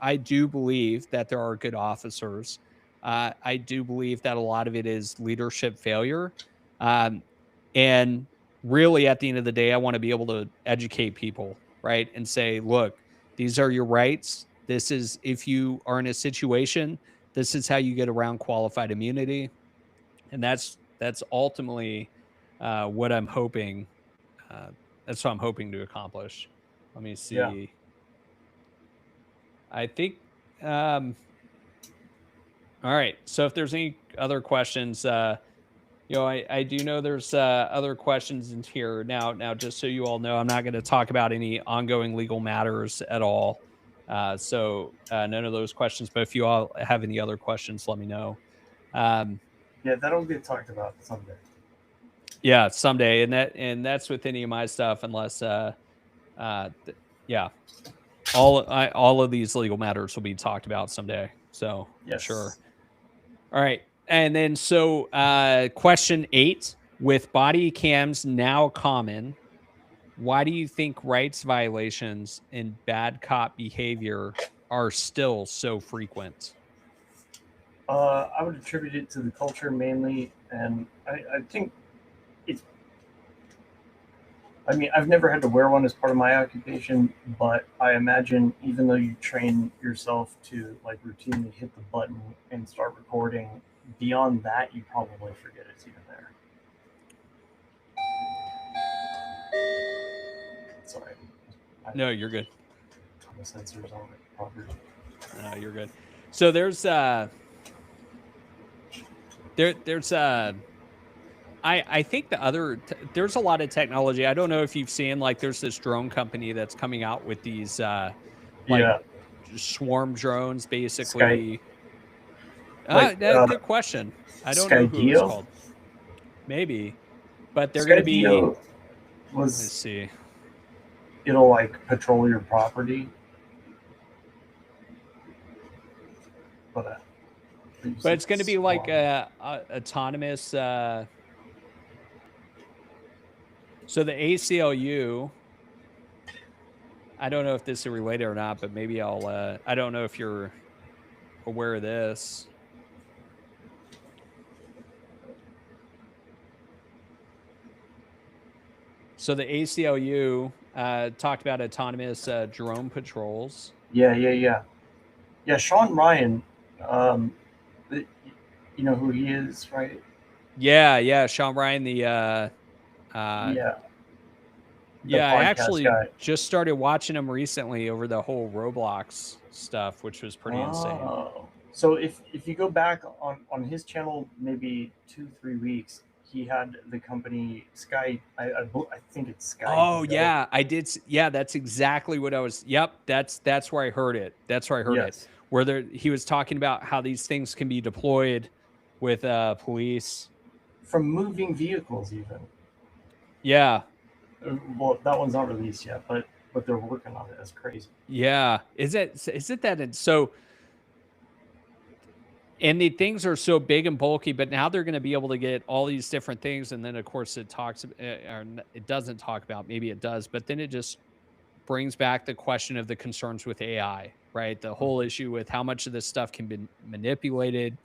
I do believe that there are good officers. I do believe that a lot of it is leadership failure. And really, at the end of the day, I want to be able to educate people, right? And say, look, these are your rights. This is, if you are in a situation, this is how you get around qualified immunity. And that's ultimately what I'm hoping. That's what I'm hoping to accomplish. Let me see. Yeah. I think. All right. So if there's any other questions, You know, I do know there's other questions in here now. Now, just so you all know, I'm not going to talk about any ongoing legal matters at all. So none of those questions. But if you all have any other questions, let me know. Yeah, that'll get talked about someday. Yeah, someday, and that's with any of my stuff, unless yeah, all of these legal matters will be talked about someday. So Yes. sure. All right. And then so question 8, with body cams now common, why do you think rights violations and bad cop behavior are still so frequent? I would attribute it to the culture mainly, and I think it's. I mean, I've never had to wear one as part of my occupation, but I imagine even though you train yourself to like routinely hit the button and start recording, beyond that, you probably forget it's even there. Sorry. No, you're good. The sensors on it, probably. No, you're good. So there's I think there's a lot of technology. I don't know if you've seen, like, there's this drone company that's coming out with these swarm drones, basically. Good question. I don't know who it's called. Maybe, but they're going to be. Let's see. It'll like patrol your property, but it's going to be like autonomous. So the ACLU, I don't know if this is related or not, but maybe I'll, I don't know if you're aware of this. So the ACLU talked about autonomous drone patrols. Yeah. Sean Ryan, you know who he is, right? Yeah. Sean Ryan, the I actually just started watching him recently over the whole Roblox stuff, which was pretty insane. So if you go back on his channel, maybe 2-3 weeks, he had the company Sky. I think it's Sky. Oh yeah, I did. Yeah, that's exactly what I was. Yep, that's where I heard it. That's where I heard it. Where he was talking about how these things can be deployed with police from moving vehicles, even. Yeah. Well, that one's not released yet, but they're working on it. That's crazy. Yeah. Is it that it's so? And the things are so big and bulky, but now they're going to be able to get all these different things. And then, of course, it doesn't talk about, maybe it does, but then it just brings back the question of the concerns with AI, right? The whole issue with how much of this stuff can be manipulated.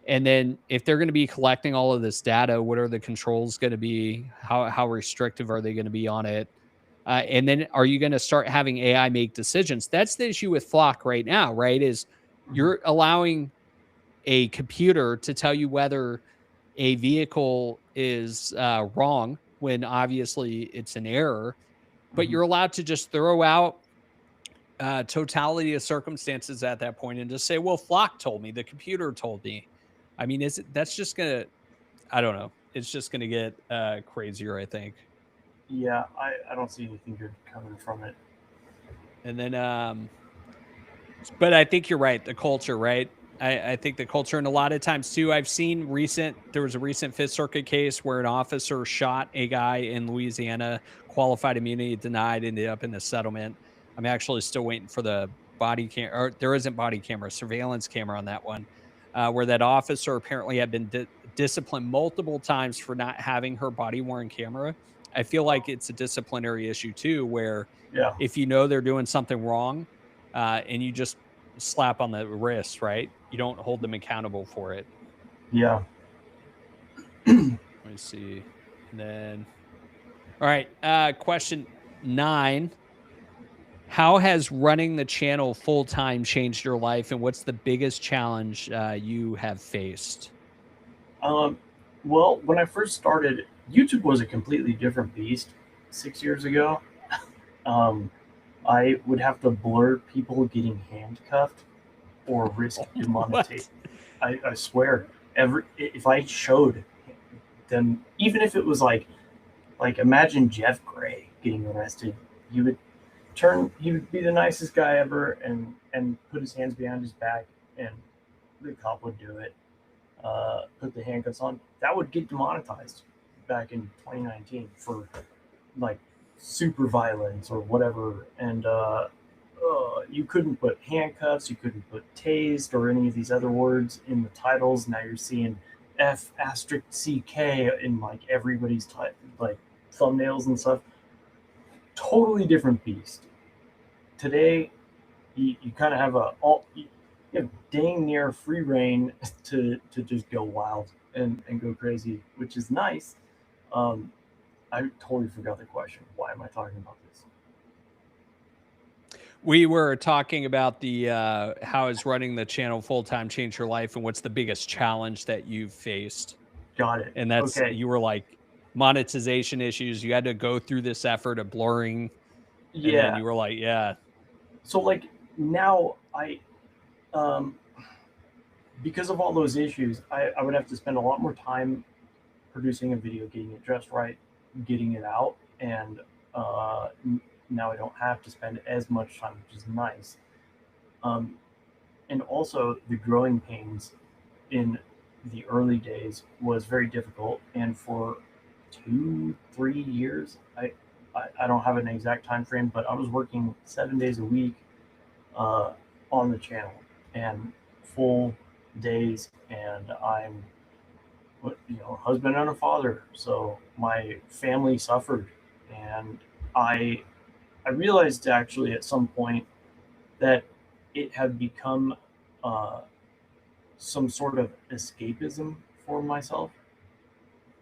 And then if they're going to be collecting all of this data, what are the controls going to be? How restrictive are they going to be on it? And then are you going to start having AI make decisions? That's the issue with Flock right now, right? Is you're allowing a computer to tell you whether a vehicle is wrong when obviously it's an error, but you're allowed to just throw out totality of circumstances at that point and just say, well, Flock told me, the computer told me. I mean, that's just going to, I don't know. It's just going to get crazier, I think. Yeah, I don't see anything good coming from it. And then, but I think you're right. The culture, right? I think the culture, and a lot of times too, I've seen there was a recent Fifth Circuit case where an officer shot a guy in Louisiana, qualified immunity denied, ended up in a settlement. I'm actually still waiting for the body cam, or there isn't body camera, surveillance camera on that one, where that officer apparently had been disciplined multiple times for not having her body worn camera. I feel like it's a disciplinary issue too, where if you know they're doing something wrong, and you just slap on the wrist, right? You don't hold them accountable for it. Yeah. Let me see. And then, all right. Question 9. How has running the channel full time changed your life, and what's the biggest challenge you have faced? Well, when I first started, YouTube was a completely different beast 6 years ago. I would have to blur people getting handcuffed or risk demonetization. I swear, if I showed them, even if it was like imagine Jeff Gray getting arrested. He would be the nicest guy ever and put his hands behind his back, and the cop would do it. Put the handcuffs on. That would get demonetized back in 2019 for like super violence or whatever. And you couldn't put handcuffs, you couldn't put tased or any of these other words in the titles. Now you're seeing F***CK in like everybody's like thumbnails and stuff. Totally different beast. Today, you kind of have you have dang near free reign to just go wild and go crazy, which is nice. I totally forgot the question. Why am I talking about this? We were talking about the how is running the channel full-time changed your life, and what's the biggest challenge that you've faced. Got it. And that's okay. You were like monetization issues. You had to go through this effort of blurring. Yeah. And then you were like, yeah. So like now I because of all those issues, I would have to spend a lot more time producing a video, getting it dressed right, getting it out, and now I don't have to spend as much time, which is nice. And also the growing pains in the early days was very difficult, and for 2-3 years, I don't have an exact time frame, but I was working 7 days a week on the channel, and full days, and I'm husband and a father, so my family suffered. And I realized actually at some point that it had become some sort of escapism for myself.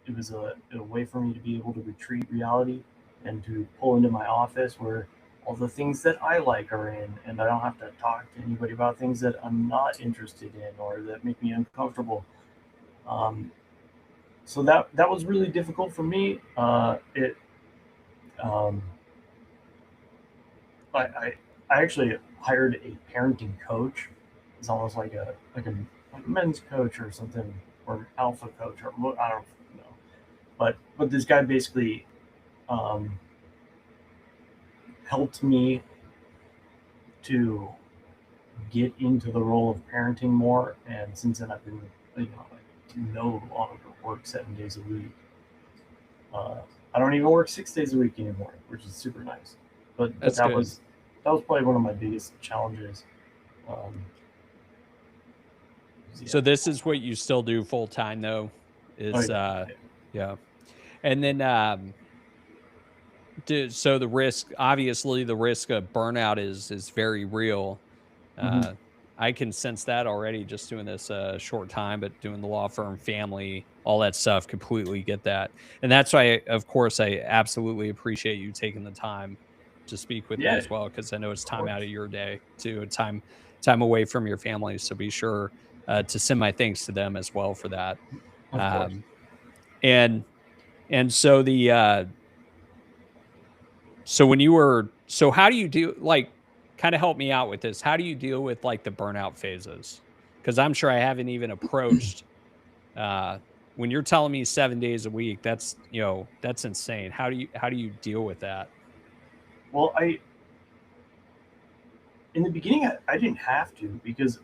It was a way for me to be able to retreat reality and to pull into my office where all the things that I like are in, and I don't have to talk to anybody about things that I'm not interested in or that make me uncomfortable. So that was really difficult for me. I actually hired a parenting coach. It's almost like a men's coach or something, or an alpha coach, or I don't know. But this guy basically helped me to get into the role of parenting more. And since then, I've been no longer work 7 days a week. I don't even work 6 days a week anymore, which is super nice. But that was probably one of my biggest challenges. So this is what you still do full time though, is yeah. And then so the risk, obviously the risk of burnout is very real. I can sense that already just doing this short time, but doing the law firm, family, all that stuff, completely get that. And that's why, of course, I absolutely appreciate you taking the time to speak with me as well, because I know it's time out of your day too, time away from your family. So be sure to send my thanks to them as well for that. And so so when you were, so how do you do, like, kind of help me out with this. How do you deal with like the burnout phases? Because I'm sure I haven't even approached when you're telling me 7 days a week, that's that's insane. How do you deal with that? Well, in the beginning I didn't have to, because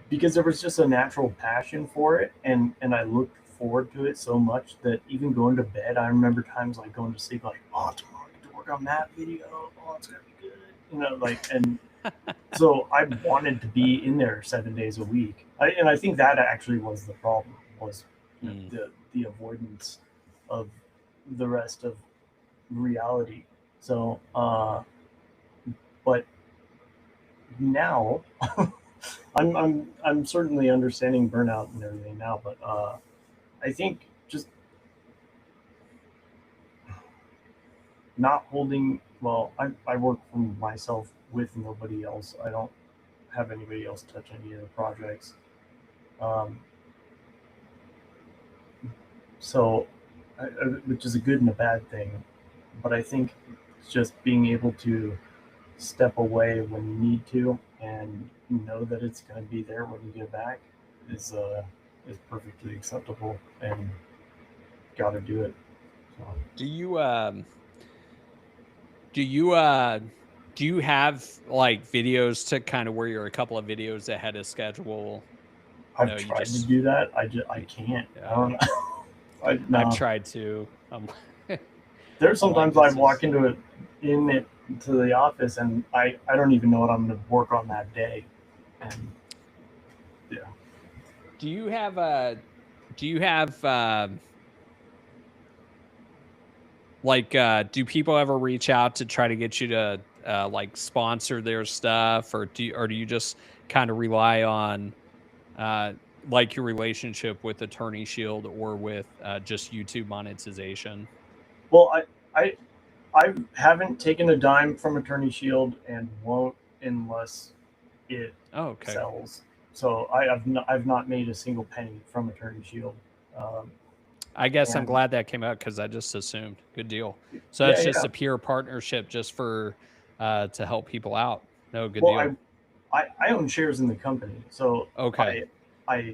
because there was just a natural passion for it, and I looked forward to it so much that even going to bed, I remember times like going to sleep like, oh, tomorrow I get to work on that video, oh, it's gonna be good, like, and so I wanted to be in there 7 days a week. And I think that actually was the problem, was the avoidance of the rest of reality. So but now I'm certainly understanding burnout and everything now, but I think just not holding, well, I work for myself with nobody else. I don't have anybody else touch any of the projects. So, which is a good and a bad thing. But I think just being able to step away when you need to and know that it's going to be there when you get back is is perfectly acceptable, and got to do it. So. Do you have like videos to kind of where you're a couple of videos ahead of schedule? I've tried to do that. I can't. Yeah. I don't know. No. I've tried to. There's sometimes I walk into the office and I don't even know what I'm going to work on that day. And yeah. Do you have do people ever reach out to try to get you to like sponsor their stuff, or do you just kind of rely on like your relationship with Attorney Shield or with just YouTube monetization? Well, I haven't taken a dime from Attorney Shield and won't unless it sells. So I've not made a single penny from Attorney Shield. I guess I'm glad that came out because I just assumed. Good deal. So that's just a pure partnership just for to help people out. No, good deal. I own shares in the company, so I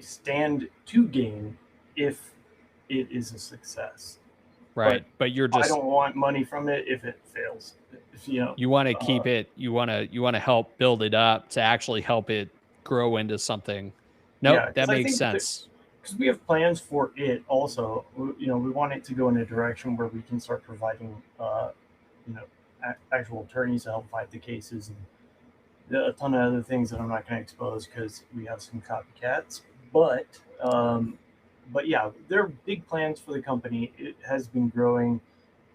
stand to gain if it is a success. Right, but you're just. I don't want money from it if it fails. You want to keep it. You want to help build it up to actually help it grow into something. No, that makes sense. Because we have plans for it also. We want it to go in a direction where we can start providing, actual attorneys to help fight the cases and a ton of other things that I'm not going to expose because we have some copycats. But yeah, there are big plans for the company. It has been growing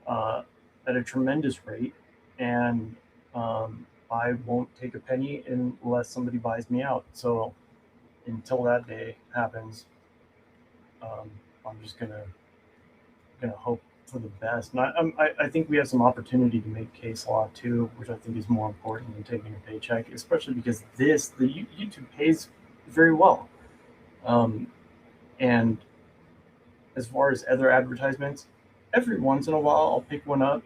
at a tremendous rate, and I won't take a penny unless somebody buys me out. So until that day happens, I'm just gonna hope for the best. And I think we have some opportunity to make case law too, which I think is more important than taking a paycheck, especially because the YouTube pays very well. And as far as other advertisements, every once in a while I'll pick one up.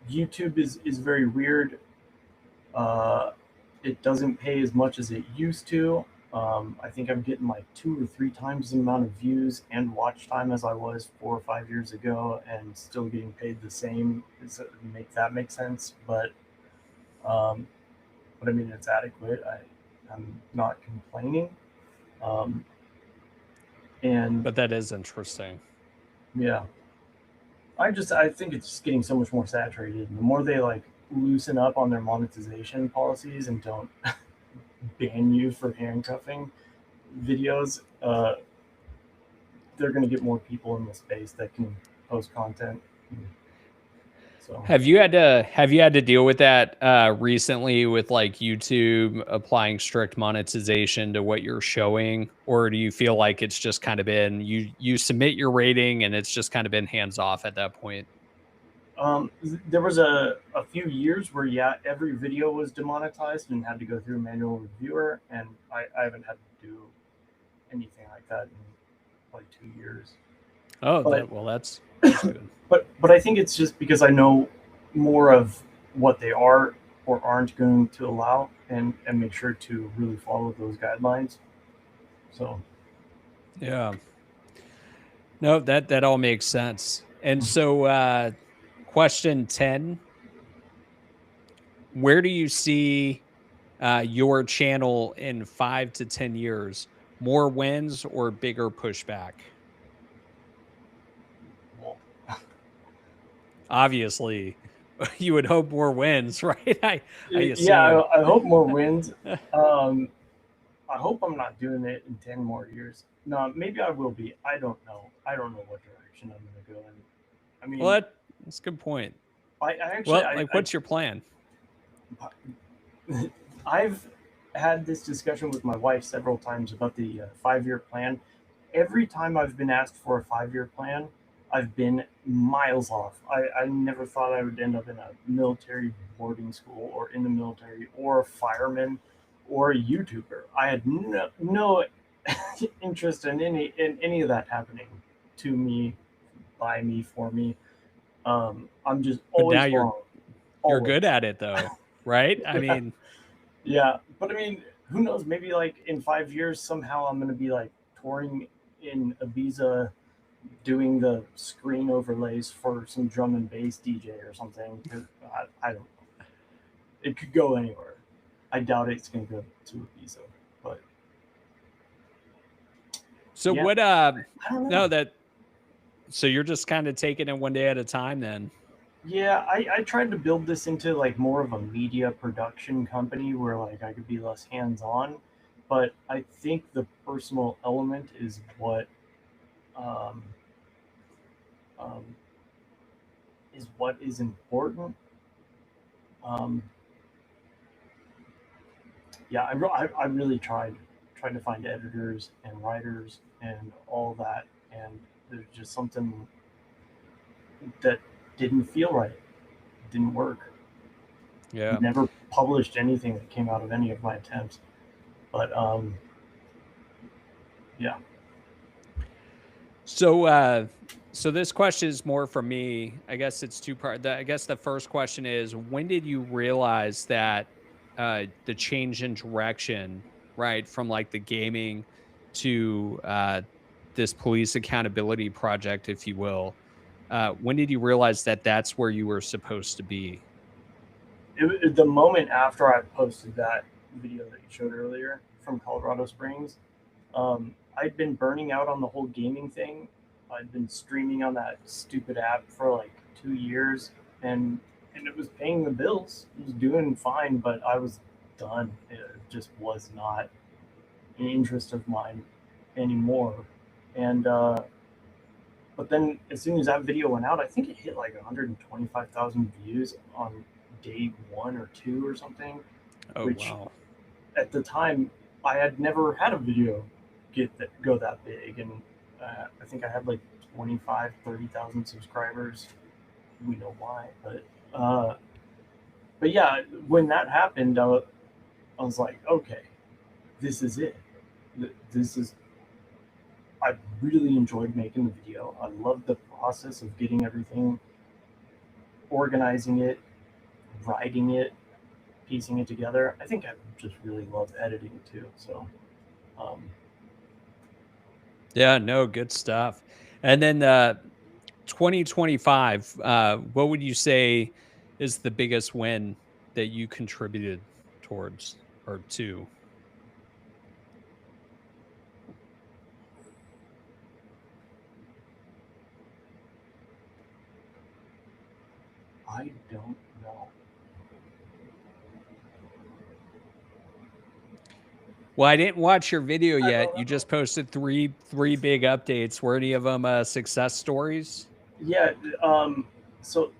YouTube is very weird. It doesn't pay as much as it used to. I think I'm getting like 2 or 3 times the amount of views and watch time as I was 4 or 5 years ago, and still getting paid the same. Make that make sense? But I mean, it's adequate. I'm not complaining. But that is interesting. Yeah. I think it's just getting so much more saturated. And the more they like loosen up on their monetization policies and don't ban you for handcuffing videos, they're going to get more people in the space that can post content. So have you had to deal with that recently with like YouTube applying strict monetization to what you're showing, or do you feel like it's just kind of been you submit your rating and it's just kind of been hands off at that point? There was a few years where every video was demonetized and had to go through a manual reviewer, and I haven't had to do anything like that in like 2 years. Oh, that's good. But I think it's just because I know more of what they are or aren't going to allow, and make sure to really follow those guidelines. So yeah, no, that all makes sense. And so question 10, where do you see your channel in 5 to 10 years? More wins or bigger pushback? Obviously, you would hope more wins, right? I hope more wins. I hope I'm not doing it in 10 more years. No, maybe I will be. I don't know. I don't know what direction I'm going to go in. I mean, well, that's a good point. What's your plan? I've had this discussion with my wife several times about the 5-year plan. Every time I've been asked for a 5-year plan, I've been miles off. I never thought I would end up in a military boarding school or in the military or a fireman or a YouTuber. I had no interest in any of that happening to me, by me, for me. I'm just always but now wrong. You're good at it though, right? I mean, yeah, but I mean, who knows? Maybe like in 5 years, somehow I'm going to be like touring in Ibiza, doing the screen overlays for some drum and bass DJ or something. I don't know. It could go anywhere. I doubt it's going to go to Ibiza, but. So yeah. what? I don't know. No, that. So you're just kind of taking it one day at a time, then. Yeah, I tried to build this into like more of a media production company where like I could be less hands-on, but I think the personal element is what um, is important. Um, yeah, I really tried to find editors and writers and all that, and there's just something that didn't feel right. It didn't work. Yeah. Never published anything that came out of any of my attempts. But yeah. So so this question is more for me. I guess it's two-part. I guess the first question is, when did you realize that the change in direction, right, from like the gaming to this police accountability project, if you will, when did you realize that that's where you were supposed to be? The moment after I posted that video that you showed earlier from Colorado Springs, I'd been burning out on the whole gaming thing. I'd been streaming on that stupid app for like 2 years, and it was paying the bills. It was doing fine, but I was done. It just was not an interest of mine anymore. And but then as soon as that video went out, I think it hit like 125,000 views on day 1 or 2 or something. Oh, which wow. at the time I had never had a video go that big, and I think I had like 30,000 subscribers. We know why, but yeah, when that happened, I was like, okay, this is it. This is. I really enjoyed making the video. I loved the process of getting everything, organizing it, writing it, piecing it together. I think I just really love editing too. So, Yeah, no, good stuff. And then 2025, what would you say is the biggest win that you contributed towards or to? I don't know. Well, I didn't watch your video yet. You just posted three big updates. Were any of them success stories? Yeah, so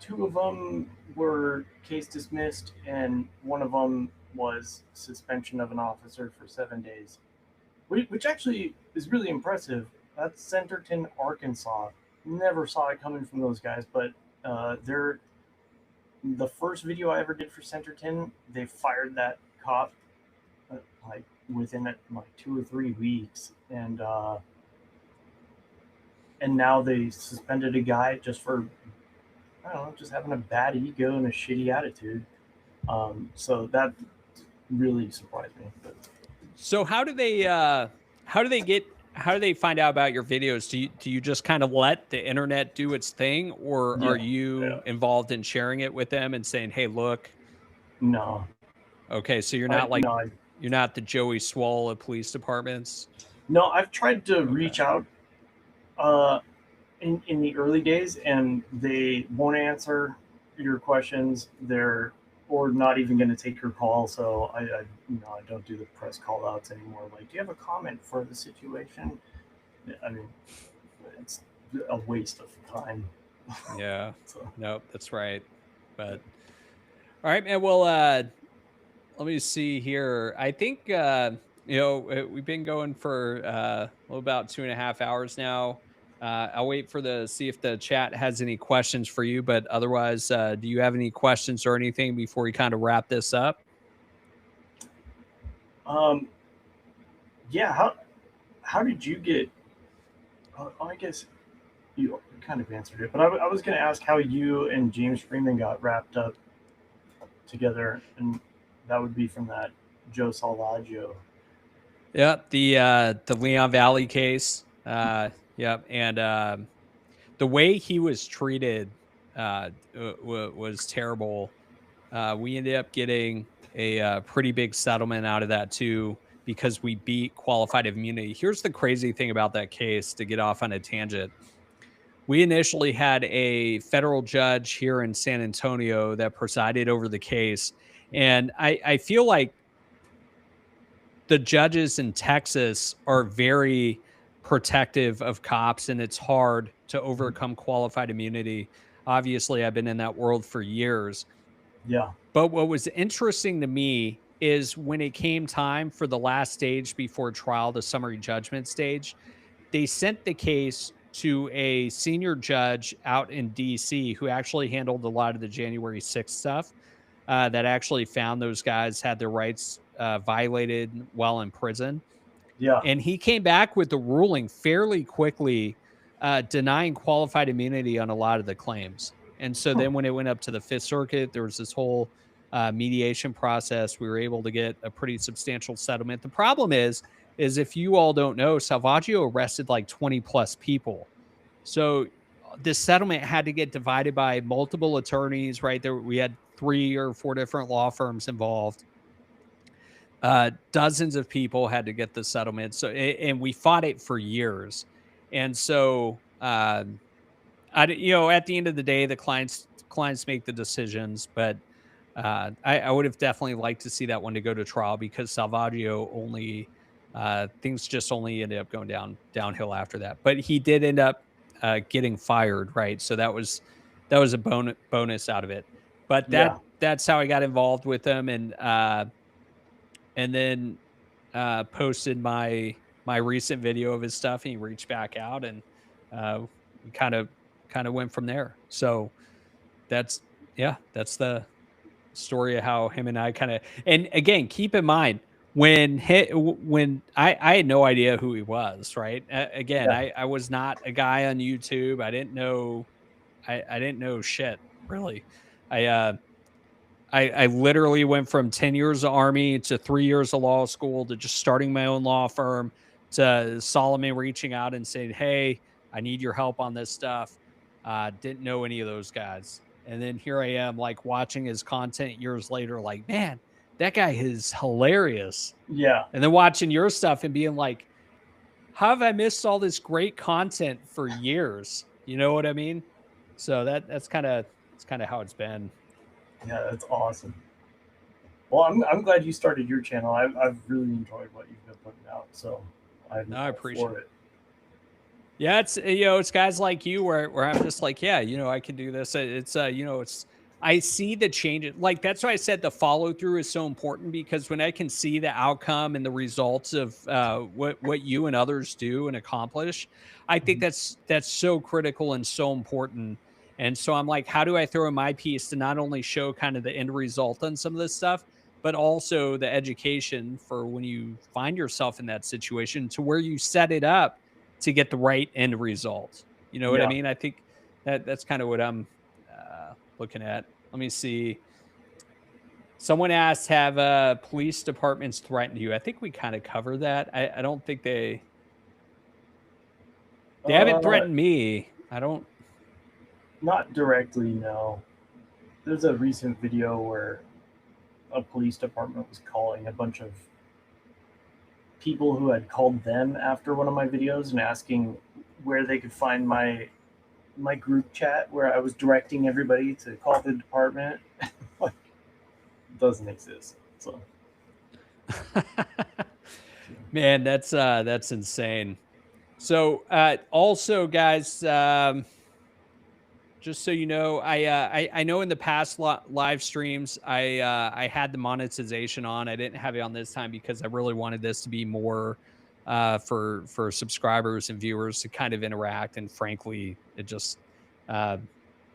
2 of them were case dismissed, and 1 of them was suspension of an officer for 7 days, which actually is really impressive. That's Centerton, Arkansas. Never saw it coming from those guys, but they're the first video I ever did for Centerton. They fired that cop like within like 2 or 3 weeks, and now they suspended a guy just for, I don't know, just having a bad ego and a shitty attitude. So that really surprised me. But. So how do they find out about your videos? Do you just kind of let the internet do its thing, or are you involved in sharing it with them and saying, "Hey, look"? No. Okay, so you're not you're not the Joey Swall of police departments. No, I've tried to reach out in the early days, and they won't answer your questions. They're or not even going to take your call. So I don't do the press call outs anymore. Like, do you have a comment for the situation? I mean, it's a waste of time. Yeah. So. Nope, that's right. But all right, man. Well, let me see here. I think we've been going for about 2.5 hours now. I'll wait for see if the chat has any questions for you, but otherwise, do you have any questions or anything before we kind of wrap this up? Yeah. How did you get? I guess you kind of answered it, but I was going to ask how you and James Freeman got wrapped up together, and that would be from that Joe Salvaggio. Yeah, the Leon Valley case. Yep, and the way he was treated was terrible. We ended up getting a pretty big settlement out of that too because we beat qualified immunity. Here's the crazy thing about that case, to get off on a tangent. We initially had a federal judge here in San Antonio that presided over the case, and I feel like the judges in Texas are very protective of cops, and it's hard to overcome qualified immunity. Obviously, I've been in that world for years. Yeah. But what was interesting to me is when it came time for the last stage before trial, the summary judgment stage, they sent the case to a senior judge out in DC who actually handled a lot of the January 6th stuff, that actually found those guys had their rights violated while in prison. Yeah. And he came back with the ruling fairly quickly, denying qualified immunity on a lot of the claims. And so then when it went up to the Fifth Circuit, there was this whole mediation process. We were able to get a pretty substantial settlement. The problem is if you all don't know, Salvaggio arrested like 20 plus people. So this settlement had to get divided by multiple attorneys, right? There, we had 3 or 4 different law firms involved. Dozens of people had to get the settlement. So, and we fought it for years. And so, at the end of the day, the clients make the decisions, but I would have definitely liked to see that one to go to trial because Salvaggio only, things just only ended up going downhill after that. But he did end up getting fired, right? So that was a bonus out of it. But that's how I got involved with them, and then posted my recent video of his stuff, and he reached back out, and we kind of went from there. So that's the story of how him and I and again, keep in mind when I had no idea who he was, right? Again, I was not a guy on YouTube. I didn't know shit, really. I literally went from 10 years of Army to 3 years of law school to just starting my own law firm to Solomon reaching out and saying, hey, I need your help on this stuff. Didn't know any of those guys. And then here I am, like, watching his content years later, like, man, that guy is hilarious. Yeah. And then watching your stuff and being like, how have I missed all this great content for years? You know what I mean? So that's kind of how it's been. Yeah, that's awesome. Well, I'm glad you started your channel. I've really enjoyed what you've been putting out. So I appreciate it. Yeah, it's guys like you where I'm just like, yeah, I can do this. I see the changes. Like, that's why I said the follow through is so important, because when I can see the outcome and the results of what you and others do and accomplish, I think that's so critical and so important. And so I'm like, how do I throw in my piece to not only show kind of the end result on some of this stuff, but also the education for when you find yourself in that situation to where you set it up to get the right end result. You know what I mean? I think that's kind of what I'm looking at. Let me see. Someone asked, have police departments threatened you? I think we kind of covered that. I don't think they haven't threatened me. I don't. Not directly, no. There's a recent video where a police department was calling a bunch of people who had called them after one of my videos and asking where they could find my group chat where I was directing everybody to call the department. Like, it doesn't exist. So man, that's insane. So also, guys, just so you know, I know in the past live streams, I had the monetization on. I didn't have it on this time because I really wanted this to be more for subscribers and viewers to kind of interact. And frankly, it just the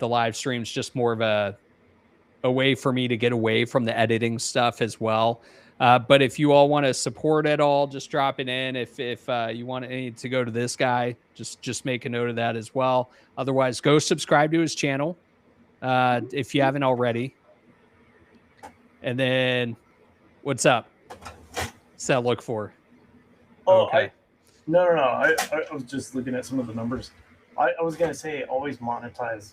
live stream's just more of a way for me to get away from the editing stuff as well. But if you all want to support at all, just drop it in. If you want any to go to this guy, just make a note of that as well. Otherwise, go subscribe to his channel if you haven't already. And then, what's up? What's that look for? Oh, okay. No. I was just looking at some of the numbers. I was gonna say always monetize.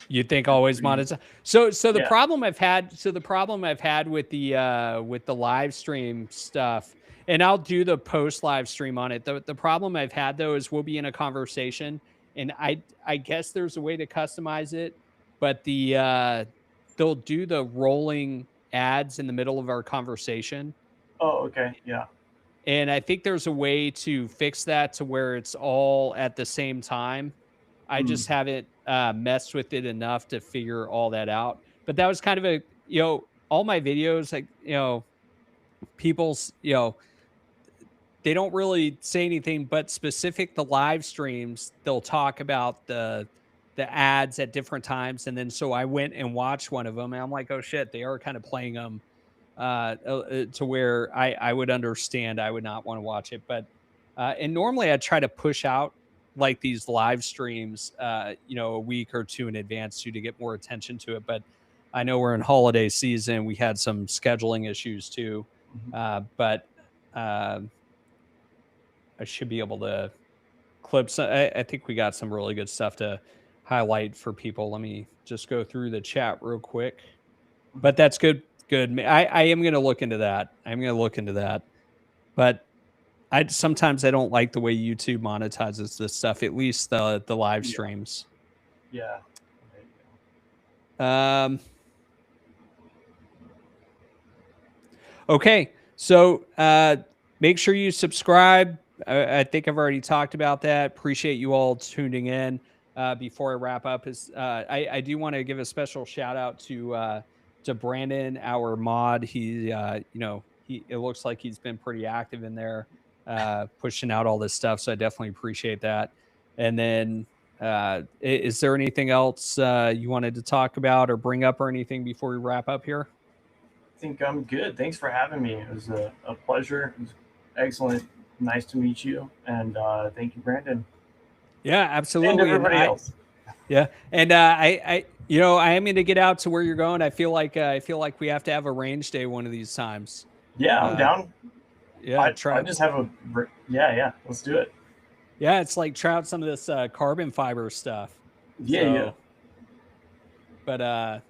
You think always monetize? So the Yeah. problem I've had. So the problem I've had with the live stream stuff, and I'll do the post live stream on it. The problem I've had though is we'll be in a conversation, and I guess there's a way to customize it, but they'll do the rolling ads in the middle of our conversation. Oh, okay. Yeah. And I think there's a way to fix that to where it's all at the same time. I just haven't messed with it enough to figure all that out. But that was kind of all my videos, like, people's, they don't really say anything but specific to live streams. They'll talk about the ads at different times. And then so I went and watched one of them and I'm like, oh shit, they are kind of playing them to where I would understand. I would not want to watch it, but and normally I try to push out like these live streams, a week or two in advance to get more attention to it. But I know we're in holiday season. We had some scheduling issues too, but I should be able to clip some. I think we got some really good stuff to highlight for people. Let me just go through the chat real quick. But that's good. Good. I am going to look into that. But sometimes I don't like the way YouTube monetizes this stuff, at least the live streams. Yeah. Okay. So make sure you subscribe. I think I've already talked about that. Appreciate you all tuning in. Before I wrap up, I do want to give a special shout out to Brandon, our mod. He, it looks like he's been pretty active in there, pushing out all this stuff. So I definitely appreciate that. And then, is there anything else you wanted to talk about or bring up or anything before we wrap up here? I think I'm good. Thanks for having me. It was a pleasure. It was excellent. Nice to meet you. And thank you, Brandon. Yeah, absolutely. And everybody else. Yeah. And I am going to get out to where you're going. I feel like we have to have a range day one of these times. Yeah, I'm down. Yeah. I just have yeah. Let's do it. Yeah. It's like try out some of this carbon fiber stuff. Yeah. But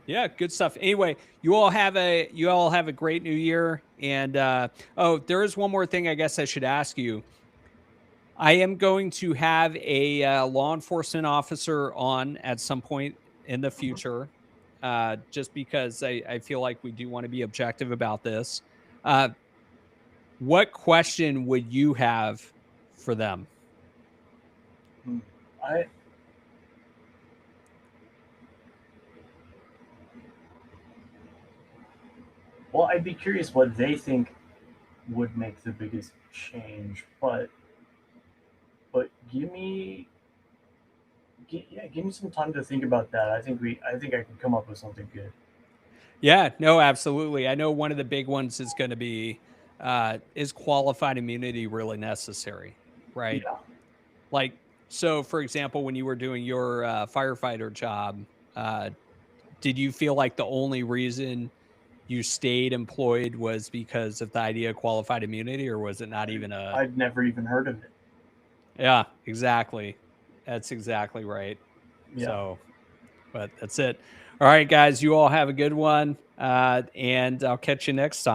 yeah, good stuff. Anyway, you all have a great new year. And there is one more thing I guess I should ask you. I am going to have a law enforcement officer on at some point in the future, just because I feel like we do want to be objective about this. What question would you have for them? Well, I'd be curious what they think would make the biggest change, but give me some time to think about that. I think I can come up with something good. Yeah, no, absolutely. I know one of the big ones is going to be, is qualified immunity really necessary, right? Yeah. Like, so for example, when you were doing your firefighter job, did you feel like the only reason you stayed employed was because of the idea of qualified immunity, or was it not even I'd never even heard of it. Yeah, exactly. That's exactly right. Yeah. So, but that's it. All right, guys, you all have a good one. And I'll catch you next time.